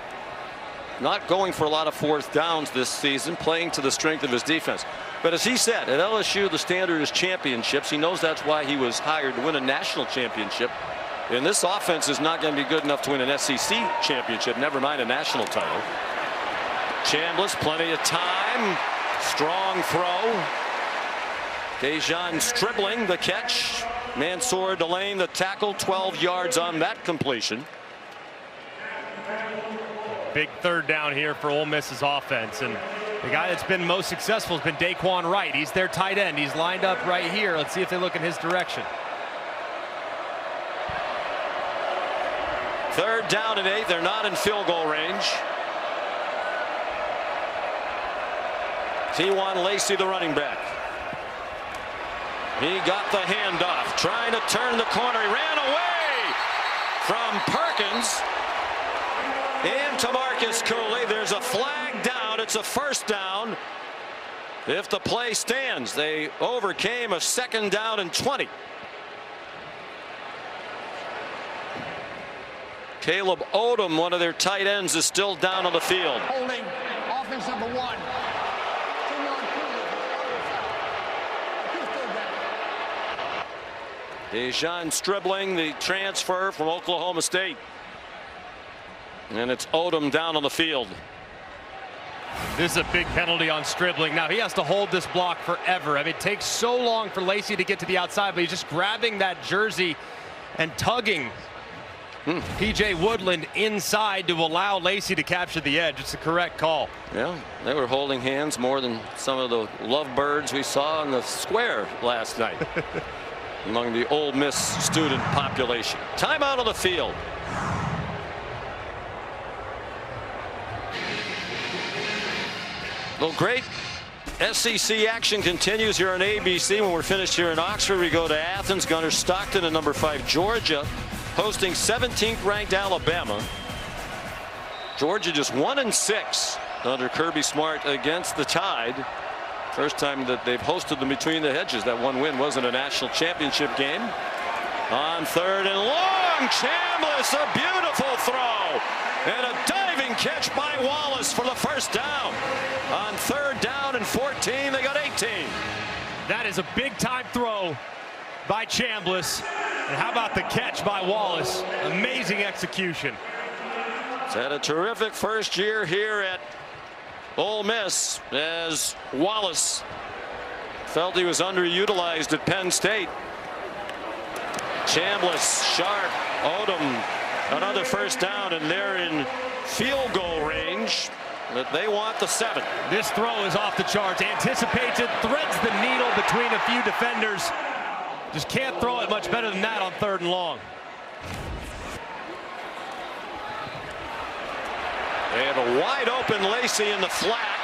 Not going for a lot of 4th downs this season, playing to the strength of his defense. But as he said, at LSU, the standard is championships. He knows that's why he was hired to win a national championship. And this offense is not going to be good enough to win an SEC championship, never mind a national title. Chambliss, plenty of time. Strong throw. Dejan Stribling, the catch. Mansour Delane, the tackle, 12 yards on that completion. Big 3rd down here for Ole Miss's offense, and The guy that's been most successful has been Daquan Wright. He's their tight end. He's lined up right here. Let's see if they look in his direction. 3rd down and 8. They're not in field goal range. T1 Lacey, the running back. He got the handoff, trying to turn the corner. He ran away from Perkins. And to Marcus Cooley. There's a flag down. It's a 1st down. If the play stands, they overcame a 2nd down and 20. Caleb Odom, one of their tight ends, is still down on the field. Holding offense number 1. Dejon Stribling, the transfer from Oklahoma State. And it's Odom down on the field. This is a big penalty on Stribling. Now he has to hold this block forever. I mean, it takes so long for Lacey to get to the outside, but he's just grabbing that jersey and tugging P.J. Woodland inside to allow Lacey to capture the edge. It's the correct call. Yeah, they were holding hands more than some of the lovebirds we saw in the square last night among the Ole Miss student population. Timeout on the field. Well, great SEC action continues here on ABC. When we're finished here in Oxford, we go to Athens. Gunnar Stockton and number 5 Georgia hosting 17th ranked Alabama. Georgia just 1-6 under Kirby Smart against the Tide. First time that they've hosted them between the hedges. That one win wasn't a national championship game. On 3rd and long, Chambliss, a beautiful throw. And a diving catch by Wallace for the 1st down. On 3rd down and 14, they got 18. That is a big-time throw by Chambliss. And how about the catch by Wallace? Amazing execution. He's had a terrific first year here at Ole Miss as Wallace felt he was underutilized at Penn State. Chambliss, sharp, Odom, another 1st down, and they're in field goal range. But they want the 7. This throw is off the charts. Anticipates it, threads the needle between a few defenders. Just can't throw it much better than that on 3rd and long. They have a wide open Lacey in the flat.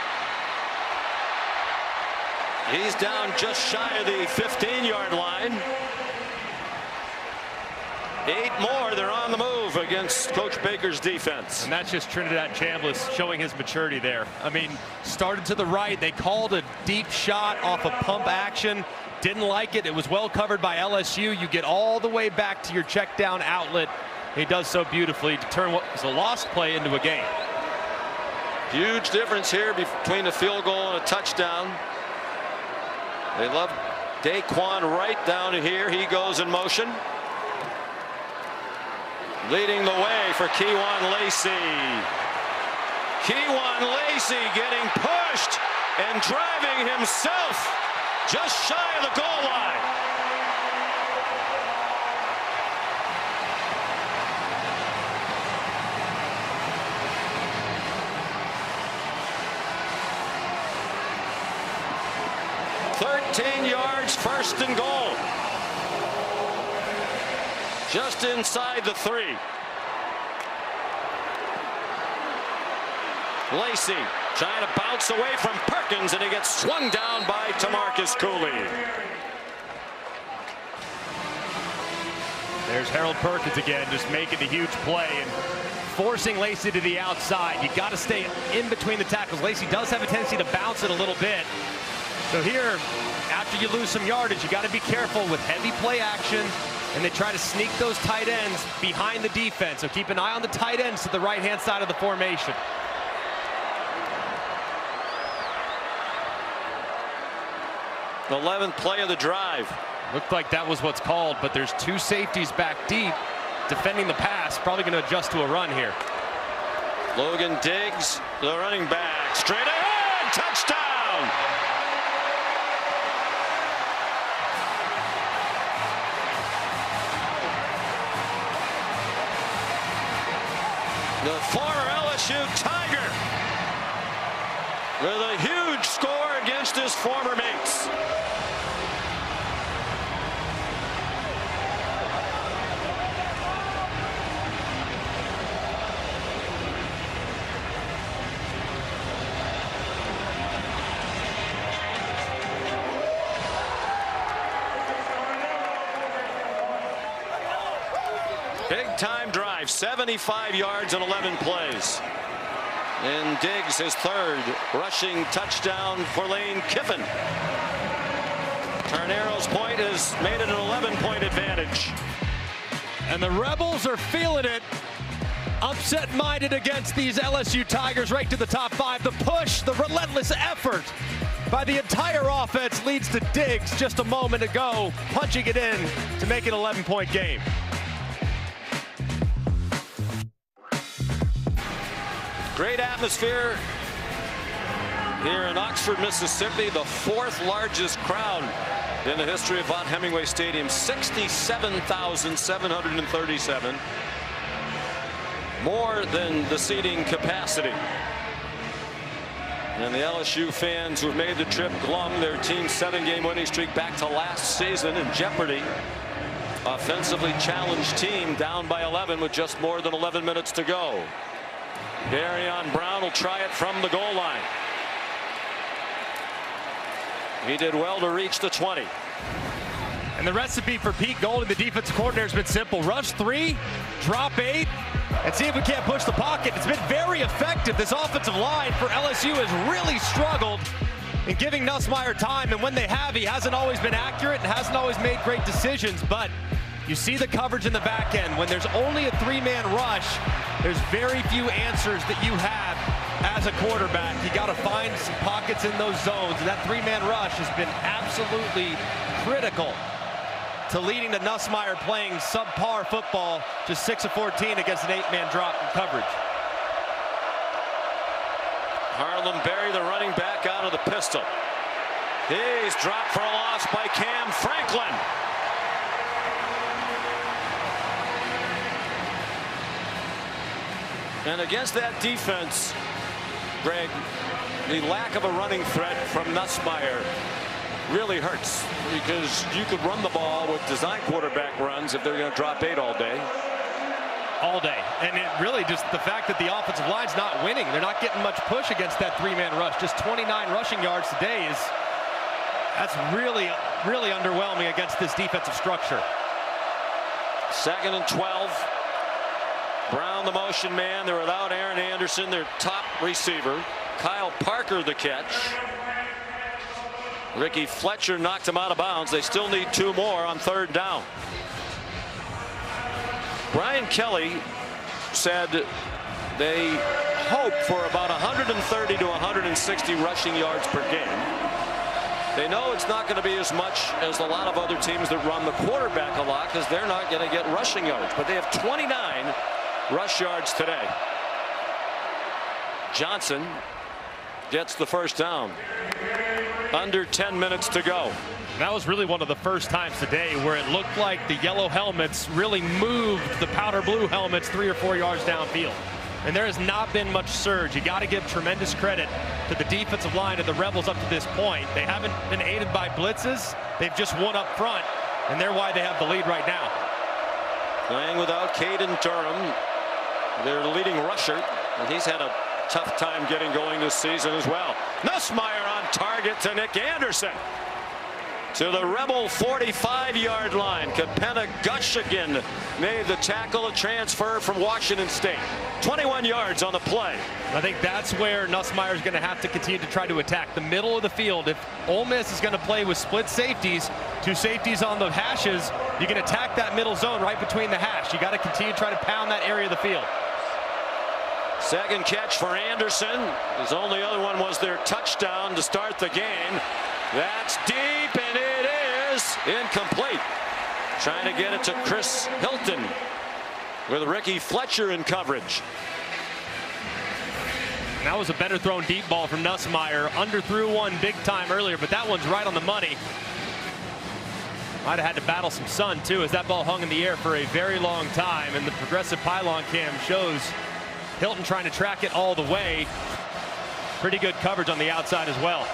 He's down just shy of the 15-yard line. 8 more. They're on the move against Coach Baker's defense. And that's just Trinidad Chambliss showing his maturity there. I mean, started to the right. They called a deep shot off a pump action. Didn't like it. It was well covered by LSU. You get all the way back to your check down outlet. He does so beautifully to turn what was a lost play into a gain. Huge difference here between a field goal and a touchdown. They love Daquan Wright down here. He goes in motion. Leading the way for Kewan Lacey. Kewan Lacey getting pushed and driving himself just shy of the goal line. $13 yards, 1st and goal. Just inside the 3. Lacey trying to bounce away from Perkins, and he gets swung down by Tamarcus Cooley. There's Harold Perkins again, just making the huge play and forcing Lacey to the outside. You got to stay in between the tackles. Lacey does have a tendency to bounce it a little bit. So here, after you lose some yardage, you got to be careful with heavy play action, and they try to sneak those tight ends behind the defense. So keep an eye on the tight ends to the right-hand side of the formation. The 11th play of the drive. Looked like that was what's called, but there's 2 safeties back deep defending the pass. Probably going to adjust to a run here. Logan Diggs, the running back, straight ahead, touchdown. The former LSU Tiger with a huge score against his former mates. Big time drive, 75 yards and 11 plays. And Diggs his third rushing touchdown for Lane Kiffin. Tarnero's point has made it an 11-point advantage. And the Rebels are feeling it. Upset-minded against these LSU Tigers, right to the top 5. The push, the relentless effort by the entire offense leads to Diggs just a moment ago, punching it in to make it an 11-point game. Great atmosphere here in Oxford, Mississippi. The 4th largest crowd in the history of Von Hemingway Stadium. 67,737. More than the seating capacity. And the LSU fans who have made the trip glum their team's 7-game winning streak back to last season in jeopardy. Offensively challenged team down by 11 with just more than 11 minutes to go. Darion Brown will try it from the goal line. He did well to reach the 20. And the recipe for Pete Golding, the defensive coordinator, has been simple. Rush 3, drop 8, and see if we can't push the pocket. It's been very effective. This offensive line for LSU has really struggled in giving Nussmeier time, and when they have, he hasn't always been accurate and hasn't always made great decisions. But you see the coverage in the back end. When there's only a 3-man rush, there's very few answers that you have as a quarterback. You got to find some pockets in those zones, and that 3-man rush has been absolutely critical to leading to Nussmeier playing subpar football, just 6 of 14 against an 8-man drop in coverage. Harlan Berry, the running back, out of the pistol. He's dropped for a loss by Cam Franklin. And against that defense, Greg, the lack of a running threat from Nussmeier really hurts, because you could run the ball with design quarterback runs if they're going to drop 8 all day. All day. And it really just the fact that the offensive line's not winning. They're not getting much push against that 3-man rush. Just 29 rushing yards today that's really underwhelming against this defensive structure. 2nd and 12. Brown the motion man. They're without Aaron Anderson, their top receiver. Kyle Parker the catch. Ricky Fletcher knocked him out of bounds. They still need 2 more on 3rd down. Brian Kelly said they hope for about 130 to 160 rushing yards per game. They know it's not going to be as much as a lot of other teams that run the quarterback a lot, because they're not going to get rushing yards. But they have 29 rush yards today. Johnson gets the 1st down. Under 10 minutes to go. That was really one of the first times today where it looked like the yellow helmets really moved the powder blue helmets 3 or 4 yards downfield. And there has not been much surge. You got to give tremendous credit to the defensive line of the Rebels up to this point. They haven't been aided by blitzes. They've just won up front, and they're why they have the lead right now. Playing without Caden Durham, their leading rusher, and he's had a tough time getting going this season as well. Nussmeier on target to Nick Anderson. To the Rebel 45-yard line. Kapenna Gushigan made the tackle, a transfer from Washington State. 21 yards on the play. I think that's where Nussmeier is going to have to continue to try to attack the middle of the field. If Ole Miss is going to play with split safeties, 2 safeties on the hashes, you can attack that middle zone right between the hash. You got to continue to try to pound that area of the field. 2nd catch for Anderson. His only other one was their touchdown to start the game. That's deep, and it is incomplete. Trying to get it to Chris Hilton with Ricky Fletcher in coverage. And that was a better thrown deep ball from Nussmeier. Underthrew one big time earlier, but that one's right on the money. Might have had to battle some sun, too, as that ball hung in the air for a very long time. And the progressive pylon cam shows Hilton trying to track it all the way. Pretty good coverage on the outside as well.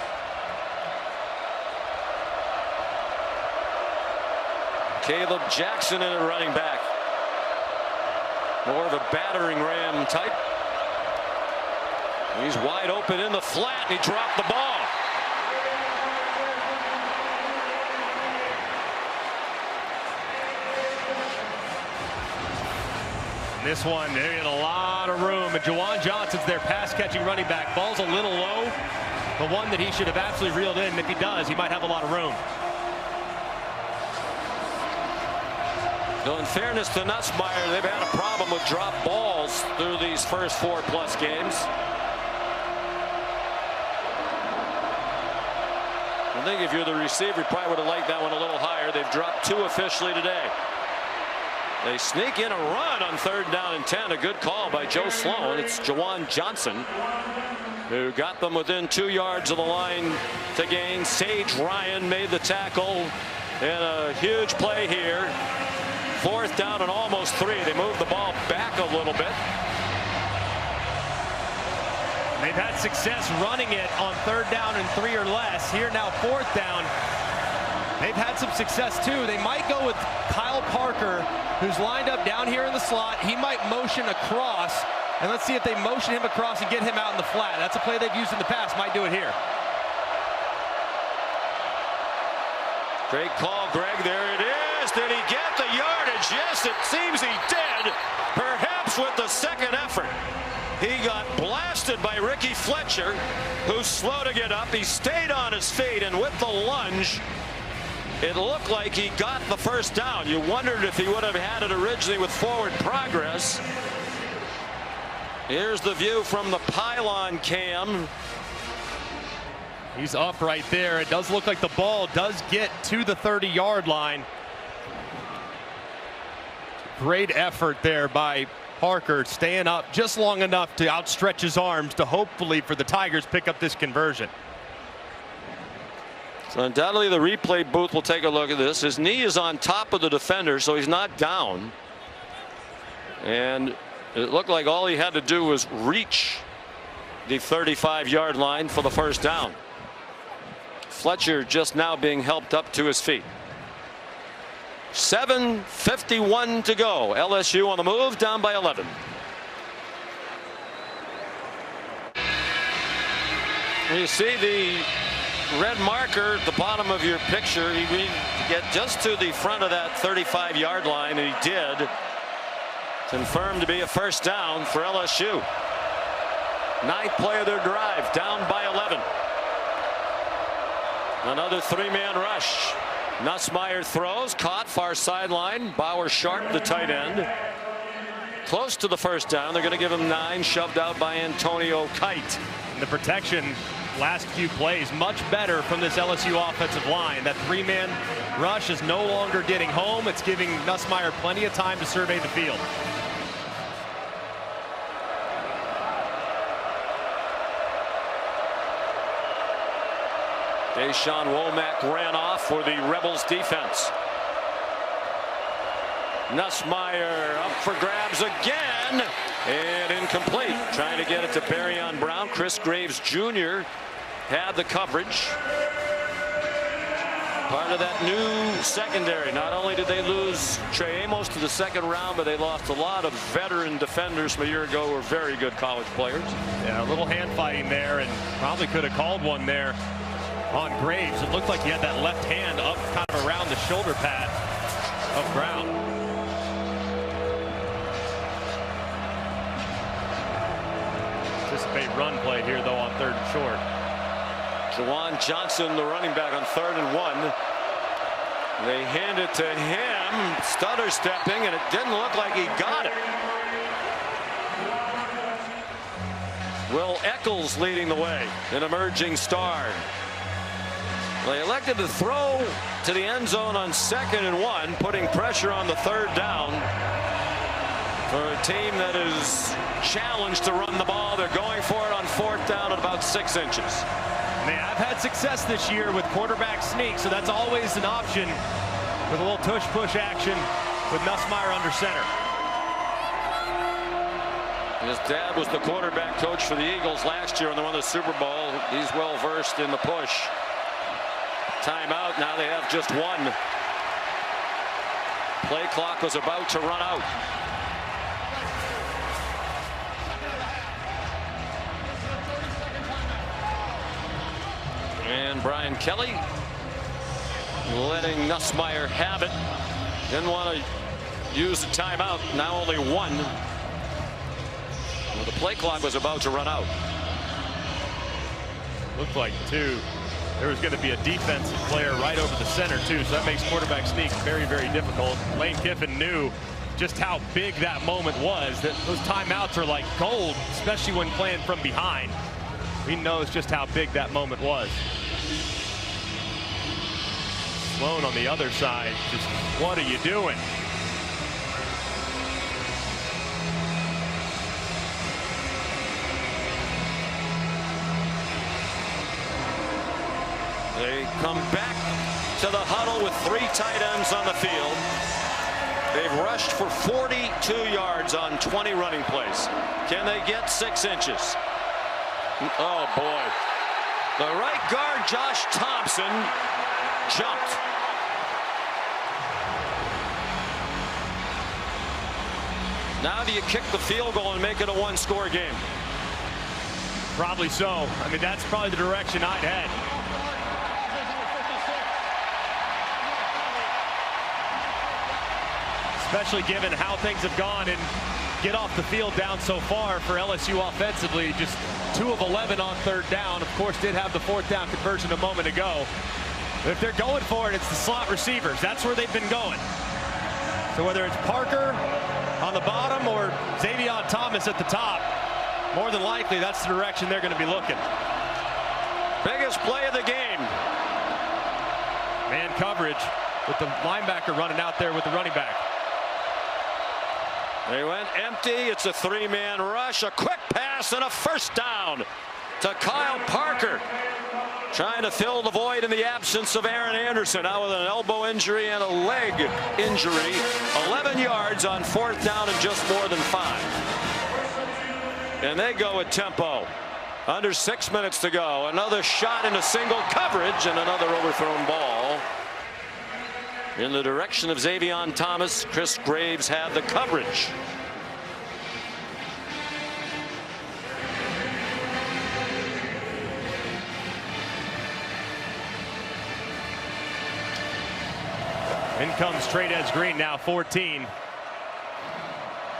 Caleb Jackson in at running back. More of a battering ram type. He's wide open in the flat, and he dropped the ball. This one, they get a lot of room, and Juwan Johnson's their pass-catching running back. Ball's a little low, the one that he should have absolutely reeled in. If he does, he might have a lot of room. So in fairness to Nussmeier, they've had a problem with drop balls through these first 4+ games. I think if you're the receiver, you probably would have liked that one a little higher. They've dropped 2 officially today. They sneak in a run on 3rd down and 10. A good call by Joe Sloan. It's Juwan Johnson who got them within 2 yards of the line to gain. Sage Ryan made the tackle, and a huge play here. 4th down and almost 3. They moved the ball back a little bit. They've had success running it on 3rd down and 3 or less. Here now 4th down. They've had some success too. They might go with Kyle Parker, who's lined up down here in the slot. He might motion across, and let's see if they motion him across and get him out in the flat. That's a play they've used in the past. Might do it here. Great call, Greg. There it is. Did he get the yardage? Yes, it seems he did. Perhaps with the second effort. He got blasted by Ricky Fletcher, who's slow to get up. He stayed on his feet, and with the lunge, it looked like he got the 1st down. You wondered if he would have had it originally with forward progress. Here's the view from the pylon cam. He's up right there. It does look like the ball does get to the 30-yard line. Great effort there by Parker, staying up just long enough to outstretch his arms to hopefully for the Tigers pick up this conversion. So undoubtedly the replay booth will take a look at this. His knee is on top of the defender, so he's not down. And it looked like all he had to do was reach the 35-yard line for the 1st down. Fletcher just now being helped up to his feet. 7:51 to go. LSU on the move, down by 11. You see the red marker at the bottom of your picture. You need to get just to the front of that 35-yard line, and he did. Confirmed to be a 1st down for LSU. 9th play of their drive, down by 11. Another 3-man rush. Nussmeier throws, caught far sideline. Bauer Sharp, the tight end. Close to the 1st down. They're going to give him 9, shoved out by Antonio Kite. The protection last few plays much better from this LSU offensive line. That 3-man rush is no longer getting home. It's giving Nussmeier plenty of time to survey the field. Deshaun Womack ran off for the Rebels defense. Nussmeier up for grabs again, and incomplete. Trying to get it to Barryon Brown. Chris Graves Jr. had the coverage. Part of that new secondary. Not only did they lose Trey Amos to the 2nd round, but they lost a lot of veteran defenders from a year ago who were very good college players. Yeah, a little hand fighting there, and probably could have called one there on Graves. It looked like he had that left hand up kind of around the shoulder pad of Brown. Anticipate run play here though on 3rd and short. Juwan Johnson, the running back, on 3rd and 1. They hand it to him, stutter stepping, and it didn't look like he got it. Will Eccles leading the way, an emerging star. They elected to throw to the end zone on 2nd and 1, putting pressure on the 3rd down. For a team that is challenged to run the ball, they're going for it on 4th down at about 6 inches. They have had success this year with quarterback sneak, so that's always an option with a little tush-push action with Nussmeier under center. His dad was the quarterback coach for the Eagles last year when they won the Super Bowl. He's well versed in the push. Timeout. Now they have just one. Play clock was about to run out. And Brian Kelly letting Nussmeier have it. Didn't want to use the timeout. Now only one. Well, the play clock was about to run out. Looked like two. There was going to be a defensive player right over the center too, so that makes quarterback sneak very, very difficult. Lane Kiffin knew just how big that moment was. That those timeouts are like gold, especially when playing from behind. He knows just how big that moment was. Sloan on the other side, just what are you doing? They come back to the huddle with 3 tight ends on the field. They've rushed for 42 yards on 20 running plays. Can they get 6 inches? Oh boy. The right guard, Josh Thompson, jumped. Now do you kick the field goal and make it a 1-score game? Probably so. I mean, that's probably the direction I'd head. Especially given how things have gone and get off the field down so far for LSU offensively. Just 2 of 11 on 3rd down. Of course, did have the 4th down conversion a moment ago. But if they're going for it, it's the slot receivers. That's where they've been going. So whether it's Parker on the bottom or Xavier Thomas at the top, more than likely that's the direction they're going to be looking. Biggest play of the game. Man coverage with the linebacker running out there with the running back. They went empty. It's a 3-man rush. A quick pass and a 1st down to Kyle Parker. Trying to fill the void in the absence of Aaron Anderson. Now with an elbow injury and a leg injury. 11 yards on 4th down and just more than 5. And they go with tempo. Under 6 minutes to go. Another shot into single coverage and another overthrown ball in the direction of Xavier Thomas. Chris Graves had the coverage. In comes Trades Green, now 14.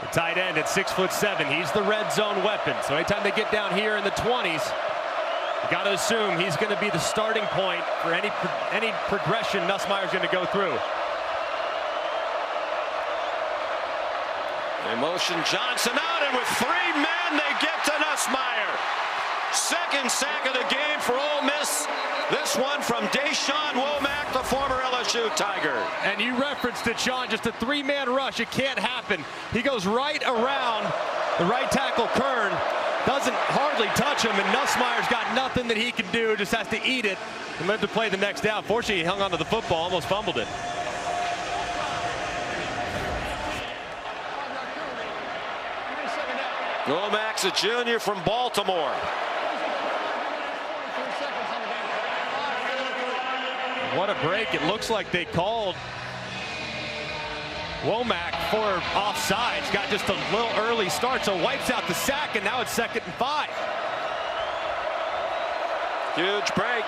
The tight end at 6'7". He's the red zone weapon. So anytime they get down here in the 20s, you got to assume he's going to be the starting point for any progression Nussmeier's going to go through. They motion Johnson out, and with 3 men, they get to Nussmeier. 2nd sack of the game for Ole Miss. This one from Deshaun Womack, the former LSU Tiger. And you referenced it, Sean, just a 3-man rush. It can't happen. He goes right around the right tackle, Kern. Doesn't hardly touch him, and Nussmeier's got nothing that he can do, just has to eat it and live to play the next down. Fortunately, he hung onto the football, almost fumbled it. Womack's a junior from Baltimore. What a break. It looks like they called Womack for offsides. Got just a little early start, so wipes out the sack, and now it's 2nd and 5. Huge break.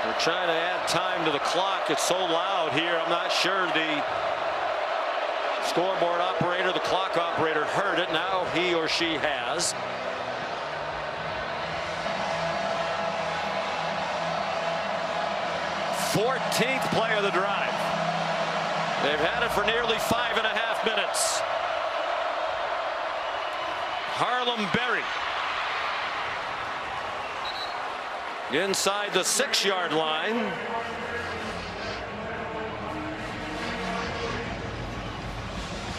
We're trying to add time to the clock. It's so loud here. I'm not sure the scoreboard operator, the clock operator, heard it. Now he or she has. Fourteenth play of the drive. They've had it for nearly 5.5 minutes. Harlem Berry inside the 6-yard line.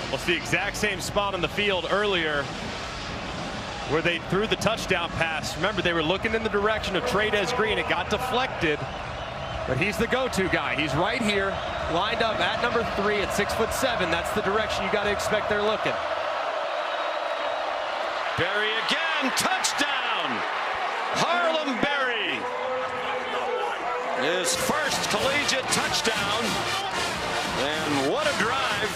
Well, it's the exact same spot on the field earlier where they threw the touchdown pass. Remember, they were looking in the direction of Trades Green. It got deflected, but he's the go-to guy. He's right here. lined up at number 3 at 6'7". That's the direction you got to expect they're looking. Berry again, touchdown! Harlem Berry, his first collegiate touchdown, and what a drive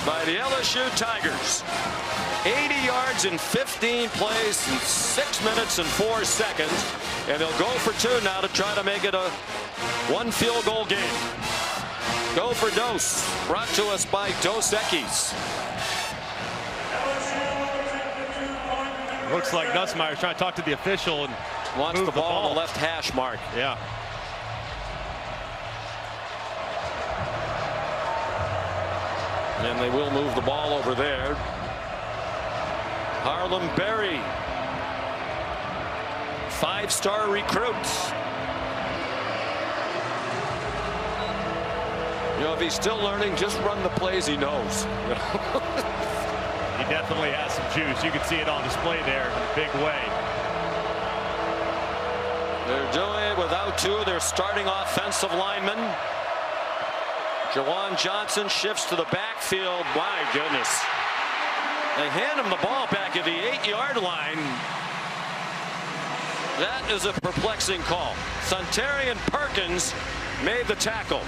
by the LSU Tigers. 80 yards in 15 plays in 6 minutes and 4 seconds, and they'll go for 2 now to try to make it a 1 field goal game. Go for Dos, brought to us by Dos Equis. Looks like Nussmeier's trying to talk to the official and wants the ball on the left hash mark. Yeah. And they will move the ball over there. Harlem Berry, 5-star recruits. You know, if he's still learning, just run the plays he knows. He definitely has some juice. You can see it on display there in a big way. They're doing it without 2 of their starting offensive linemen. Jawan Johnson shifts to the backfield. My goodness. They hand him the ball back at the 8-yard line. That is a perplexing call. Suntarian Perkins made the tackle.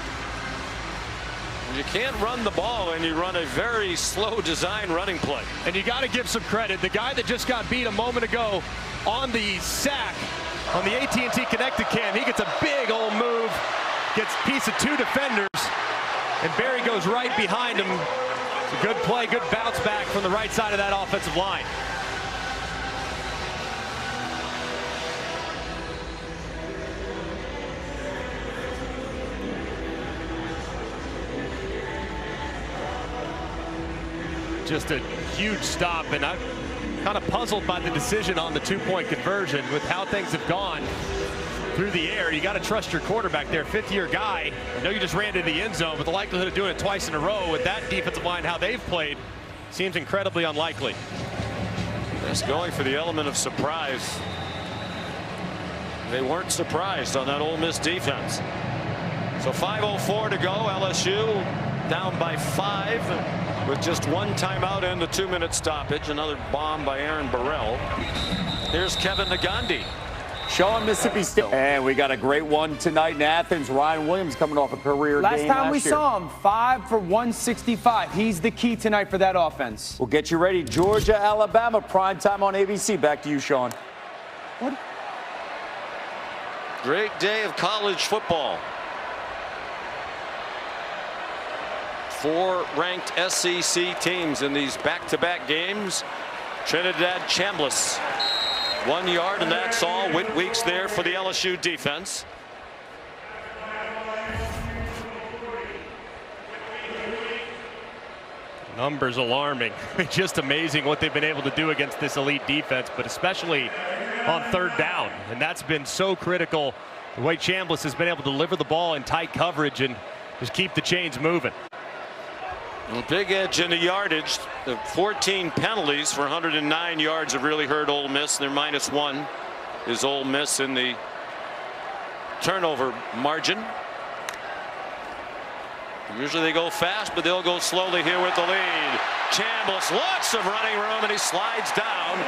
You can't run the ball and you run a very slow design running play. And you got to give some credit. The guy that just got beat a moment ago on the sack on the AT&T connected cam, he gets a big old move, gets a piece of 2 defenders, and Berry goes right behind him. It's a good play, good bounce back from the right side of that offensive line. Just a huge stop, and I'm kind of puzzled by the decision on the 2-point conversion with how things have gone through the air. You got to trust your quarterback there, 5th-year guy. I know you just ran into the end zone, but the likelihood of doing it twice in a row with that defensive line, how they've played, seems incredibly unlikely. Just going for the element of surprise. They weren't surprised on that Ole Miss defense. So 5:04 to go. LSU down by 5. With just 1 timeout and the 2-minute stoppage. Another bomb by Aaron Burrell. Here's Kevin Nagandi. Showing Mississippi State. And we got a great one tonight in Athens. Ryan Williams coming off a career last game time we year. saw him, 5 for 165. He's the key tonight for that offense. We'll get you ready. Georgia, Alabama, prime time on ABC. Back to you, Sean. What? Great day of college football. 4 ranked SEC teams in these back-to-back games. Trinidad Chambliss, 1 yard, and that's all. Whit Weeks there for the LSU defense. Numbers alarming. Just amazing what they've been able to do against this elite defense, but especially on 3rd down. And that's been so critical. The way Chambliss has been able to deliver the ball in tight coverage and just keep the chains moving. A big edge in the yardage. The 14 penalties for 109 yards have really hurt Ole Miss. Their -1 is Ole Miss in the turnover margin. Usually they go fast, but they'll go slowly here with the lead. Chambliss, lots of running room, and he slides down.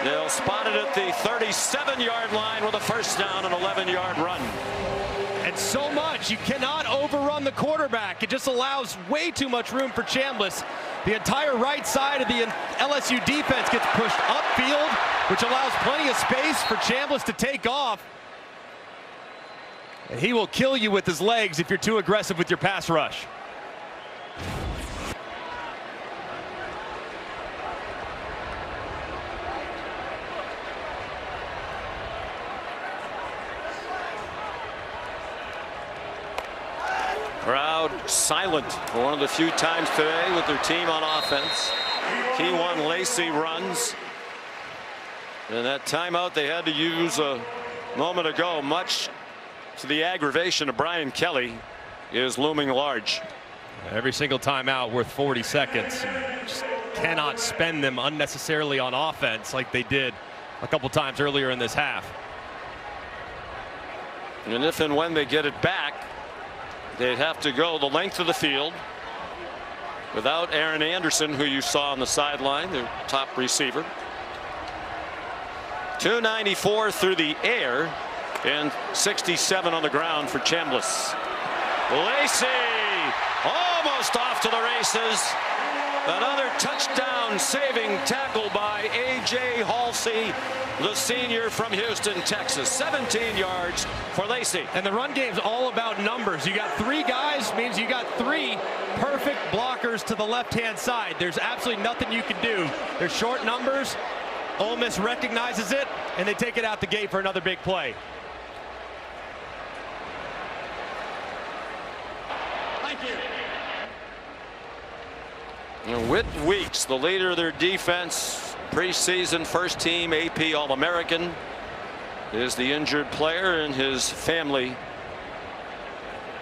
They'll spot it at the 37-yard line with a first down, an 11-yard run. And so much, you cannot overrun the quarterback. It just allows way too much room for Chambliss. The entire right side of the LSU defense gets pushed upfield, which allows plenty of space for Chambliss to take off. And he will kill you with his legs if you're too aggressive with your pass rush. Crowd silent for one of the few times today with their team on offense. Keyone Lacey runs. And that timeout they had to use a moment ago, much to the aggravation of Brian Kelly, is looming large. Every single timeout worth 40 seconds. Just cannot spend them unnecessarily on offense like they did a couple times earlier in this half. And if and when they get it back, they'd have to go the length of the field without Aaron Anderson, who you saw on the sideline, their top receiver. 294 through the air and 67 on the ground for Chambliss. Lacey almost off to the races. Another touchdown saving tackle by A.J. Halsey, the senior from Houston, Texas. 17 yards for Lacey. And the run game's all about numbers. You got 3 guys, means you got 3 perfect blockers to the left-hand side. There's absolutely nothing you can do. There's short numbers. Ole Miss recognizes it, and they take it out the gate for another big play. Thank you. And Whit Weeks, the leader of their defense, preseason first team AP All-American, is the injured player, and his family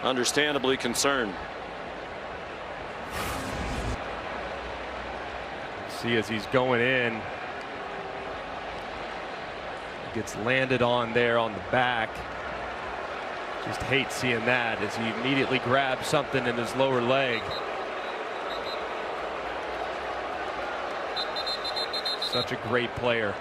understandably concerned. See, as he's going in, gets landed on there on the back. Just hate seeing that as he immediately grabs something in his lower leg. Such a great player.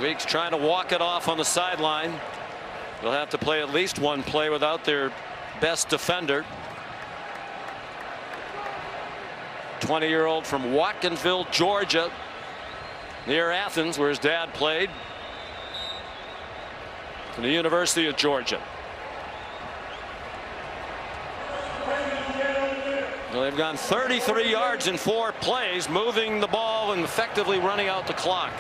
Weeks trying to walk it off on the sideline. They'll have to play at least one play without their best defender. 20-year-old from Watkinsville, Georgia, near Athens, where his dad played, from the University of Georgia. Well, they've gone 33 yards in 4 plays, moving the ball and effectively running out the clock.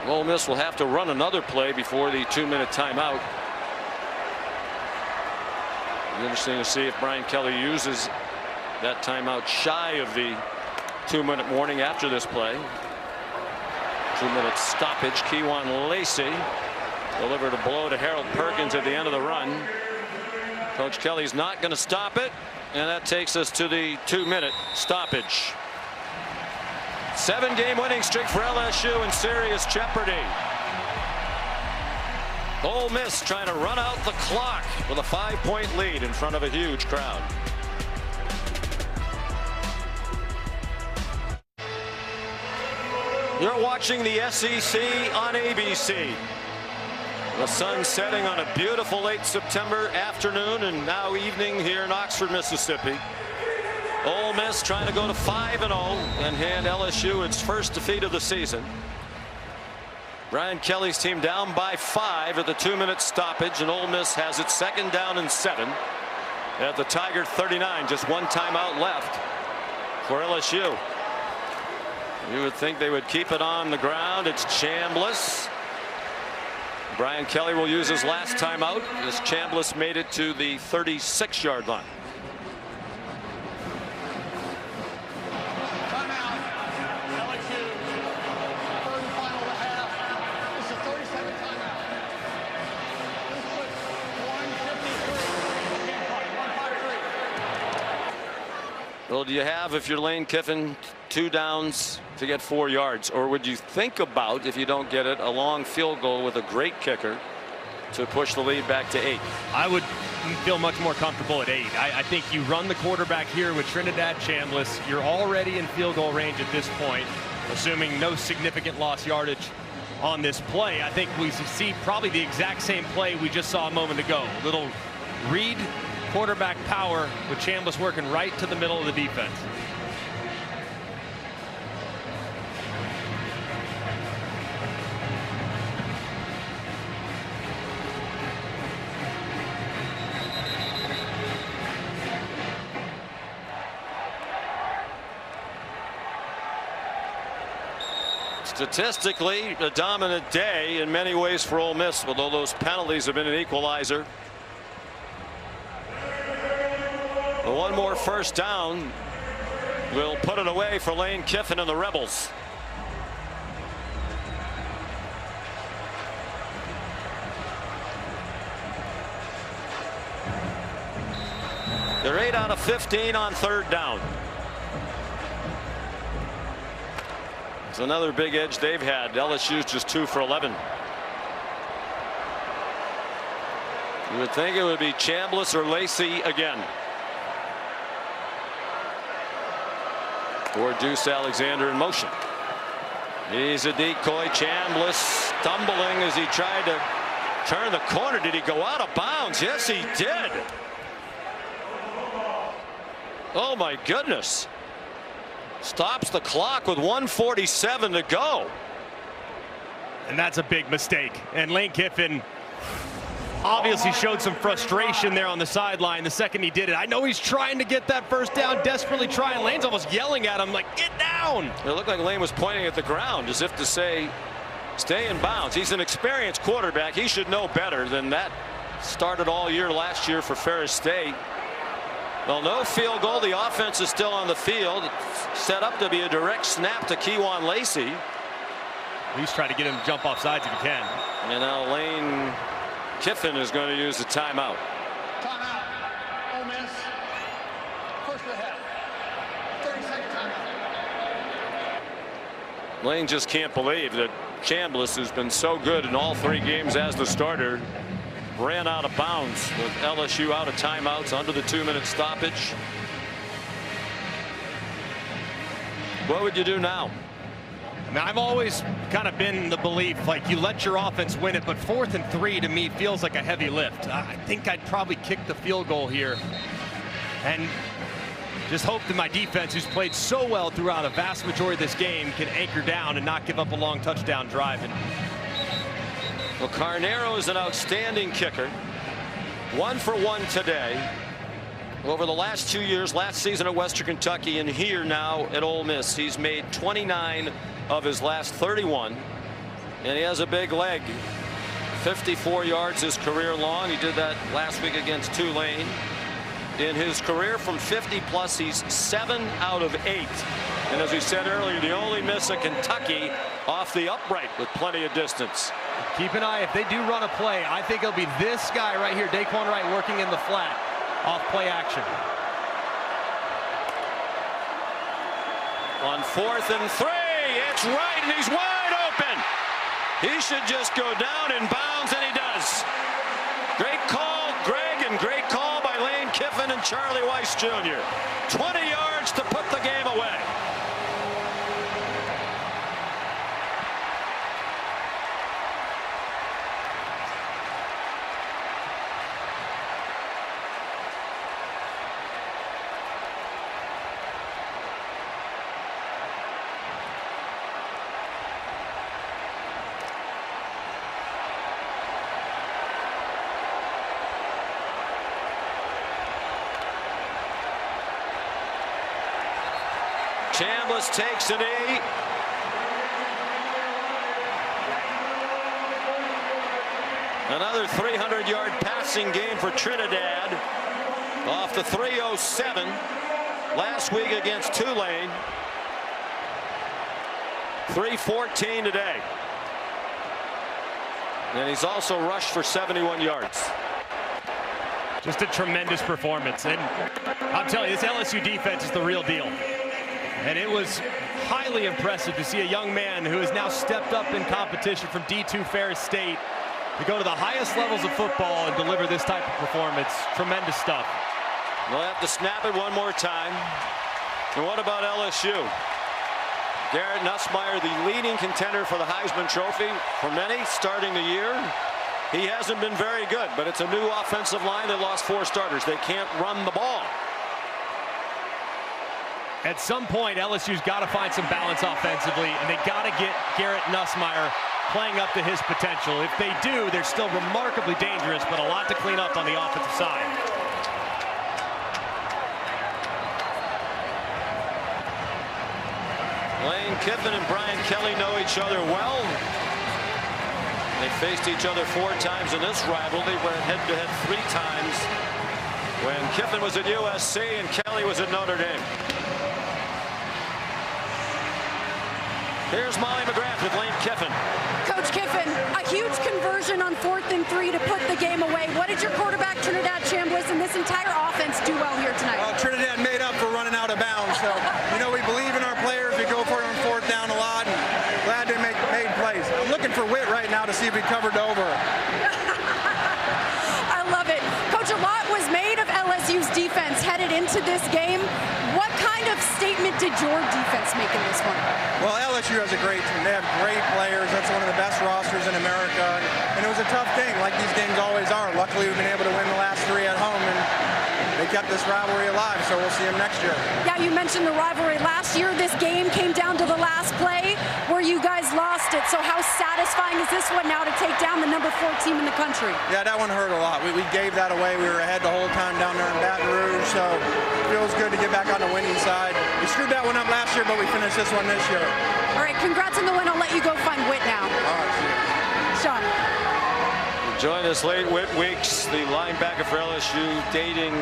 Ole Miss will have to run another play before the 2-minute timeout. It'll be interesting to see if Brian Kelly uses that timeout shy of the 2-minute warning after this play. 2-minute stoppage. Kewan Lacey delivered a blow to Harold Perkins at the end of the run. Coach Kelly's not going to stop it, and that takes us to the 2-minute stoppage. 7-game winning streak for LSU in serious jeopardy. Ole Miss trying to run out the clock with a 5-point lead in front of a huge crowd. You're watching the SEC on ABC. The sun setting on a beautiful late September afternoon and now evening here in Oxford, Mississippi. Ole Miss trying to go to 5-0 and hand LSU its first defeat of the season. Brian Kelly's team down by 5 at the 2-minute stoppage, and Ole Miss has its 2nd down and 7 at the Tiger 39. Just 1 timeout left for LSU. You would think they would keep it on the ground. It's Chambliss. Brian Kelly will use his last timeout as Chambliss made it to the 36-yard line. Well, do you have, if you're Lane Kiffin, 2 downs to get 4 yards, or would you think about, if you don't get it, a long field goal with a great kicker to push the lead back to 8? I would feel much more comfortable at 8. I think you run the quarterback here with Trinidad Chambliss. You're already in field goal range at this point, assuming no significant lost yardage on this play. I think we see probably the exact same play we just saw a moment ago. Little read quarterback power with Chambliss working right to the middle of the defense. Statistically, a dominant day in many ways for Ole Miss, although those penalties have been an equalizer. But one more first down will put it away for Lane Kiffin and the Rebels. They're 8 out of 15 on third down. It's another big edge they've had. LSU's just 2 for 11. You would think it would be Chambliss or Lacey again. Or Deuce Alexander in motion. He's a decoy. Chambliss stumbling as he tried to turn the corner. Did he go out of bounds? Yes, he did. Oh my goodness. Stops the clock with 1:47 to go. And that's a big mistake. And Lane Kiffin obviously showed some frustration there on the sideline the second he did it. I know he's trying to get that first down, desperately trying. Lane's almost yelling at him like, get down. It looked like Lane was pointing at the ground as if to say, stay in bounds. He's an experienced quarterback. He should know better than that. Started all year last year for Ferris State. Well, no field goal. The offense is still on the field. It's set up to be a direct snap to Kewan Lacey. He's trying to get him to jump off sides if he can. And now Lane Kiffin is going to use the timeout. Timeout. Ole Miss. First of the half. 30-second timeout. Lane just can't believe that Chambliss, who's been so good in all 3 games as the starter, ran out of bounds with LSU out of timeouts under the 2-minute stoppage. What would you do now? Now, I've always kind of been in the belief like you let your offense win it, but 4th and 3 to me feels like a heavy lift. I think I'd probably kick the field goal here and just hope that my defense, who's played so well throughout a vast majority of this game, can anchor down and not give up a long touchdown drive. And well, Carnero is an outstanding kicker. 1 for 1 today. Over the last 2 years, last season at Western Kentucky and here now at Ole Miss, he's made 29 of his last 31. And he has a big leg. 54 yards his career long. He did that last week against Tulane. In his career from 50 plus, he's 7 out of 8. And as we said earlier, the only miss at Kentucky off the upright with plenty of distance. Keep an eye, if they do run a play, I think it'll be this guy right here, Daquan Wright, working in the flat off play action. On 4th and 3, it's Wright, and he's wide open. He should just go down in bounds, and he does. Great call, Greg, and great call by Lane Kiffin and Charlie Weiss Jr. 20 yards to put the game away. Chambliss takes a knee. Another 300-yard passing game for Trinidad off the 307 last week against Tulane. 314 today. And he's also rushed for 71 yards. Just a tremendous performance. And I'm telling you, this LSU defense is the real deal. And it was highly impressive to see a young man who has now stepped up in competition from D2 Ferris State to go to the highest levels of football and deliver this type of performance. Tremendous stuff. We'll have to snap it one more time. And what about LSU? Garrett Nussmeier, the leading contender for the Heisman Trophy for many starting the year. He hasn't been very good, but it's a new offensive line. They lost 4 starters. They can't run the ball. At some point, LSU's got to find some balance offensively, and they got to get Garrett Nussmeier playing up to his potential. If they do, they're still remarkably dangerous, but a lot to clean up on the offensive side. Lane Kiffin and Brian Kelly know each other well. They faced each other 4 times in this rivalry. They went head-to-head 3 times when Kiffin was at USC and Kelly was at Notre Dame. Here's Molly McGrath with Lane Kiffin. Coach Kiffin, a huge conversion on 4th and 3 to put the game away. What did your quarterback, Trinidad Chambliss, and this entire offense do well here tonight? Well, Trinidad made up for running out of bounds. So, we believe in our players. We go for it on 4th down a lot, and glad they made plays. I'm looking for Witt right now to see if he covered over. I love it. Coach, a lot was made of LSU's defense headed into this game. What kind of statement did your defense make in this one? Well, LSU has a great team. They have great players. That's one of the best rosters in America. And it was a tough game, like these games always are. Luckily, we've been able to win the last 3 at home, and they kept this rivalry alive, so we'll see them next year. Yeah, you mentioned the rivalry. Last year, this game came down to the last play where you guys lost it. So how satisfying is this one now to take down the number 4 team in the country? Yeah, that one hurt a lot. We gave that away. We were ahead the whole time down there in Baton Rouge, so it feels good to get back on the winning side. We screwed that one up last year, but we finished this one this year. All right, congrats on the win. I'll let you go find Witt now. All right, see you. Sean. Join us late, Witt Weeks, the linebacker for LSU, dating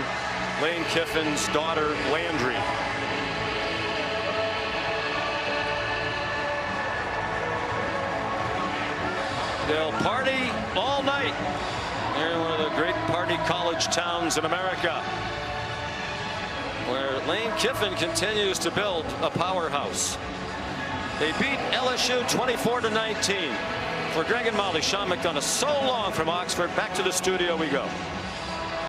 Lane Kiffin's daughter, Landry. They'll party all night. They're one of the great party college towns in America, where Lane Kiffin continues to build a powerhouse. They beat LSU 24-19. For Greg and Molly, Sean McDonough, so long from Oxford. Back to the studio we go.